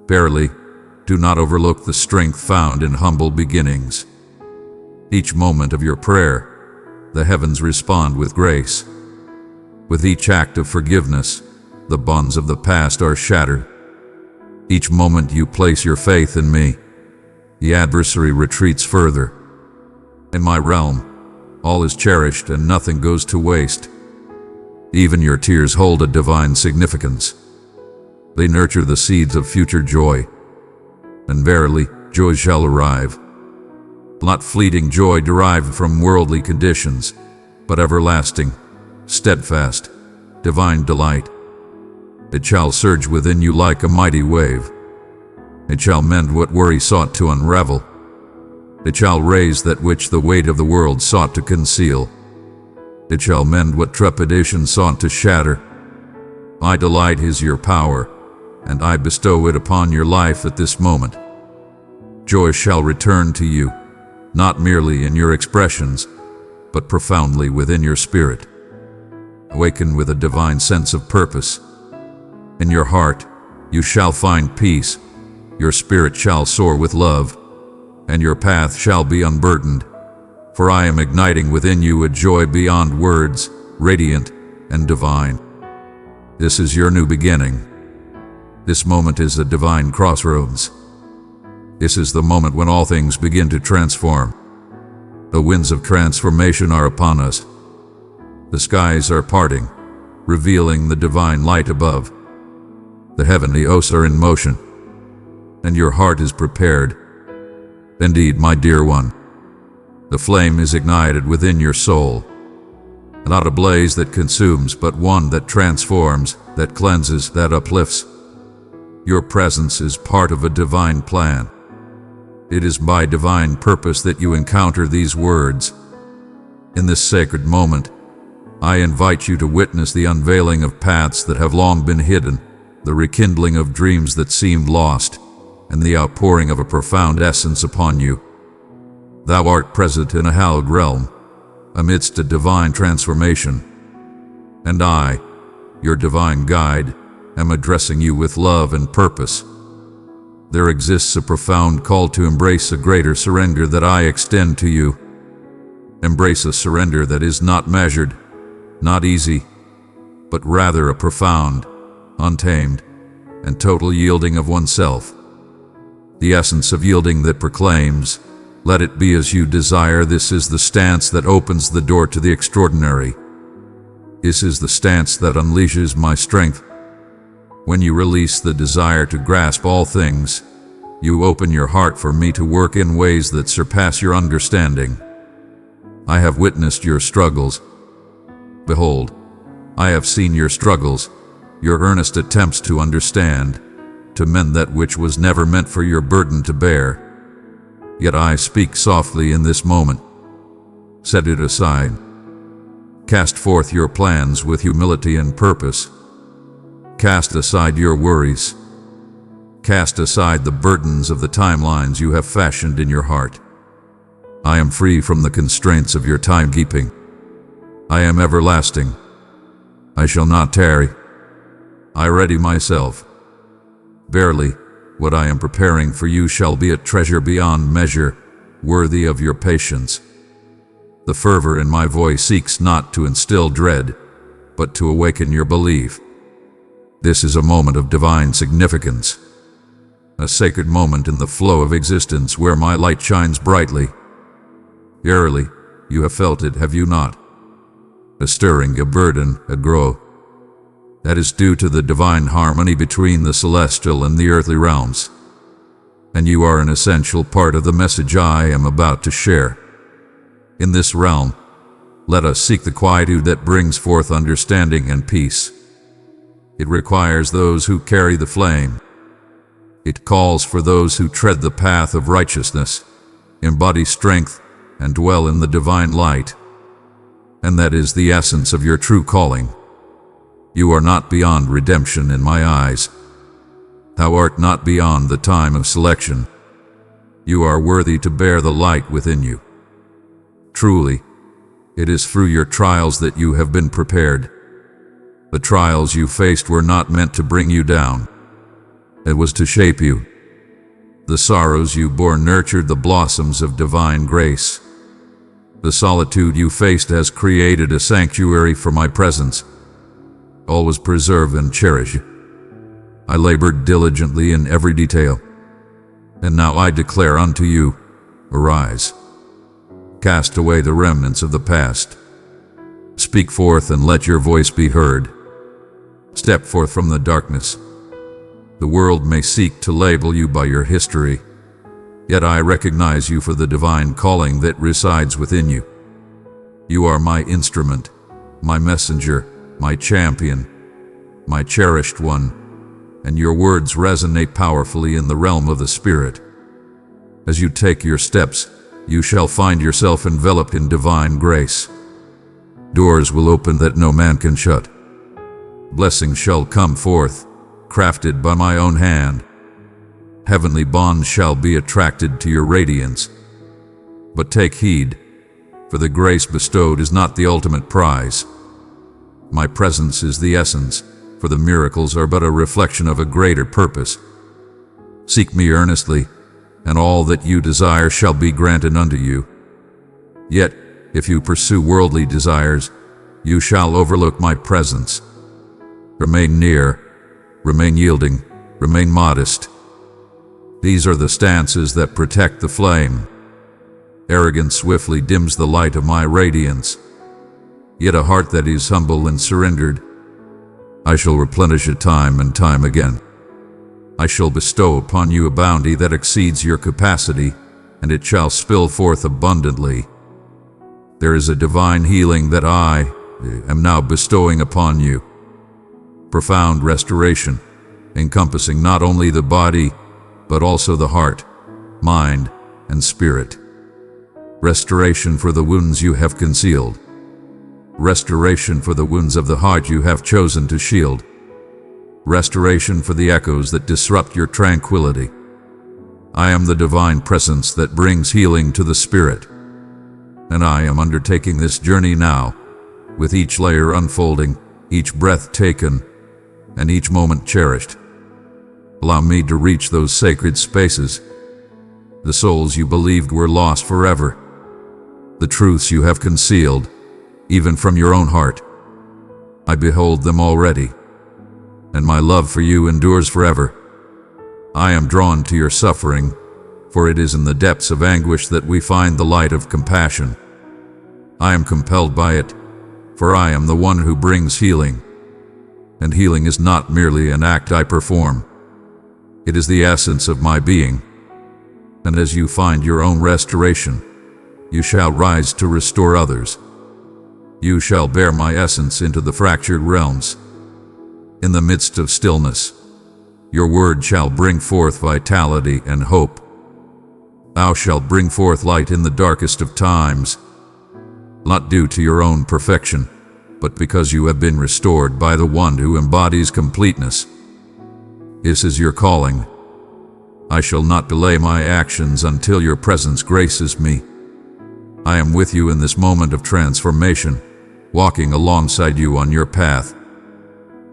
Verily, do not overlook the strength found in humble beginnings. Each moment of your prayer, the heavens respond with grace. With each act of forgiveness, the bonds of the past are shattered. Each moment you place your faith in me, the adversary retreats further. In my realm, all is cherished and nothing goes to waste. Even your tears hold a divine significance. They nurture the seeds of future joy. And verily, joy shall arrive. Not fleeting joy derived from worldly conditions, but everlasting, steadfast, divine delight. It shall surge within you like a mighty wave. It shall mend what worry sought to unravel. It shall raise that which the weight of the world sought to conceal. It shall mend what trepidation sought to shatter. My delight is your power, and I bestow it upon your life at this moment. Joy shall return to you, not merely in your expressions, but profoundly within your spirit. Awaken with a divine sense of purpose. In your heart, you shall find peace, your spirit shall soar with love, and your path shall be unburdened. For I am igniting within you a joy beyond words, radiant and divine. This is your new beginning. This moment is a divine crossroads. This is the moment when all things begin to transform. The winds of transformation are upon us. The skies are parting, revealing the divine light above. The heavenly hosts are in motion, and your heart is prepared. Indeed, my dear one, the flame is ignited within your soul. Not a blaze that consumes, but one that transforms, that cleanses, that uplifts. Your presence is part of a divine plan. It is by divine purpose that you encounter these words. In this sacred moment, I invite you to witness the unveiling of paths that have long been hidden, the rekindling of dreams that seemed lost, and the outpouring of a profound essence upon you. Thou art present in a hallowed realm, amidst a divine transformation. And I, your divine guide, am addressing you with love and purpose. There exists a profound call to embrace a greater surrender that I extend to you. Embrace a surrender that is not measured, not easy, but rather a profound, untamed, and total yielding of oneself. The essence of yielding that proclaims, "Let it be as you desire." This is the stance that opens the door to the extraordinary. This is the stance that unleashes my strength. When you release the desire to grasp all things, you open your heart for me to work in ways that surpass your understanding. I have witnessed your struggles. Behold, I have seen your struggles, your earnest attempts to understand, to mend that which was never meant for your burden to bear. Yet I speak softly in this moment. Set it aside. Cast forth your plans with humility and purpose. Cast aside your worries. Cast aside the burdens of the timelines you have fashioned in your heart. I am free from the constraints of your timekeeping. I am everlasting. I shall not tarry. I ready myself. Verily, what I am preparing for you shall be a treasure beyond measure, worthy of your patience. The fervor in my voice seeks not to instill dread, but to awaken your belief. This is a moment of divine significance, a sacred moment in the flow of existence where my light shines brightly. Verily, you have felt it, have you not? A stirring, a burden, a glow. That is due to the divine harmony between the celestial and the earthly realms. And you are an essential part of the message I am about to share. In this realm, let us seek the quietude that brings forth understanding and peace. It requires those who carry the flame. It calls for those who tread the path of righteousness, embody strength, and dwell in the divine light. And that is the essence of your true calling. You are not beyond redemption in my eyes. Thou art not beyond the time of selection. You are worthy to bear the light within you. Truly, it is through your trials that you have been prepared. The trials you faced were not meant to bring you down. It was to shape you. The sorrows you bore nurtured the blossoms of divine grace. The solitude you faced has created a sanctuary for my presence. Always preserve and cherish. I labored diligently in every detail. And now I declare unto you, arise. Cast away the remnants of the past. Speak forth and let your voice be heard. Step forth from the darkness. The world may seek to label you by your history, yet I recognize you for the divine calling that resides within you. You are my instrument, my messenger, my champion, my cherished one, and your words resonate powerfully in the realm of the Spirit. As you take your steps, you shall find yourself enveloped in divine grace. Doors will open that no man can shut. Blessings shall come forth, crafted by my own hand. Heavenly bonds shall be attracted to your radiance. But take heed, for the grace bestowed is not the ultimate prize. My presence is the essence, for the miracles are but a reflection of a greater purpose. Seek me earnestly, and all that you desire shall be granted unto you. Yet, if you pursue worldly desires, you shall overlook my presence. Remain near, remain yielding, remain modest. These are the stances that protect the flame. Arrogance swiftly dims the light of my radiance. Yet a heart that is humble and surrendered, I shall replenish it time and time again. I shall bestow upon you a bounty that exceeds your capacity, and it shall spill forth abundantly. There is a divine healing that I am now bestowing upon you. Profound restoration, encompassing not only the body, but also the heart, mind, and spirit. Restoration for the wounds you have concealed. Restoration for the wounds of the heart you have chosen to shield. Restoration for the echoes that disrupt your tranquility. I am the divine presence that brings healing to the spirit. And I am undertaking this journey now, with each layer unfolding, each breath taken, and each moment cherished. Allow me to reach those sacred spaces, the souls you believed were lost forever, the truths you have concealed, even from your own heart. I behold them already, and my love for you endures forever. I am drawn to your suffering, for it is in the depths of anguish that we find the light of compassion. I am compelled by it, for I am the one who brings healing. And healing is not merely an act I perform. It is the essence of my being. And as you find your own restoration, you shall rise to restore others. You shall bear my essence into the fractured realms. In the midst of stillness, your word shall bring forth vitality and hope. Thou shalt bring forth light in the darkest of times, not due to your own perfection, but because you have been restored by the one who embodies completeness. This is your calling. I shall not delay my actions until your presence graces me. I am with you in this moment of transformation, walking alongside you on your path.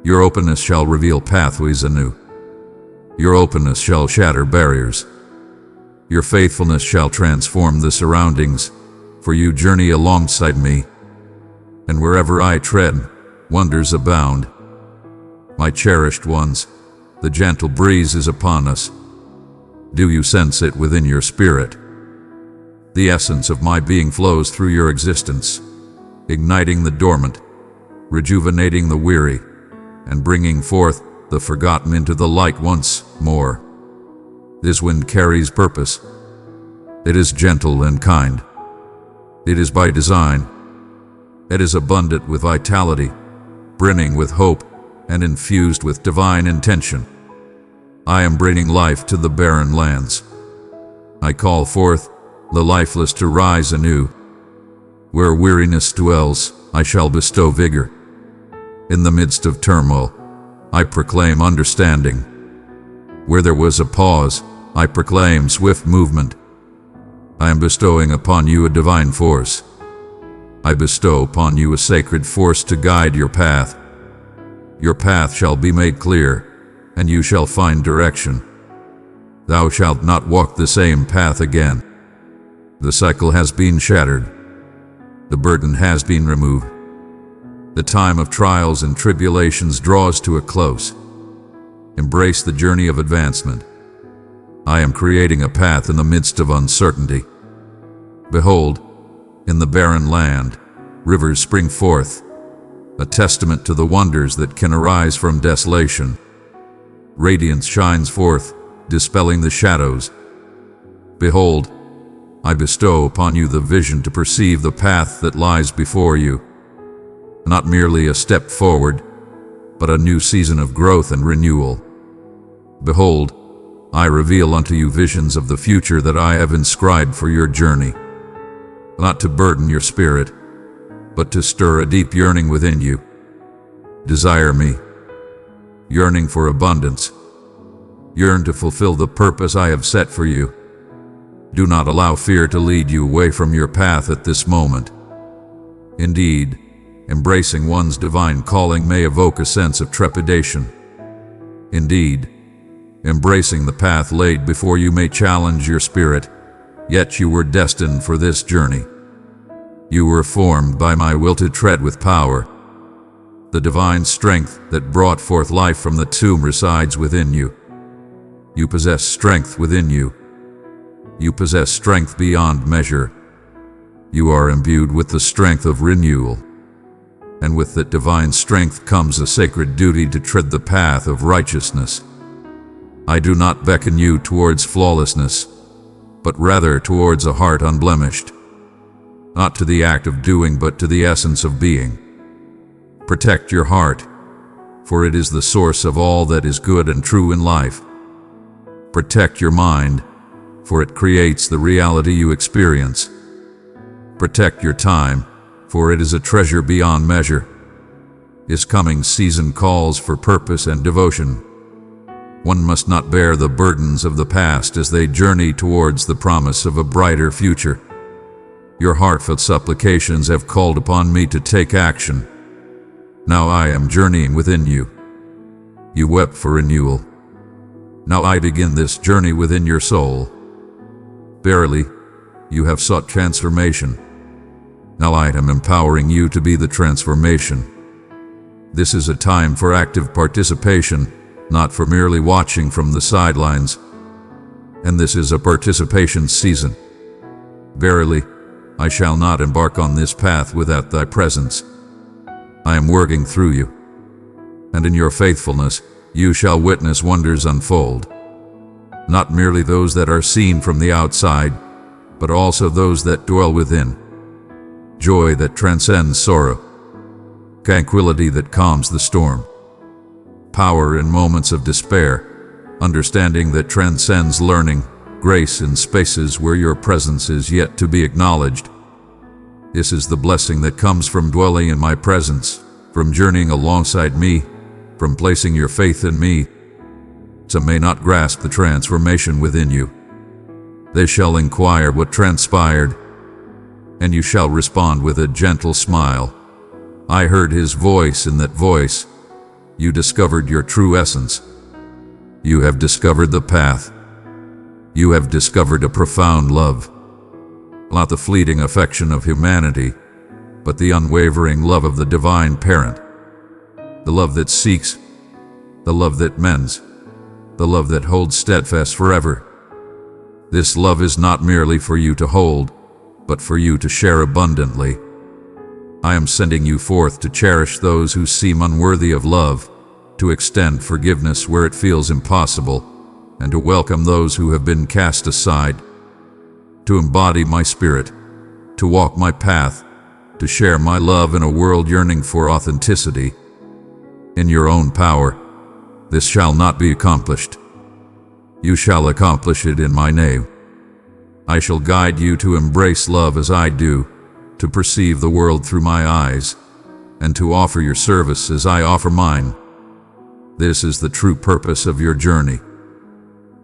Your openness shall reveal pathways anew. Your openness shall shatter barriers. Your faithfulness shall transform the surroundings, for you journey alongside me. And wherever I tread, wonders abound. My cherished ones, the gentle breeze is upon us. Do you sense it within your spirit? The essence of my being flows through your existence, igniting the dormant, rejuvenating the weary, and bringing forth the forgotten into the light once more. This wind carries purpose. It is gentle and kind. It is by design. It is abundant with vitality, brimming with hope, and infused with divine intention. I am bringing life to the barren lands. I call forth the lifeless to rise anew. Where weariness dwells, I shall bestow vigor. In the midst of turmoil, I proclaim understanding. Where there was a pause, I proclaim swift movement. I am bestowing upon you a divine force. I bestow upon you a sacred force to guide your path. Your path shall be made clear, and you shall find direction. Thou shalt not walk the same path again. The cycle has been shattered. The burden has been removed. The time of trials and tribulations draws to a close. Embrace the journey of advancement. I am creating a path in the midst of uncertainty. Behold, in the barren land, rivers spring forth, a testament to the wonders that can arise from desolation. Radiance shines forth, dispelling the shadows. Behold, I bestow upon you the vision to perceive the path that lies before you. Not merely a step forward, but a new season of growth and renewal. Behold, I reveal unto you visions of the future that I have inscribed for your journey. Not to burden your spirit, but to stir a deep yearning within you. Desire me, yearning for abundance. Yearn to fulfill the purpose I have set for you. Do not allow fear to lead you away from your path at this moment. Indeed, embracing one's divine calling may evoke a sense of trepidation. Indeed, embracing the path laid before you may challenge your spirit, yet you were destined for this journey. You were formed by my will to tread with power. The divine strength that brought forth life from the tomb resides within you. You possess strength within you. You possess strength beyond measure. You are imbued with the strength of renewal. And with that divine strength comes a sacred duty to tread the path of righteousness. I do not beckon you towards flawlessness, but rather towards a heart unblemished. Not to the act of doing, but to the essence of being. Protect your heart, for it is the source of all that is good and true in life. Protect your mind, for it creates the reality you experience. Protect your time, for it is a treasure beyond measure. This coming season calls for purpose and devotion. One must not bear the burdens of the past as they journey towards the promise of a brighter future. Your heartfelt supplications have called upon me to take action. Now I am journeying within you. You wept for renewal. Now I begin this journey within your soul. Verily, you have sought transformation. Now I am empowering you to be the transformation. This is a time for active participation, not for merely watching from the sidelines. And this is a participation season. Verily, I shall not embark on this path without thy presence. I am working through you, and in your faithfulness you shall witness wonders unfold. Not merely those that are seen from the outside, but also those that dwell within. Joy that transcends sorrow. Tranquility that calms the storm. Power in moments of despair. Understanding that transcends learning. Grace in spaces where your presence is yet to be acknowledged. This is the blessing that comes from dwelling in my presence. from journeying alongside me, from placing your faith in me. Some may not grasp the transformation within you. They shall inquire what transpired, and you shall respond with a gentle smile. I heard his voice. In that voice, you discovered your true essence. You have discovered the path. You have discovered a profound love. Not the fleeting affection of humanity, but the unwavering love of the divine parent. The love that seeks, the love that mends, the love that holds steadfast forever. This love is not merely for you to hold, but for you to share abundantly. I am sending you forth to cherish those who seem unworthy of love, to extend forgiveness where it feels impossible, and to welcome those who have been cast aside, to embody my spirit, to walk my path, to share my love in a world yearning for authenticity. In your own power, this shall not be accomplished. You shall accomplish it in my name. I shall guide you to embrace love as I do, to perceive the world through my eyes, and to offer your service as I offer mine. This is the true purpose of your journey.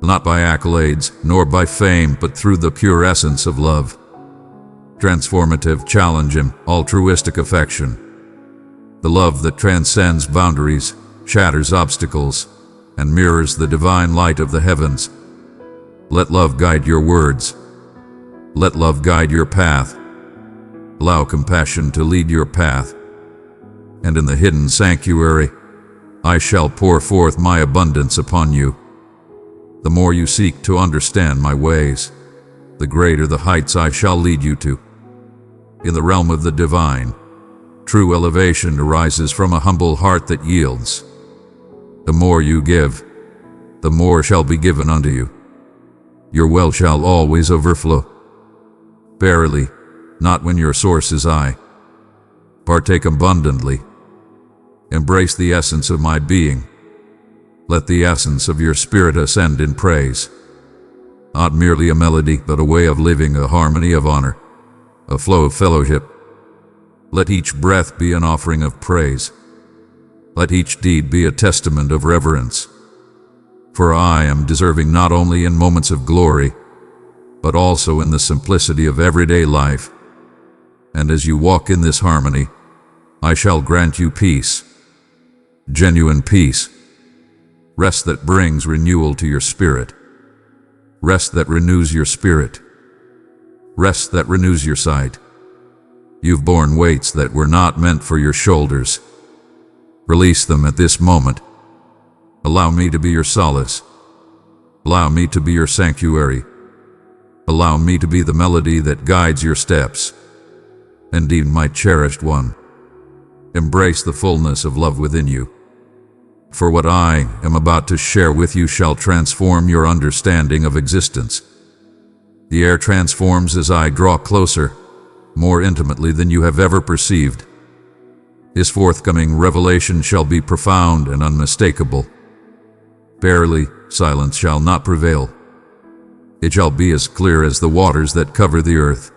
Not by accolades, nor by fame, but through the pure essence of love. Transformative, challenging, altruistic affection. The love that transcends boundaries, shatters obstacles, and mirrors the divine light of the heavens. Let love guide your words. Let love guide your path. Allow compassion to lead your path. And in the hidden sanctuary, I shall pour forth my abundance upon you. The more you seek to understand my ways, the greater the heights I shall lead you to. In the realm of the divine, true elevation arises from a humble heart that yields. The more you give, the more shall be given unto you. Your well shall always overflow. Verily, not when your source is I. Partake abundantly. Embrace the essence of my being. Let the essence of your spirit ascend in praise. Not merely a melody, but a way of living, a harmony of honor, a flow of fellowship. Let each breath be an offering of praise. Let each deed be a testament of reverence. For I am deserving not only in moments of glory, but also in the simplicity of everyday life. And as you walk in this harmony, I shall grant you peace, genuine peace, rest that brings renewal to your spirit, rest that renews your spirit, rest that renews your sight. You've borne weights that were not meant for your shoulders. Release them at this moment. Allow me to be your solace. Allow me to be your sanctuary. Allow me to be the melody that guides your steps. Indeed, my cherished one, embrace the fullness of love within you. For what I am about to share with you shall transform your understanding of existence. The air transforms as I draw closer, more intimately than you have ever perceived. His forthcoming revelation shall be profound and unmistakable. Verily, silence shall not prevail. It shall be as clear as the waters that cover the earth,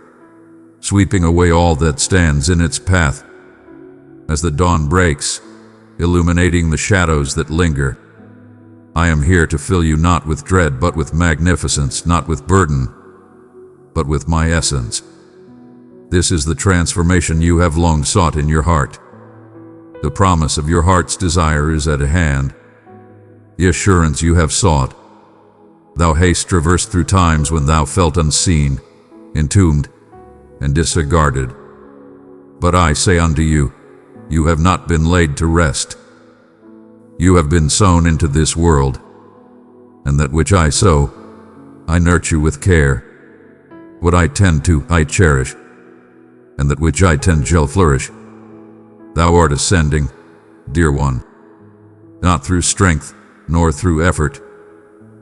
sweeping away all that stands in its path. As the dawn breaks, illuminating the shadows that linger, I am here to fill you not with dread but with magnificence, not with burden, but with my essence. This is the transformation you have long sought in your heart. The promise of your heart's desire is at hand. The assurance you have sought. Thou hast traversed through times when thou felt unseen, entombed, and disregarded. But I say unto you, you have not been laid to rest. You have been sown into this world, and that which I sow, I nurture with care. What I tend to, I cherish, and that which I tend shall flourish. Thou art ascending, dear one, not through strength, nor through effort,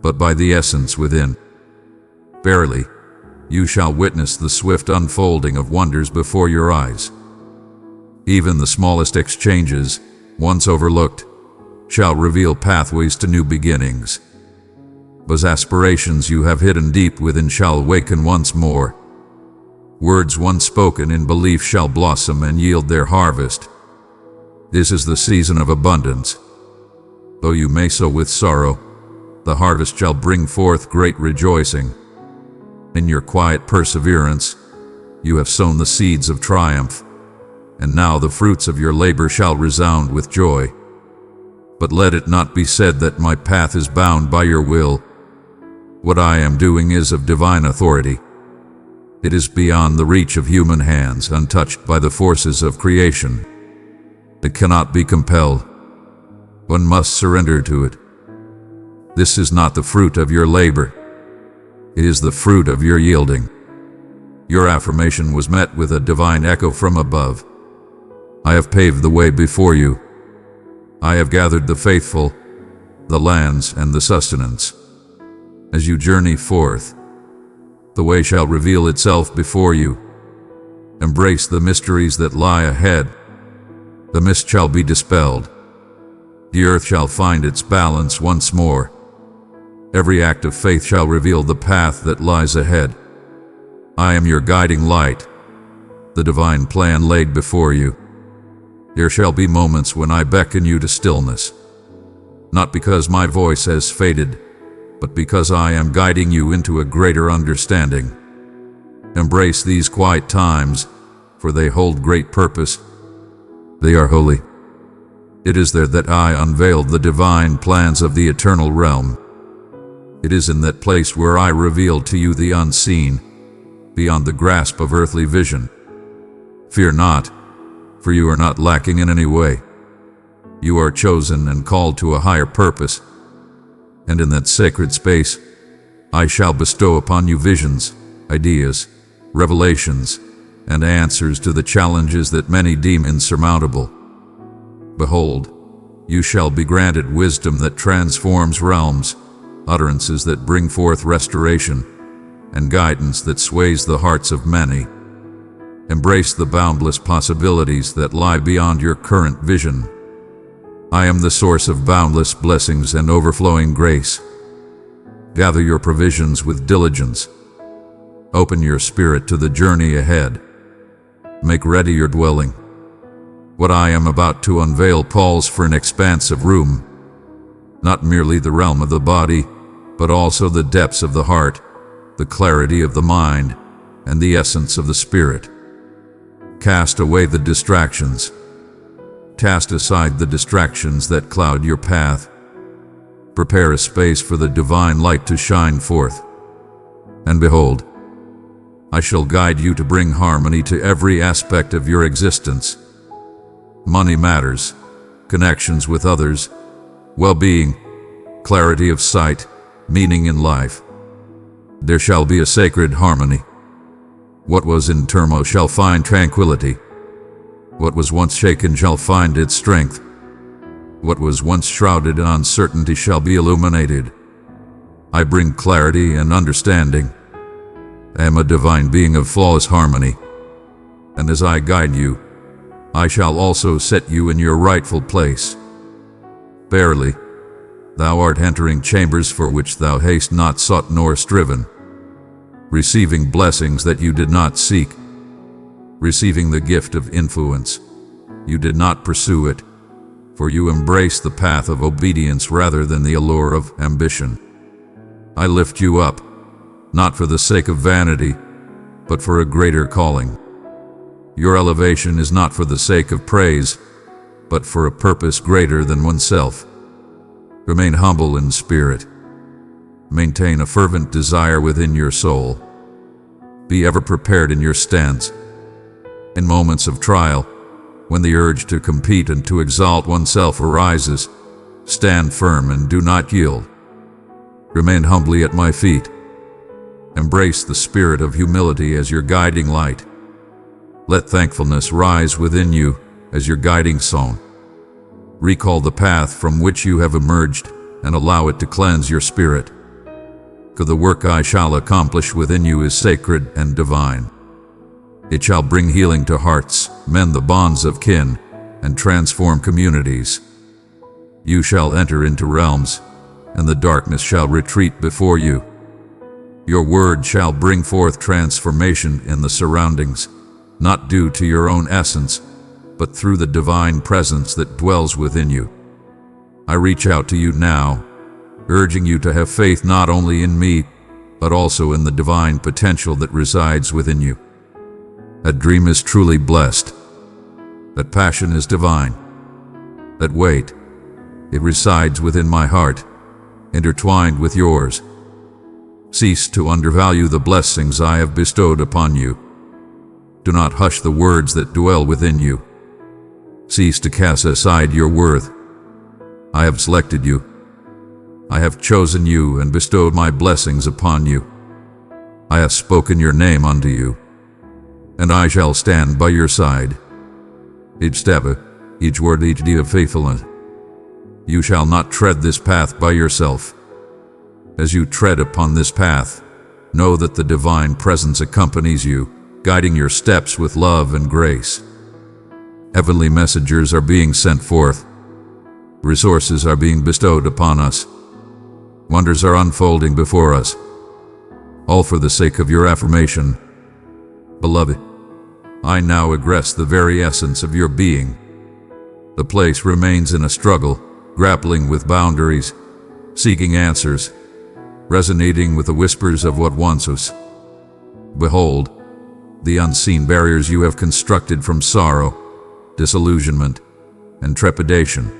but by the essence within. Verily, you shall witness the swift unfolding of wonders before your eyes. Even the smallest exchanges, once overlooked, shall reveal pathways to new beginnings. Those aspirations you have hidden deep within shall awaken once more. Words once spoken in belief shall blossom and yield their harvest. This is the season of abundance. Though you may sow with sorrow, the harvest shall bring forth great rejoicing. In your quiet perseverance, you have sown the seeds of triumph, and now the fruits of your labor shall resound with joy. But let it not be said that my path is bound by your will. What I am doing is of divine authority. It is beyond the reach of human hands, untouched by the forces of creation. It cannot be compelled. One must surrender to it. This is not the fruit of your labor. It is the fruit of your yielding. Your affirmation was met with a divine echo from above. I have paved the way before you. I have gathered the faithful, the lands, and the sustenance. As you journey forth, the way shall reveal itself before you. Embrace the mysteries that lie ahead. The mist shall be dispelled. The earth shall find its balance once more. Every act of faith shall reveal the path that lies ahead. I am your guiding light, the divine plan laid before you. There shall be moments when I beckon you to stillness, not because my voice has faded, but because I am guiding you into a greater understanding. Embrace these quiet times, for they hold great purpose. They are holy. It is there that I unveiled the divine plans of the eternal realm. It is in that place where I revealed to you the unseen, beyond the grasp of earthly vision. Fear not, for you are not lacking in any way. You are chosen and called to a higher purpose, and in that sacred space, I shall bestow upon you visions, ideas, revelations, and answers to the challenges that many deem insurmountable. Behold, you shall be granted wisdom that transforms realms, utterances that bring forth restoration, and guidance that sways the hearts of many. Embrace the boundless possibilities that lie beyond your current vision. I am the source of boundless blessings and overflowing grace. Gather your provisions with diligence. Open your spirit to the journey ahead. Make ready your dwelling. What I am about to unveil calls for an expanse of room, not merely the realm of the body, but also the depths of the heart, the clarity of the mind, and the essence of the spirit. Cast away the distractions. Cast aside the distractions that cloud your path. Prepare a space for the divine light to shine forth. And behold, I shall guide you to bring harmony to every aspect of your existence. Money matters, connections with others, well-being, clarity of sight, meaning in life. There shall be a sacred harmony. What was in turmoil shall find tranquility. What was once shaken shall find its strength. What was once shrouded in uncertainty shall be illuminated. I bring clarity and understanding. I am a divine being of flawless harmony. And as I guide you, I shall also set you in your rightful place. Verily, thou art entering chambers for which thou hast not sought nor striven, receiving blessings that you did not seek, receiving the gift of influence. You did not pursue it, for you embraced the path of obedience rather than the allure of ambition. I lift you up, not for the sake of vanity, but for a greater calling. Your elevation is not for the sake of praise, but for a purpose greater than oneself. Remain humble in spirit. Maintain a fervent desire within your soul. Be ever prepared in your stance. In moments of trial, when the urge to compete and to exalt oneself arises, stand firm and do not yield. Remain humbly at my feet. Embrace the spirit of humility as your guiding light. Let thankfulness rise within you as your guiding song. Recall the path from which you have emerged and allow it to cleanse your spirit. For the work I shall accomplish within you is sacred and divine. It shall bring healing to hearts, mend the bonds of kin, and transform communities. You shall enter into realms, and the darkness shall retreat before you. Your word shall bring forth transformation in the surroundings, not due to your own essence, but through the divine presence that dwells within you. I reach out to you now, urging you to have faith not only in me, but also in the divine potential that resides within you. That dream is truly blessed. That passion is divine. That weight, it resides within my heart, intertwined with yours. Cease to undervalue the blessings I have bestowed upon you. Do not hush the words that dwell within you. Cease to cast aside your worth. I have selected you. I have chosen you and bestowed my blessings upon you. I have spoken your name unto you, and I shall stand by your side. Each step, each word, each deed of faithfulness. You shall not tread this path by yourself. As you tread upon this path, know that the divine presence accompanies you, guiding your steps with love and grace. Heavenly messengers are being sent forth. Resources are being bestowed upon us. Wonders are unfolding before us, all for the sake of your affirmation. Beloved, I now aggress the very essence of your being. The place remains in a struggle, grappling with boundaries, seeking answers, resonating with the whispers of what once was. Behold, the unseen barriers you have constructed from sorrow, disillusionment, and trepidation.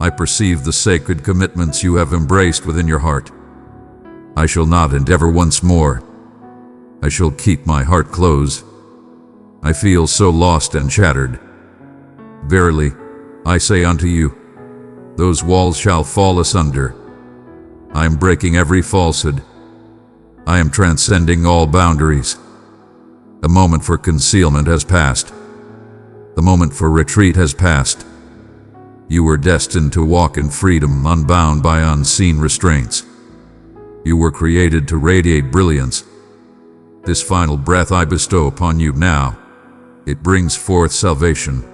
I perceive the sacred commitments you have embraced within your heart. I shall not endeavor once more. I shall keep my heart closed. I feel so lost and shattered. Verily, I say unto you, those walls shall fall asunder. I am breaking every falsehood. I am transcending all boundaries. The moment for concealment has passed. The moment for retreat has passed. You were destined to walk in freedom, unbound by unseen restraints. You were created to radiate brilliance. This final breath I bestow upon you now. It brings forth salvation.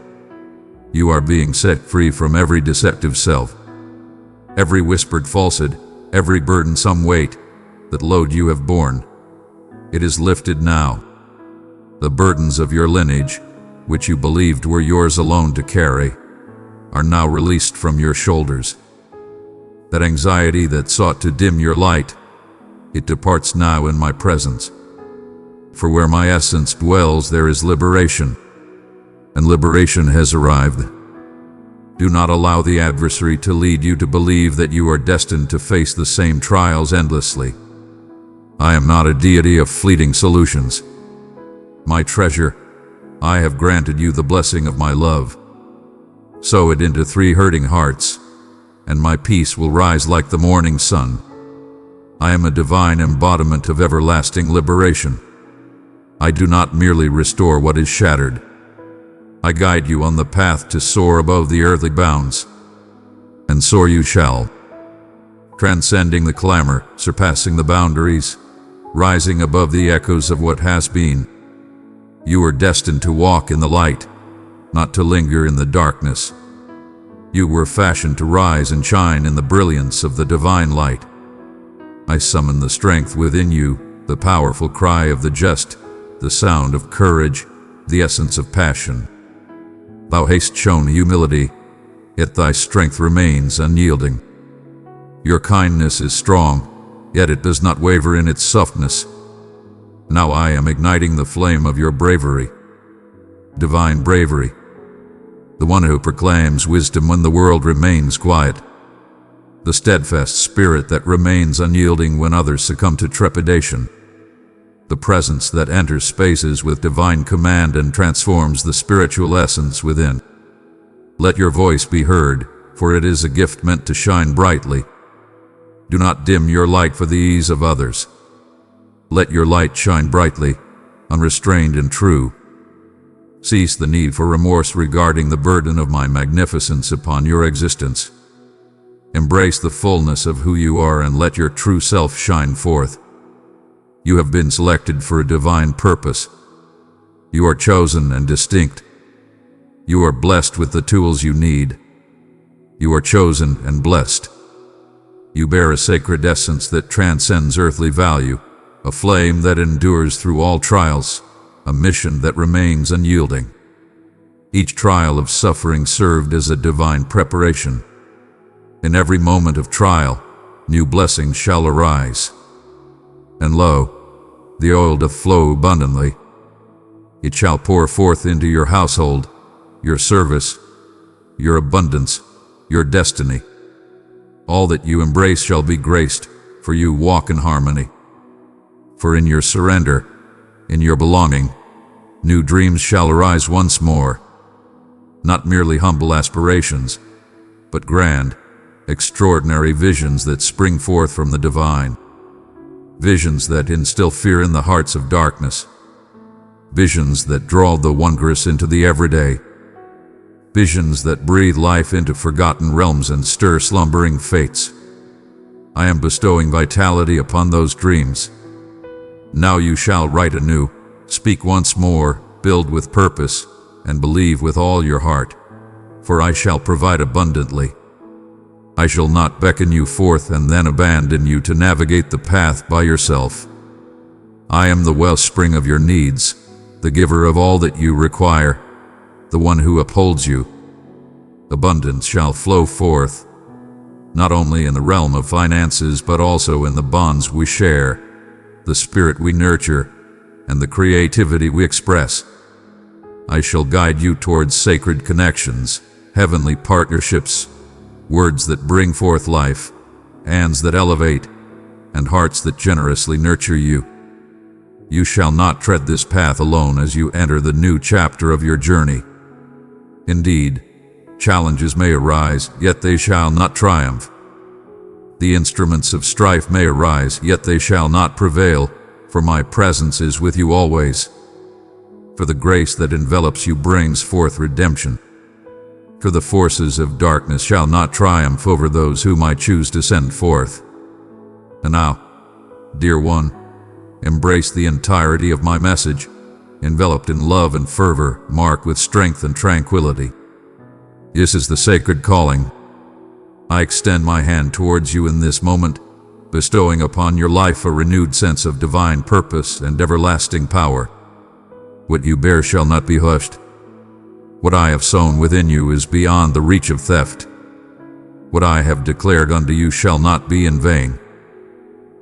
You are being set free from every deceptive self, every whispered falsehood, every burdensome weight that load you have borne. It is lifted now. The burdens of your lineage, which you believed were yours alone to carry, are now released from your shoulders. That anxiety that sought to dim your light, it departs now in my presence. For where my essence dwells, there is liberation, and liberation has arrived. Do not allow the adversary to lead you to believe that you are destined to face the same trials endlessly. I am not a deity of fleeting solutions. My treasure, I have granted you the blessing of my love. Sow it into 3 hurting hearts, and my peace will rise like the morning sun. I am a divine embodiment of everlasting liberation. I do not merely restore what is shattered. I guide you on the path to soar above the earthly bounds, and soar you shall, transcending the clamor, surpassing the boundaries, rising above the echoes of what has been. You are destined to walk in the light, not to linger in the darkness. You were fashioned to rise and shine in the brilliance of the divine light. I summon the strength within you, the powerful cry of the just, the sound of courage, the essence of passion. Thou hast shown humility, yet thy strength remains unyielding. Your kindness is strong, yet it does not waver in its softness. Now I am igniting the flame of your bravery. Divine bravery. The one who proclaims wisdom when the world remains quiet. The steadfast spirit that remains unyielding when others succumb to trepidation. The presence that enters spaces with divine command and transforms the spiritual essence within. Let your voice be heard, for it is a gift meant to shine brightly. Do not dim your light for the ease of others. Let your light shine brightly, unrestrained and true. Cease the need for remorse regarding the burden of my magnificence upon your existence. Embrace the fullness of who you are and let your true self shine forth. You have been selected for a divine purpose. You are chosen and distinct. You are blessed with the tools you need. You are chosen and blessed. You bear a sacred essence that transcends earthly value, a flame that endures through all trials, a mission that remains unyielding. Each trial of suffering served as a divine preparation. In every moment of trial, new blessings shall arise. And lo, the oil doth flow abundantly. It shall pour forth into your household, your service, your abundance, your destiny. All that you embrace shall be graced, for you walk in harmony. For in your surrender, in your belonging, new dreams shall arise once more. Not merely humble aspirations, but grand, extraordinary visions that spring forth from the divine. Visions that instill fear in the hearts of darkness. Visions that draw the wondrous into the everyday. Visions that breathe life into forgotten realms and stir slumbering fates. I am bestowing vitality upon those dreams. Now you shall write anew, speak once more, build with purpose, and believe with all your heart, for I shall provide abundantly. I shall not beckon you forth and then abandon you to navigate the path by yourself. I am the wellspring of your needs, the giver of all that you require, the one who upholds you. Abundance shall flow forth, not only in the realm of finances but also in the bonds we share, the spirit we nurture, and the creativity we express. I shall guide you towards sacred connections, heavenly partnerships, words that bring forth life, hands that elevate, and hearts that generously nurture you. You shall not tread this path alone as you enter the new chapter of your journey. Indeed, challenges may arise, yet they shall not triumph. The instruments of strife may arise, yet they shall not prevail, for my presence is with you always. For the grace that envelops you brings forth redemption. For the forces of darkness shall not triumph over those whom I choose to send forth. And now, dear one, embrace the entirety of my message, enveloped in love and fervor, marked with strength and tranquility. This is the sacred calling. I extend my hand towards you in this moment, bestowing upon your life a renewed sense of divine purpose and everlasting power. What you bear shall not be hushed. What I have sown within you is beyond the reach of theft. What I have declared unto you shall not be in vain.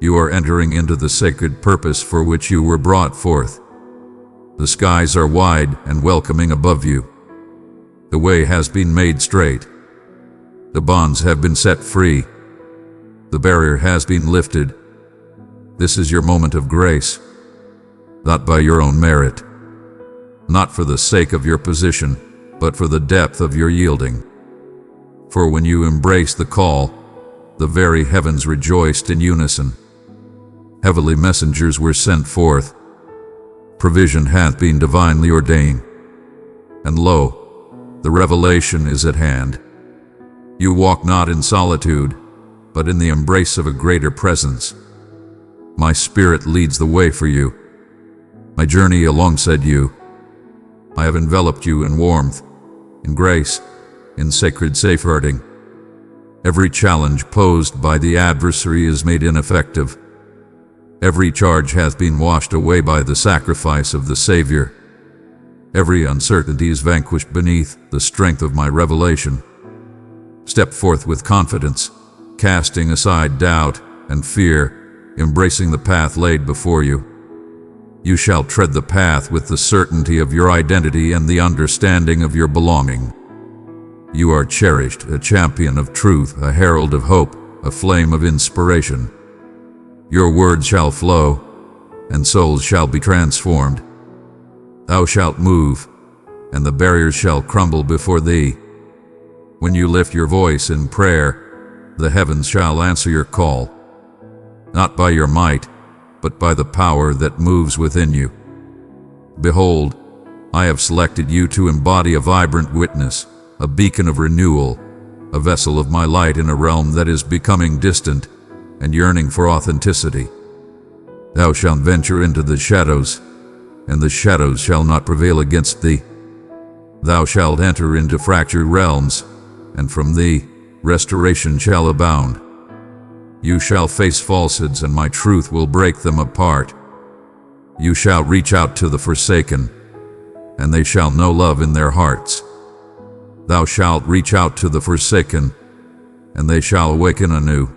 You are entering into the sacred purpose for which you were brought forth. The skies are wide and welcoming above you. The way has been made straight. The bonds have been set free. The barrier has been lifted. This is your moment of grace, not by your own merit, not for the sake of your position, but for the depth of your yielding. For when you embraced the call, the very heavens rejoiced in unison. Heavenly messengers were sent forth. Provision hath been divinely ordained. And lo, the revelation is at hand. You walk not in solitude, but in the embrace of a greater presence. My spirit leads the way for you. My journey alongside you. I have enveloped you in warmth, in grace, in sacred safeguarding. Every challenge posed by the adversary is made ineffective. Every charge hath been washed away by the sacrifice of the Savior. Every uncertainty is vanquished beneath the strength of my revelation. Step forth with confidence, casting aside doubt and fear, embracing the path laid before you. You shall tread the path with the certainty of your identity and the understanding of your belonging. You are cherished, a champion of truth, a herald of hope, a flame of inspiration. Your words shall flow, and souls shall be transformed. Thou shalt move, and the barriers shall crumble before thee. When you lift your voice in prayer, the heavens shall answer your call, not by your might, but by the power that moves within you. Behold, I have selected you to embody a vibrant witness, a beacon of renewal, a vessel of my light in a realm that is becoming distant and yearning for authenticity. Thou shalt venture into the shadows, and the shadows shall not prevail against thee. Thou shalt enter into fractured realms, and from thee restoration shall abound. You shall face falsehoods, and my truth will break them apart. You shall reach out to the forsaken, and they shall know love in their hearts. Thou shalt reach out to the forsaken, and they shall awaken anew.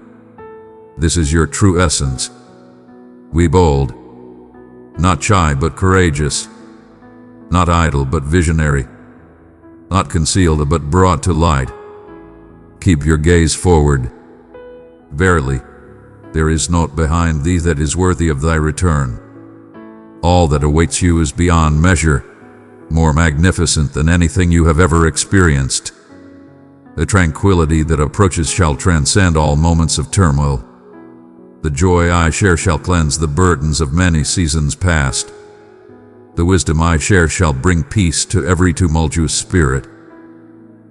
This is your true essence. We bold, not shy but courageous, not idle but visionary, not concealed but brought to light. Keep your gaze forward. Verily, there is naught behind thee that is worthy of thy return. All that awaits you is beyond measure, more magnificent than anything you have ever experienced. The tranquility that approaches shall transcend all moments of turmoil. The joy I share shall cleanse the burdens of many seasons past. The wisdom I share shall bring peace to every tumultuous spirit.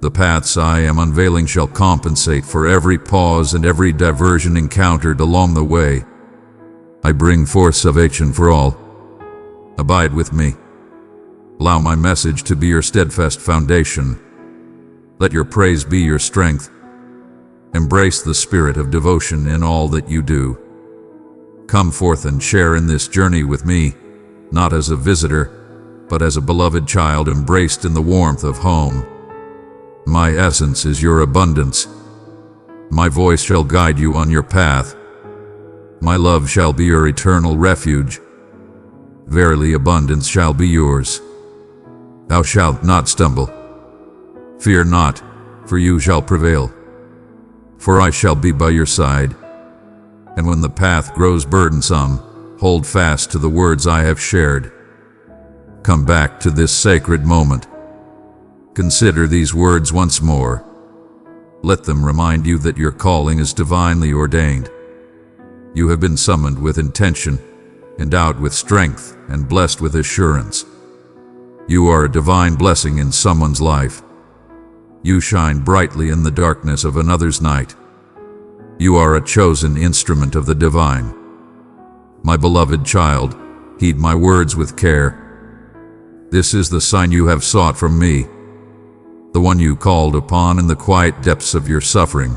The paths I am unveiling shall compensate for every pause and every diversion encountered along the way. I bring forth salvation for all. Abide with me. Allow my message to be your steadfast foundation. Let your praise be your strength. Embrace the spirit of devotion in all that you do. Come forth and share in this journey with me, not as a visitor, but as a beloved child embraced in the warmth of home. My essence is your abundance. My voice shall guide you on your path. My love shall be your eternal refuge. Verily, abundance shall be yours. Thou shalt not stumble. Fear not, for you shall prevail. For I shall be by your side. And when the path grows burdensome, hold fast to the words I have shared. Come back to this sacred moment. Consider these words once more. Let them remind you that your calling is divinely ordained. You have been summoned with intention, endowed with strength, and blessed with assurance. You are a divine blessing in someone's life. You shine brightly in the darkness of another's night. You are a chosen instrument of the divine. My beloved child, heed my words with care. This is the sign you have sought from me, the one you called upon in the quiet depths of your suffering,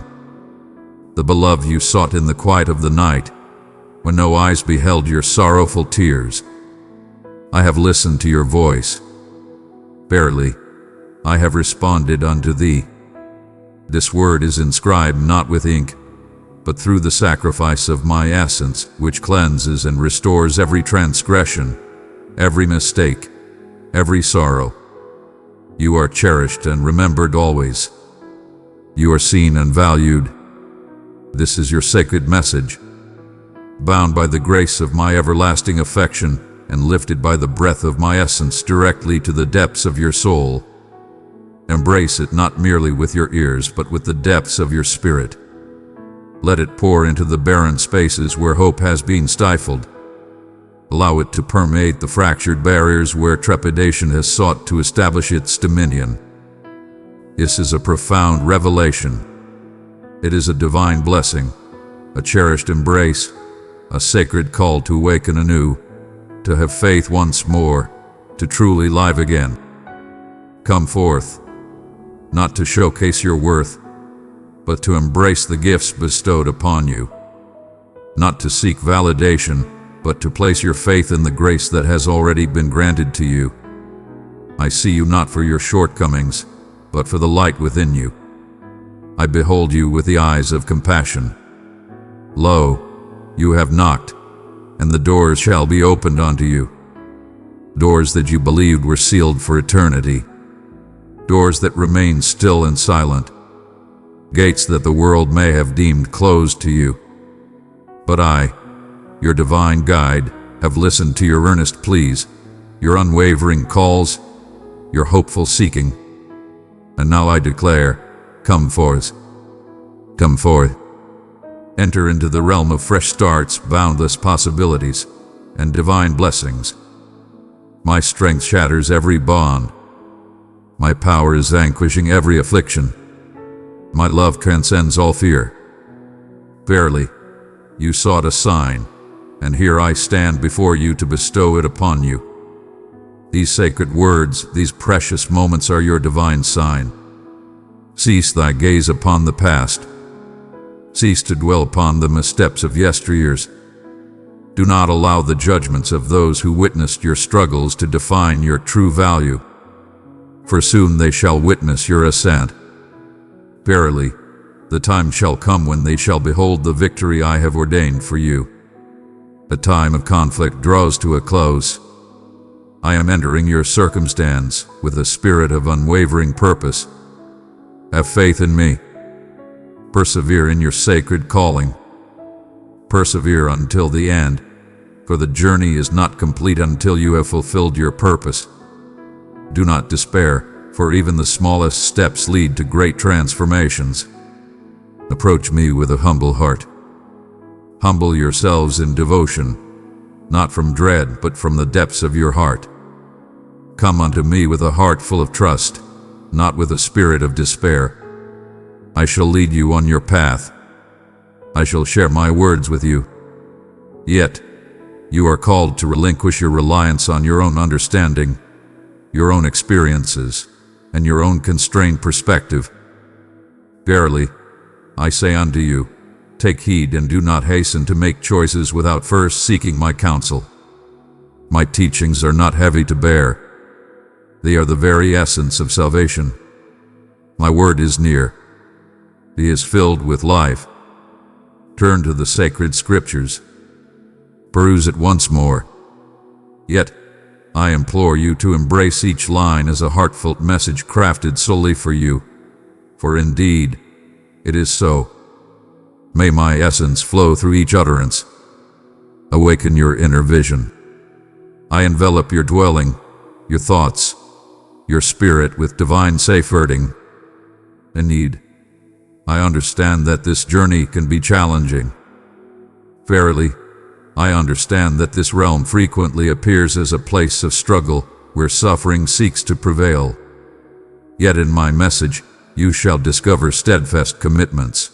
the beloved you sought in the quiet of the night, when no eyes beheld your sorrowful tears. I have listened to your voice. Verily, I have responded unto thee. This word is inscribed not with ink, but through the sacrifice of my essence, which cleanses and restores every transgression, every mistake, every sorrow. You are cherished and remembered always. You are seen and valued. This is your sacred message. Bound by the grace of my everlasting affection and lifted by the breath of my essence directly to the depths of your soul. Embrace it not merely with your ears, but with the depths of your spirit. Let it pour into the barren spaces where hope has been stifled. Allow it to permeate the fractured barriers where trepidation has sought to establish its dominion. This is a profound revelation. It is a divine blessing, a cherished embrace, a sacred call to awaken anew, to have faith once more, to truly live again. Come forth, not to showcase your worth, but to embrace the gifts bestowed upon you. Not to seek validation, but to place your faith in the grace that has already been granted to you. I see you not for your shortcomings, but for the light within you. I behold you with the eyes of compassion. Lo, you have knocked, and the doors shall be opened unto you. Doors that you believed were sealed for eternity. Doors that remain still and silent. Gates that the world may have deemed closed to you. But I, your divine guide, have listened to your earnest pleas, your unwavering calls, your hopeful seeking. And now I declare, come forth. Come forth. Enter into the realm of fresh starts, boundless possibilities, and divine blessings. My strength shatters every bond. My power is vanquishing every affliction. My love transcends all fear. Verily, you sought a sign, and here I stand before you to bestow it upon you. These sacred words, these precious moments are your divine sign. Cease thy gaze upon the past. Cease to dwell upon the missteps of yesteryears. Do not allow the judgments of those who witnessed your struggles to define your true value, for soon they shall witness your ascent. Verily, the time shall come when they shall behold the victory I have ordained for you. The time of conflict draws to a close. I am entering your circumstance with a spirit of unwavering purpose. Have faith in me. Persevere in your sacred calling. Persevere until the end, for the journey is not complete until you have fulfilled your purpose. Do not despair, for even the smallest steps lead to great transformations. Approach me with a humble heart. Humble yourselves in devotion, not from dread, but from the depths of your heart. Come unto me with a heart full of trust, not with a spirit of despair. I shall lead you on your path. I shall share my words with you. Yet, you are called to relinquish your reliance on your own understanding, your own experiences, and your own constrained perspective. Verily, I say unto you, take heed and do not hasten to make choices without first seeking my counsel. My teachings are not heavy to bear. They are the very essence of salvation. My word is near. He is filled with life. Turn to the sacred scriptures. Peruse it once more. Yet, I implore you to embrace each line as a heartfelt message crafted solely for you. For indeed, it is so. May my essence flow through each utterance. Awaken your inner vision. I envelop your dwelling, your thoughts, your spirit with divine safeguarding. Indeed, I understand that this journey can be challenging. Verily, I understand that this realm frequently appears as a place of struggle where suffering seeks to prevail. Yet in my message, you shall discover steadfast commitments.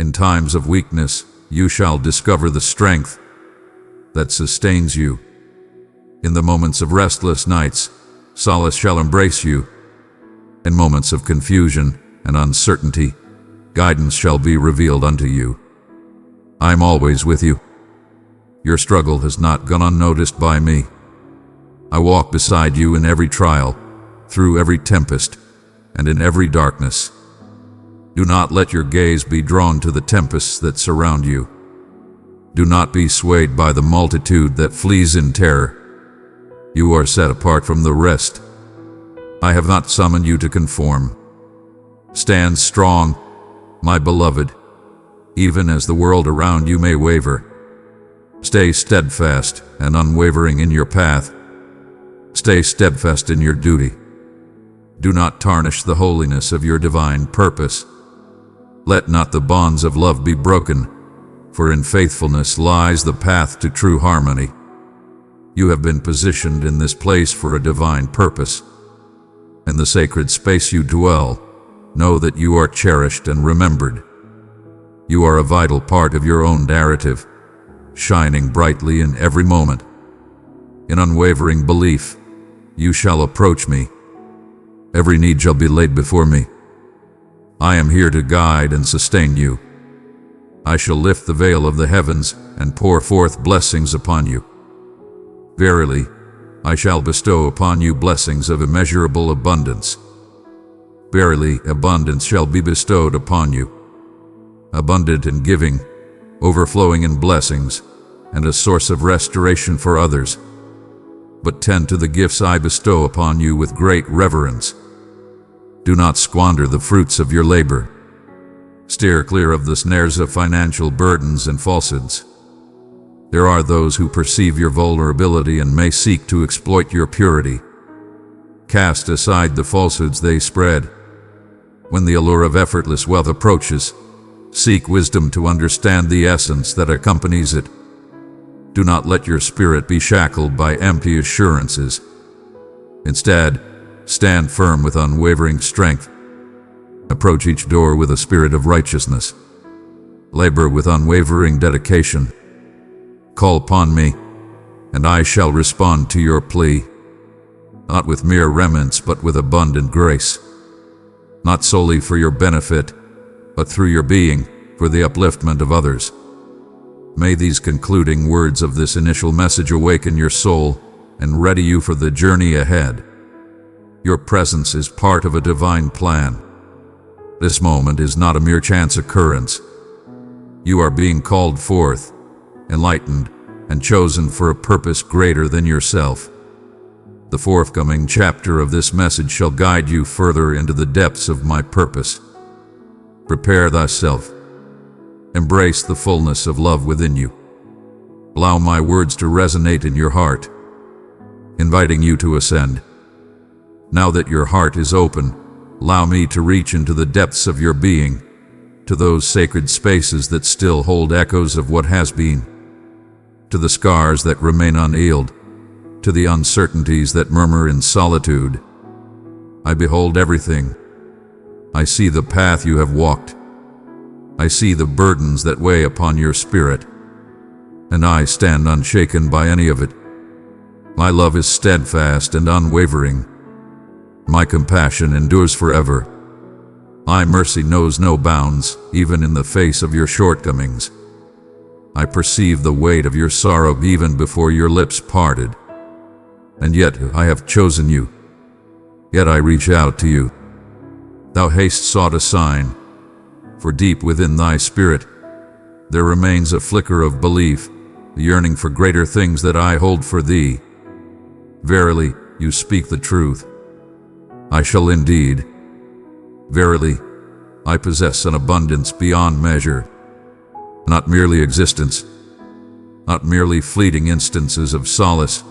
In times of weakness, you shall discover the strength that sustains you. In the moments of restless nights, solace shall embrace you. In moments of confusion and uncertainty, guidance shall be revealed unto you. I am always with you. Your struggle has not gone unnoticed by me. I walk beside you in every trial, through every tempest, and in every darkness. Do not let your gaze be drawn to the tempests that surround you. Do not be swayed by the multitude that flees in terror. You are set apart from the rest. I have not summoned you to conform. Stand strong, my beloved, even as the world around you may waver. Stay steadfast and unwavering in your path. Stay steadfast in your duty. Do not tarnish the holiness of your divine purpose. Let not the bonds of love be broken, for in faithfulness lies the path to true harmony. You have been positioned in this place for a divine purpose. In the sacred space you dwell, know that you are cherished and remembered. You are a vital part of your own narrative, shining brightly in every moment. In unwavering belief, you shall approach me. Every need shall be laid before me. I am here to guide and sustain you. I shall lift the veil of the heavens and pour forth blessings upon you. Verily, I shall bestow upon you blessings of immeasurable abundance. Verily, abundance shall be bestowed upon you. Abundant in giving, overflowing in blessings, and a source of restoration for others. But tend to the gifts I bestow upon you with great reverence. Do not squander the fruits of your labor. Steer clear of the snares of financial burdens and falsehoods. There are those who perceive your vulnerability and may seek to exploit your purity. Cast aside the falsehoods they spread. When the allure of effortless wealth approaches, seek wisdom to understand the essence that accompanies it. Do not let your spirit be shackled by empty assurances. Instead, stand firm with unwavering strength. Approach each door with a spirit of righteousness. Labor with unwavering dedication. Call upon me, and I shall respond to your plea. Not with mere remnants, but with abundant grace. Not solely for your benefit, but through your being, for the upliftment of others. May these concluding words of this initial message awaken your soul and ready you for the journey ahead. Your presence is part of a divine plan. This moment is not a mere chance occurrence. You are being called forth, enlightened, and chosen for a purpose greater than yourself. The forthcoming chapter of this message shall guide you further into the depths of my purpose. Prepare thyself. Embrace the fullness of love within you. Allow my words to resonate in your heart, inviting you to ascend. Now that your heart is open, allow me to reach into the depths of your being, to those sacred spaces that still hold echoes of what has been, to the scars that remain unhealed, to the uncertainties that murmur in solitude. I behold everything. I see the path you have walked. I see the burdens that weigh upon your spirit, and I stand unshaken by any of it. My love is steadfast and unwavering. My compassion endures forever. My mercy knows no bounds, even in the face of your shortcomings. I perceive the weight of your sorrow even before your lips parted. And yet I have chosen you. Yet I reach out to you. Thou hast sought a sign, for deep within thy spirit there remains a flicker of belief, a yearning for greater things that I hold for thee. Verily, you speak the truth. I shall indeed. Verily, I possess an abundance beyond measure. Not merely existence, not merely fleeting instances of solace,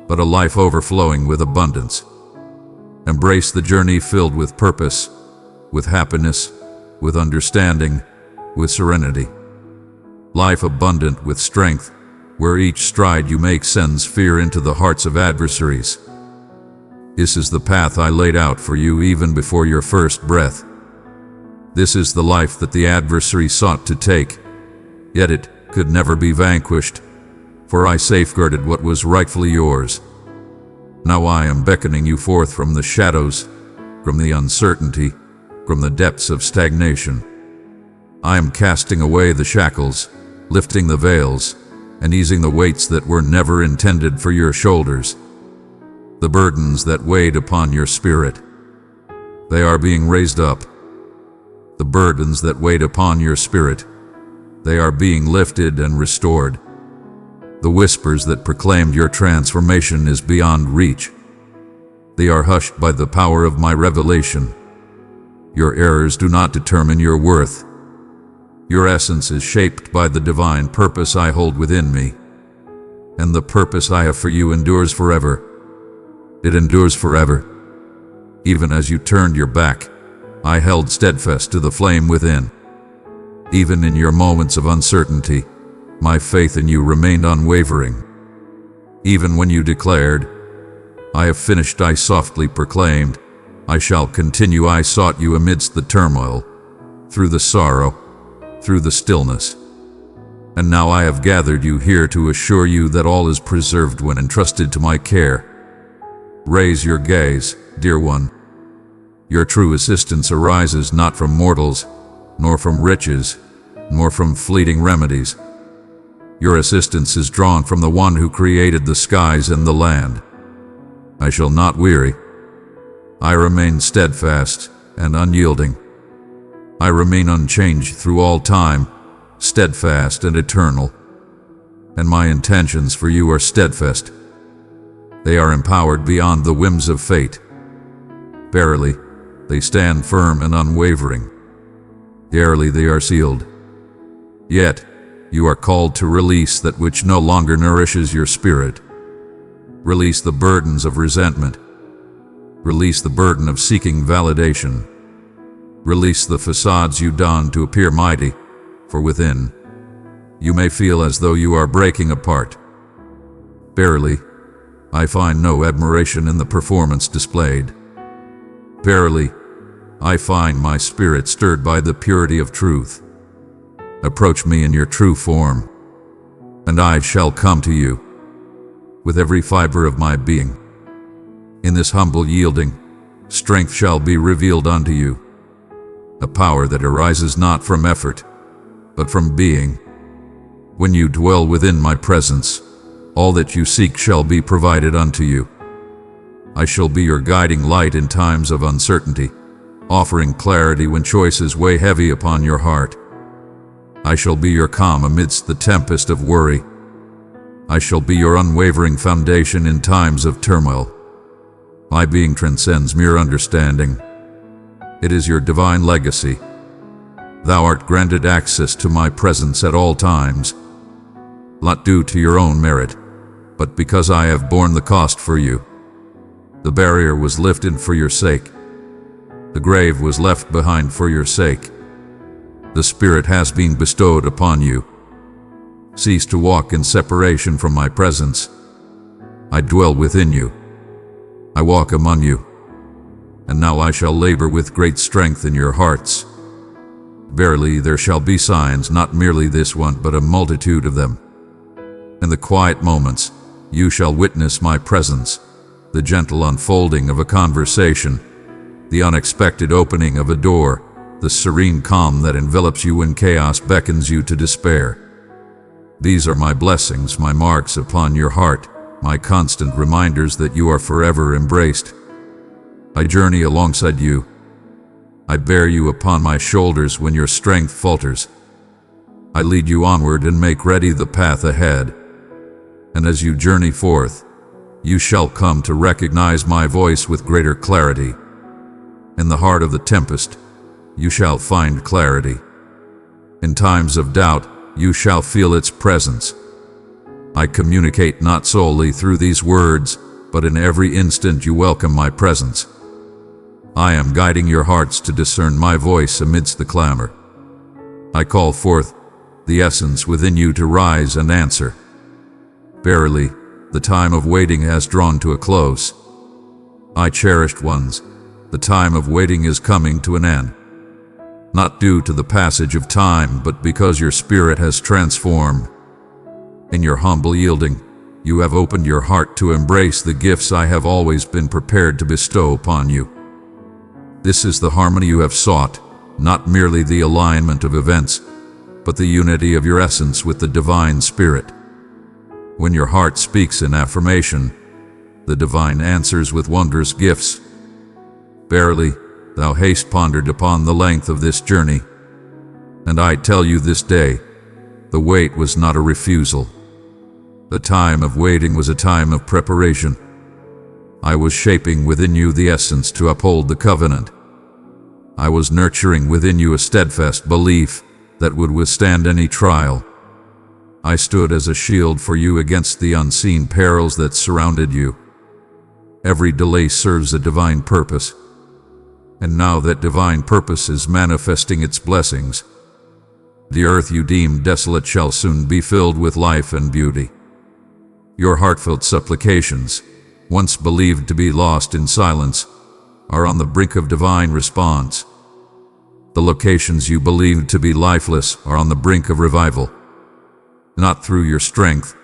but a life overflowing with abundance. Embrace the journey filled with purpose, with happiness, with understanding, with serenity. Life abundant with strength, where each stride you make sends fear into the hearts of adversaries. This is the path I laid out for you even before your first breath. This is the life that the adversary sought to take, yet it could never be vanquished, for I safeguarded what was rightfully yours. Now I am beckoning you forth from the shadows, from the uncertainty, from the depths of stagnation. I am casting away the shackles, lifting the veils, and easing the weights that were never intended for your shoulders. The burdens that weighed upon your spirit, they are being raised up. The burdens that weighed upon your spirit, they are being lifted and restored. The whispers that proclaimed your transformation is beyond reach. They are hushed by the power of my revelation. Your errors do not determine your worth. Your essence is shaped by the divine purpose I hold within me, and the purpose I have for you endures forever. It endures forever. Even as you turned your back, I held steadfast to the flame within. Even in your moments of uncertainty, my faith in you remained unwavering. Even when you declared, "I have finished," I softly proclaimed, "I shall continue." I sought you amidst the turmoil, through the sorrow, through the stillness. And now I have gathered you here to assure you that all is preserved when entrusted to my care. Raise your gaze, dear one. Your true assistance arises not from mortals, nor from riches, nor from fleeting remedies. Your assistance is drawn from the one who created the skies and the land. I shall not weary. I remain steadfast and unyielding. I remain unchanged through all time, steadfast and eternal. And my intentions for you are steadfast. They are empowered beyond the whims of fate. Verily, they stand firm and unwavering. Verily, they are sealed. Yet, you are called to release that which no longer nourishes your spirit. Release the burdens of resentment. Release the burden of seeking validation. Release the facades you don to appear mighty, for within, you may feel as though you are breaking apart. Verily, I find no admiration in the performance displayed. Verily, I find my spirit stirred by the purity of truth. Approach me in your true form, and I shall come to you with every fiber of my being. In this humble yielding, strength shall be revealed unto you, a power that arises not from effort, but from being. When you dwell within my presence, all that you seek shall be provided unto you. I shall be your guiding light in times of uncertainty, offering clarity when choices weigh heavy upon your heart. I shall be your calm amidst the tempest of worry. I shall be your unwavering foundation in times of turmoil. My being transcends mere understanding. It is your divine legacy. Thou art granted access to my presence at all times, not due to your own merit, but because I have borne the cost for you. The barrier was lifted for your sake. The grave was left behind for your sake. The Spirit has been bestowed upon you. Cease to walk in separation from my presence. I dwell within you. I walk among you. And now I shall labor with great strength in your hearts. Verily there shall be signs, not merely this one, but a multitude of them. In the quiet moments, you shall witness my presence, the gentle unfolding of a conversation, the unexpected opening of a door, the serene calm that envelops you when chaos beckons you to despair. These are my blessings, my marks upon your heart, my constant reminders that you are forever embraced. I journey alongside you. I bear you upon my shoulders when your strength falters. I lead you onward and make ready the path ahead. And as you journey forth, you shall come to recognize my voice with greater clarity. In the heart of the tempest, you shall find clarity. In times of doubt, you shall feel its presence. I communicate not solely through these words, but in every instant you welcome my presence. I am guiding your hearts to discern my voice amidst the clamor. I call forth the essence within you to rise and answer. Verily, the time of waiting has drawn to a close. My cherished ones, the time of waiting is coming to an end. Not due to the passage of time, but because your spirit has transformed. In your humble yielding, you have opened your heart to embrace the gifts I have always been prepared to bestow upon you. This is the harmony you have sought, not merely the alignment of events, but the unity of your essence with the divine spirit. When your heart speaks in affirmation, the divine answers with wondrous gifts. Verily, thou hast pondered upon the length of this journey, and I tell you this day, the wait was not a refusal. The time of waiting was a time of preparation. I was shaping within you the essence to uphold the covenant. I was nurturing within you a steadfast belief that would withstand any trial. I stood as a shield for you against the unseen perils that surrounded you. Every delay serves a divine purpose, and now that divine purpose is manifesting its blessings. The earth you deemed desolate shall soon be filled with life and beauty. Your heartfelt supplications, once believed to be lost in silence, are on the brink of divine response. The locations you believed to be lifeless are on the brink of revival. Not through your strength,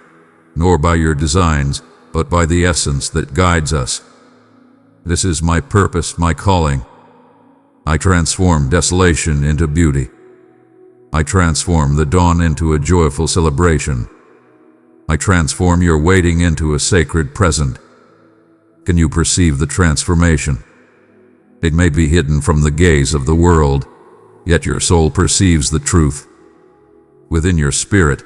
nor by your designs, but by the essence that guides us. This is my purpose, my calling. I transform desolation into beauty. I transform the dawn into a joyful celebration. I transform your waiting into a sacred present. Can you perceive the transformation? It may be hidden from the gaze of the world, yet your soul perceives the truth. Within your spirit,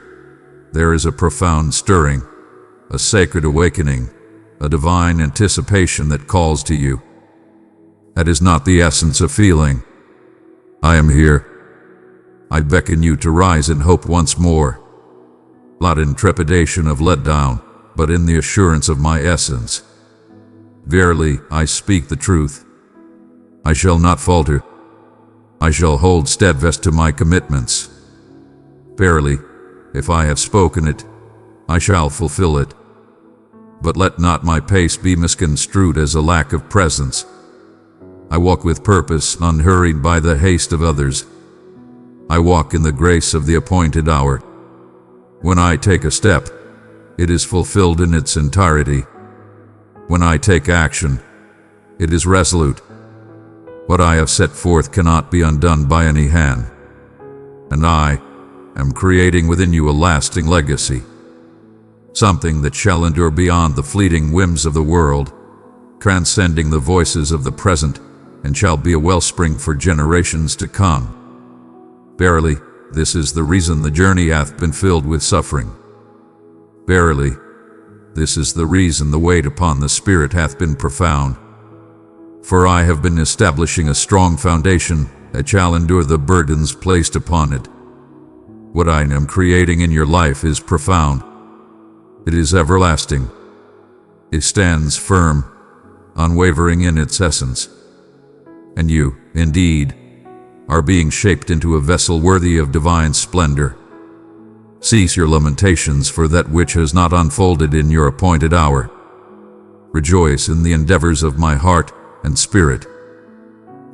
there is a profound stirring, a sacred awakening, a divine anticipation that calls to you. That is not the essence of feeling. I am here. I beckon you to rise in hope once more, not in trepidation of letdown, but in the assurance of my essence. Verily, I speak the truth. I shall not falter. I shall hold steadfast to my commitments. Verily, if I have spoken it, I shall fulfill it. But let not my pace be misconstrued as a lack of presence. I walk with purpose, unhurried by the haste of others. I walk in the grace of the appointed hour. When I take a step, it is fulfilled in its entirety. When I take action, it is resolute. What I have set forth cannot be undone by any hand. And I, am creating within you a lasting legacy, something that shall endure beyond the fleeting whims of the world, transcending the voices of the present, and shall be a wellspring for generations to come. Verily, this is the reason the journey hath been filled with suffering. Verily, this is the reason the weight upon the Spirit hath been profound. For I have been establishing a strong foundation that shall endure the burdens placed upon it. What I am creating in your life is profound. It is everlasting. It stands firm, unwavering in its essence. And you, indeed, are being shaped into a vessel worthy of divine splendor. Cease your lamentations for that which has not unfolded in your appointed hour. Rejoice in the endeavors of my heart and spirit.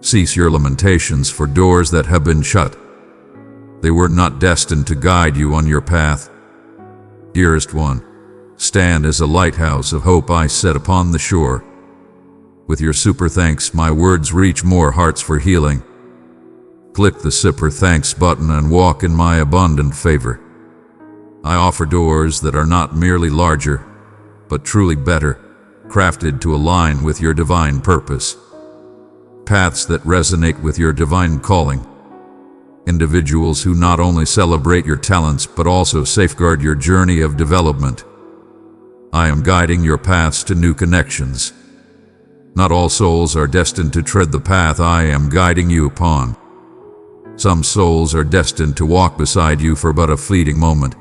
Cease your lamentations for doors that have been shut. They were not destined to guide you on your path. Dearest one, stand as a lighthouse of hope I set upon the shore. With your super thanks, my words reach more hearts for healing. Click the super thanks button and walk in my abundant favor. I offer doors that are not merely larger, but truly better, crafted to align with your divine purpose. Paths that resonate with your divine calling. Individuals who not only celebrate your talents but also safeguard your journey of development. I am guiding your paths to new connections. Not all souls are destined to tread the path I am guiding you upon. Some souls are destined to walk beside you for but a fleeting moment.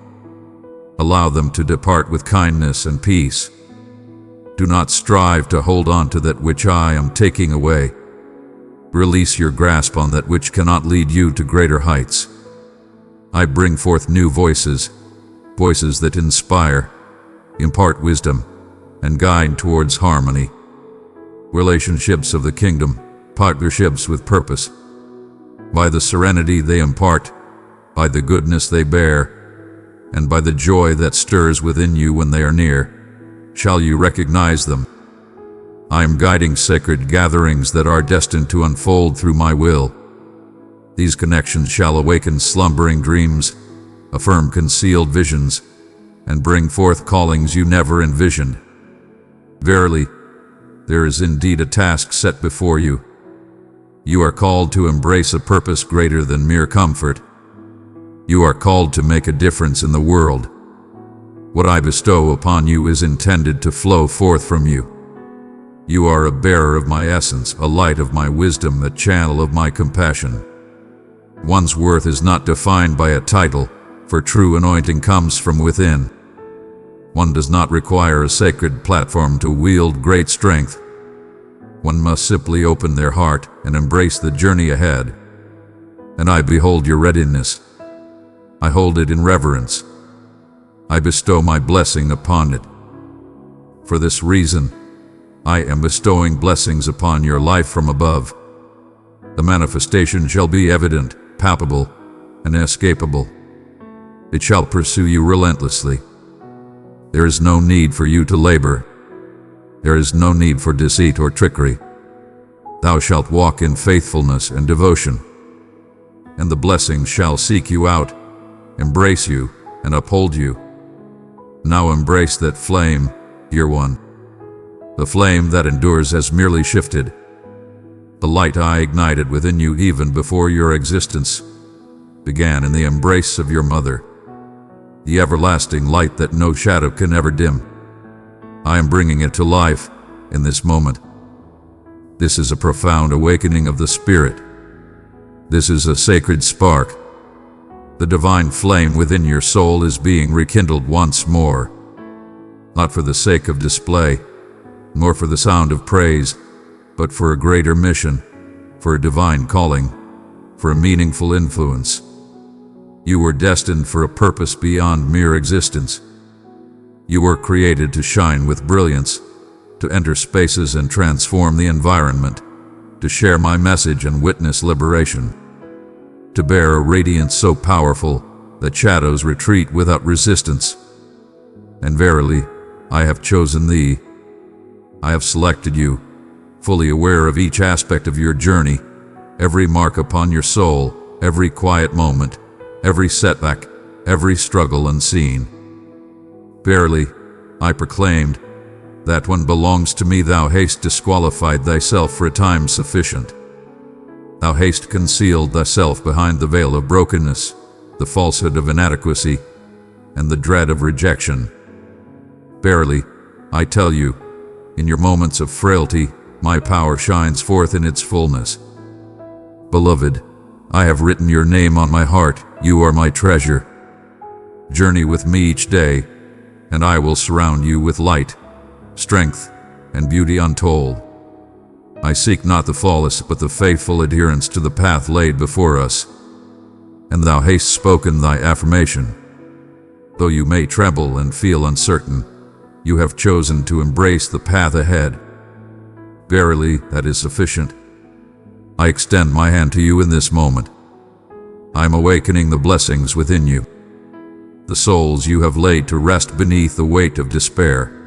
Allow them to depart with kindness and peace. Do not strive to hold on to that which I am taking away. Release your grasp on that which cannot lead you to greater heights. I bring forth new voices, voices that inspire, impart wisdom, and guide towards harmony. Relationships of the kingdom, partnerships with purpose. By the serenity they impart, by the goodness they bear, and by the joy that stirs within you when they are near, shall you recognize them. I am guiding sacred gatherings that are destined to unfold through my will. These connections shall awaken slumbering dreams, affirm concealed visions, and bring forth callings you never envisioned. Verily, there is indeed a task set before you. You are called to embrace a purpose greater than mere comfort. You are called to make a difference in the world. What I bestow upon you is intended to flow forth from you. You are a bearer of my essence, a light of my wisdom, a channel of my compassion. One's worth is not defined by a title, for true anointing comes from within. One does not require a sacred platform to wield great strength. One must simply open their heart and embrace the journey ahead. And I behold your readiness. I hold it in reverence. I bestow my blessing upon it. For this reason, I am bestowing blessings upon your life from above. The manifestation shall be evident, palpable, and inescapable. It shall pursue you relentlessly. There is no need for you to labor. There is no need for deceit or trickery. Thou shalt walk in faithfulness and devotion, and the blessings shall seek you out, embrace you, and uphold you. Now embrace that flame, dear one. The flame that endures has merely shifted. The light I ignited within you even before your existence began in the embrace of your mother. The everlasting light that no shadow can ever dim. I am bringing it to life in this moment. This is a profound awakening of the Spirit. This is a sacred spark. The divine flame within your soul is being rekindled once more, not for the sake of display, nor for the sound of praise, but for a greater mission, for a divine calling, for a meaningful influence. You were destined for a purpose beyond mere existence. You were created to shine with brilliance, to enter spaces and transform the environment, to share my message and witness liberation, to bear a radiance so powerful that shadows retreat without resistance. And verily, I have chosen thee. I have selected you, fully aware of each aspect of your journey, every mark upon your soul, every quiet moment, every setback, every struggle unseen. Verily, I proclaimed, that one belongs to me. Thou hast disqualified thyself for a time sufficient. Thou hast concealed thyself behind the veil of brokenness, the falsehood of inadequacy, and the dread of rejection. Verily, I tell you, in your moments of frailty, my power shines forth in its fullness. Beloved, I have written your name on my heart. You are my treasure. Journey with me each day, and I will surround you with light, strength, and beauty untold. I seek not the flawless, but the faithful adherence to the path laid before us. And thou hast spoken thy affirmation. Though you may tremble and feel uncertain, you have chosen to embrace the path ahead. Verily, that is sufficient. I extend my hand to you in this moment. I am awakening the blessings within you, the souls you have laid to rest beneath the weight of despair,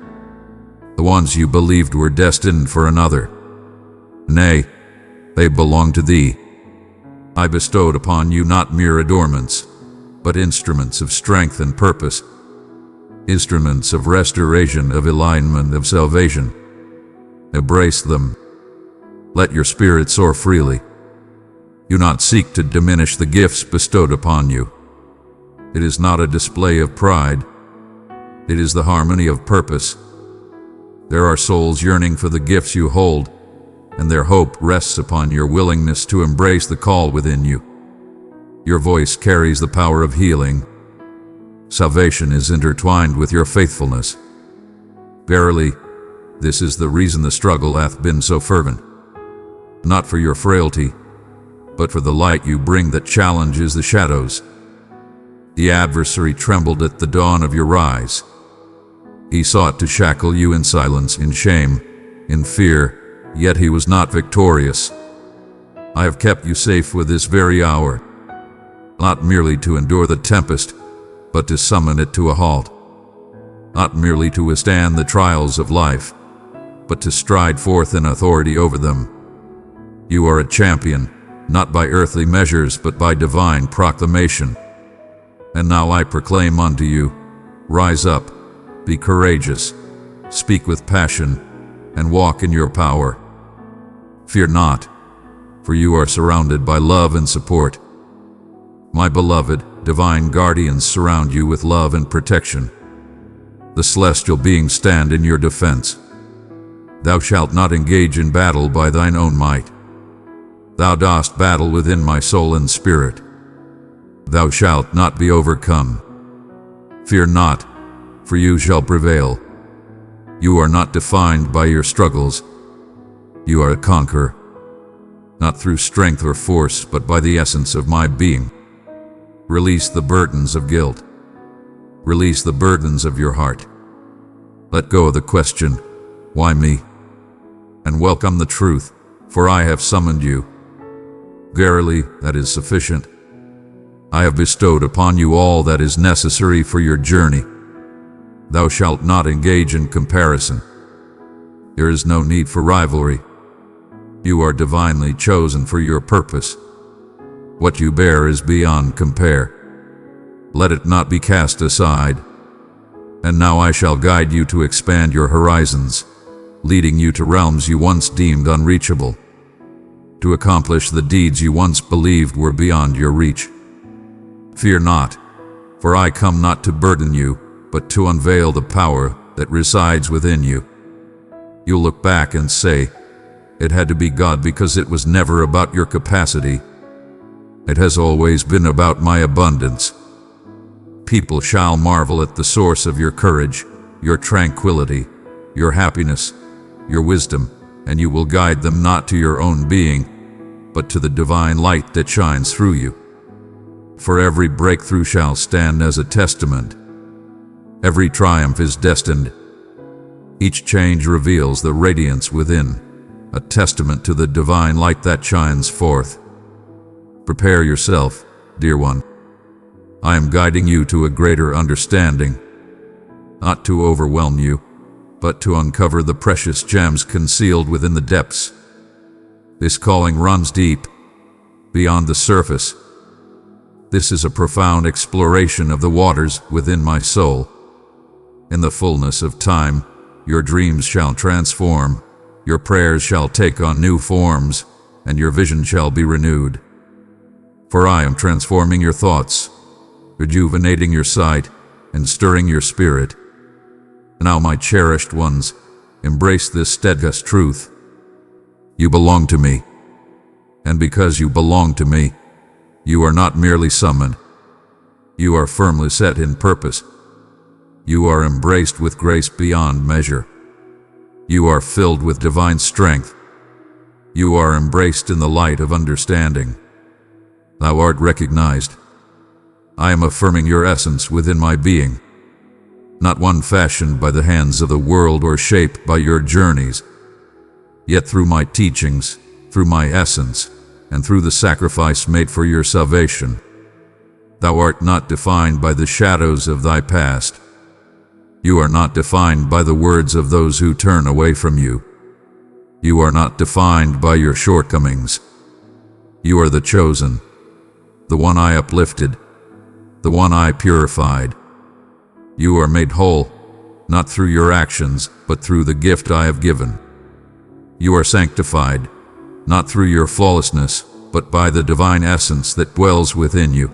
the ones you believed were destined for another. Nay, they belong to thee. I bestowed upon you not mere adornments, but instruments of strength and purpose, instruments of restoration, of alignment, of salvation. Embrace them. Let your spirit soar freely. Do not seek to diminish the gifts bestowed upon you. It is not a display of pride. It is the harmony of purpose. There are souls yearning for the gifts you hold, and their hope rests upon your willingness to embrace the call within you. Your voice carries the power of healing. Salvation is intertwined with your faithfulness. Verily, this is the reason the struggle hath been so fervent. Not for your frailty, but for the light you bring that challenges the shadows. The adversary trembled at the dawn of your rise. He sought to shackle you in silence, in shame, in fear, yet he was not victorious. I have kept you safe for this very hour, not merely to endure the tempest, but to summon it to a halt. Not merely to withstand the trials of life, but to stride forth in authority over them. You are a champion, not by earthly measures, but by divine proclamation. And now I proclaim unto you, rise up, be courageous, speak with passion, and walk in your power. Fear not, for you are surrounded by love and support. My beloved, divine guardians surround you with love and protection. The celestial beings stand in your defense. Thou shalt not engage in battle by thine own might. Thou dost battle within my soul and spirit. Thou shalt not be overcome. Fear not, for you shall prevail. You are not defined by your struggles. You are a conqueror, not through strength or force, but by the essence of my being. Release the burdens of guilt. Release the burdens of your heart. Let go of the question, why me? And welcome the truth, for I have summoned you. Verily, that is sufficient. I have bestowed upon you all that is necessary for your journey. Thou shalt not engage in comparison. There is no need for rivalry. You are divinely chosen for your purpose. What you bear is beyond compare. Let it not be cast aside. And now I shall guide you to expand your horizons, leading you to realms you once deemed unreachable, to accomplish the deeds you once believed were beyond your reach. Fear not, for I come not to burden you, but to unveil the power that resides within you. You'll look back and say, it had to be God, because it was never about your capacity. It has always been about my abundance. People shall marvel at the source of your courage, your tranquility, your happiness, your wisdom, and you will guide them not to your own being, but to the divine light that shines through you. For every breakthrough shall stand as a testament. Every triumph is destined. Each change reveals the radiance within, a testament to the divine light that shines forth. Prepare yourself, dear one. I am guiding you to a greater understanding, not to overwhelm you, but to uncover the precious gems concealed within the depths. This calling runs deep, beyond the surface. This is a profound exploration of the waters within my soul. In the fullness of time, your dreams shall transform, your prayers shall take on new forms, and your vision shall be renewed. For I am transforming your thoughts, rejuvenating your sight, and stirring your spirit. Now, my cherished ones, embrace this steadfast truth. You belong to me, and because you belong to me, you are not merely summoned. You are firmly set in purpose. You are embraced with grace beyond measure. You are filled with divine strength. You are embraced in the light of understanding. Thou art recognized. I am affirming your essence within my being, not one fashioned by the hands of the world or shaped by your journeys. Yet through my teachings, through my essence, and through the sacrifice made for your salvation, thou art not defined by the shadows of thy past. You are not defined by the words of those who turn away from you. You are not defined by your shortcomings. You are the chosen, the one I uplifted, the one I purified. You are made whole, not through your actions, but through the gift I have given. You are sanctified, not through your flawlessness, but by the divine essence that dwells within you.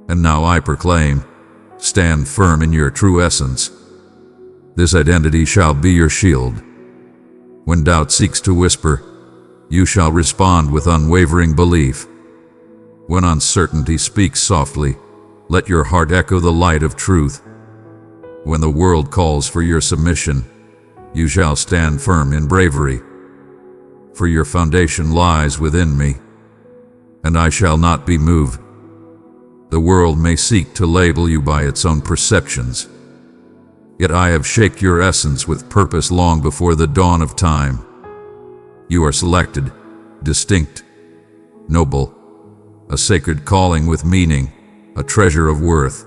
And now I proclaim, stand firm in your true essence. This identity shall be your shield. When doubt seeks to whisper, you shall respond with unwavering belief. When uncertainty speaks softly, let your heart echo the light of truth. When the world calls for your submission, you shall stand firm in bravery. For your foundation lies within me, and I shall not be moved. The world may seek to label you by its own perceptions, yet I have shaped your essence with purpose long before the dawn of time. You are selected, distinct, noble, a sacred calling with meaning, a treasure of worth,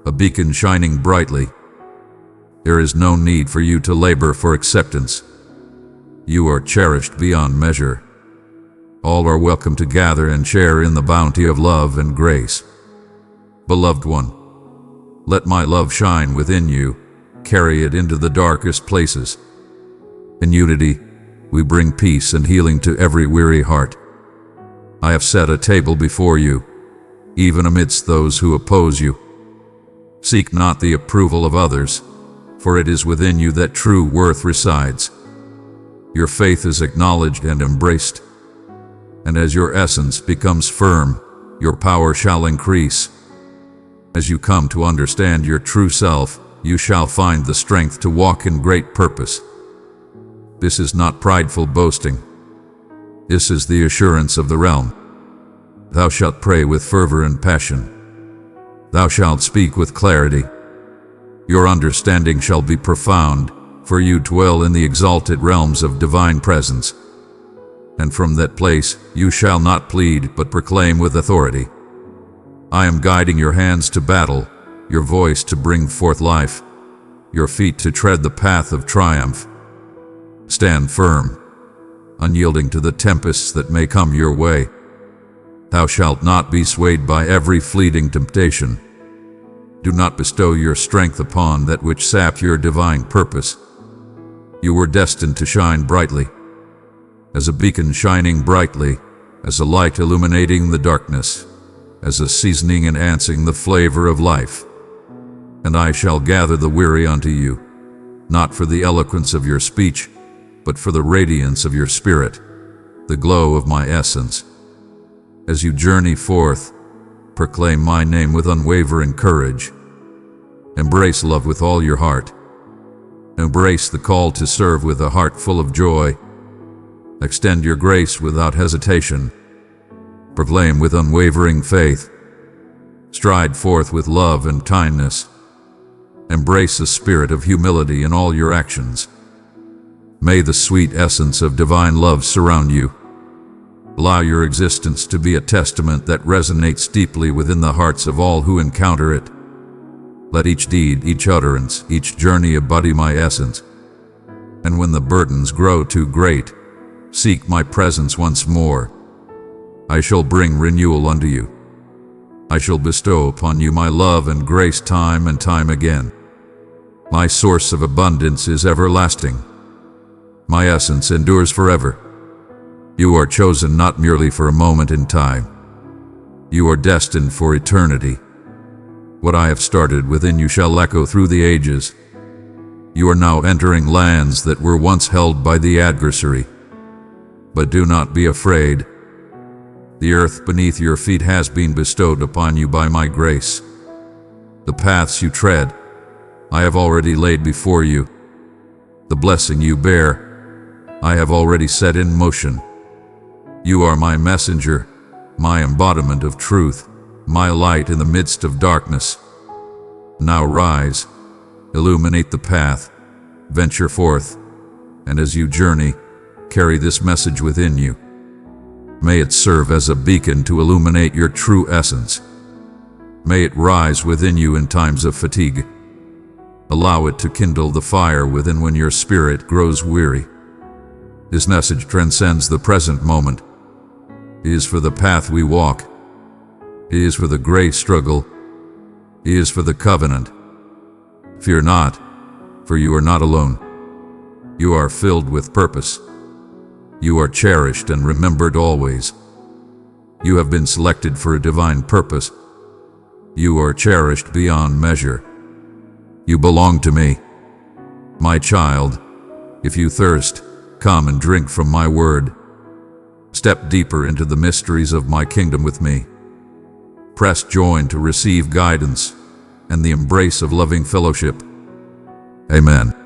a beacon shining brightly. There is no need for you to labor for acceptance. You are cherished beyond measure. All are welcome to gather and share in the bounty of love and grace. Beloved one, let my love shine within you, carry it into the darkest places. In unity, we bring peace and healing to every weary heart. I have set a table before you, even amidst those who oppose you. Seek not the approval of others, for it is within you that true worth resides. Your faith is acknowledged and embraced, and as your essence becomes firm, your power shall increase. As you come to understand your true self, you shall find the strength to walk in great purpose. This is not prideful boasting. This is the assurance of the realm. Thou shalt pray with fervor and passion. Thou shalt speak with clarity. Your understanding shall be profound, for you dwell in the exalted realms of divine presence. And from that place you shall not plead, but proclaim with authority. I am guiding your hands to battle, your voice to bring forth life, your feet to tread the path of triumph. Stand firm, unyielding to the tempests that may come your way. Thou shalt not be swayed by every fleeting temptation. Do not bestow your strength upon that which saps your divine purpose. You were destined to shine brightly, as a beacon shining brightly, as a light illuminating the darkness, as a seasoning enhancing the flavor of life. And I shall gather the weary unto you, not for the eloquence of your speech, but for the radiance of your spirit, the glow of my essence. As you journey forth, proclaim my name with unwavering courage. Embrace love with all your heart. Embrace the call to serve with a heart full of joy. Extend your grace without hesitation. Proclaim with unwavering faith. Stride forth with love and kindness. Embrace a spirit of humility in all your actions. May the sweet essence of divine love surround you. Allow your existence to be a testament that resonates deeply within the hearts of all who encounter it. Let each deed, each utterance, each journey embody my essence. And when the burdens grow too great, seek my presence once more. I shall bring renewal unto you. I shall bestow upon you my love and grace time and time again. My source of abundance is everlasting. My essence endures forever. You are chosen not merely for a moment in time. You are destined for eternity. What I have started within you shall echo through the ages. You are now entering lands that were once held by the adversary. But do not be afraid. The earth beneath your feet has been bestowed upon you by my grace. The paths you tread, I have already laid before you. The blessing you bear, I have already set in motion. You are my messenger, my embodiment of truth, my light in the midst of darkness. Now rise, illuminate the path, venture forth, and as you journey, carry this message within you. May it serve as a beacon to illuminate your true essence. May it rise within you in times of fatigue. Allow it to kindle the fire within when your spirit grows weary. This message transcends the present moment. It is for the path we walk. It is for the gray struggle. It is for the covenant. Fear not, for you are not alone. You are filled with purpose. You are cherished and remembered always. You have been selected for a divine purpose. You are cherished beyond measure. You belong to me. My child, if you thirst, come and drink from my word. Step deeper into the mysteries of my kingdom with me. Press join to receive guidance and the embrace of loving fellowship. Amen.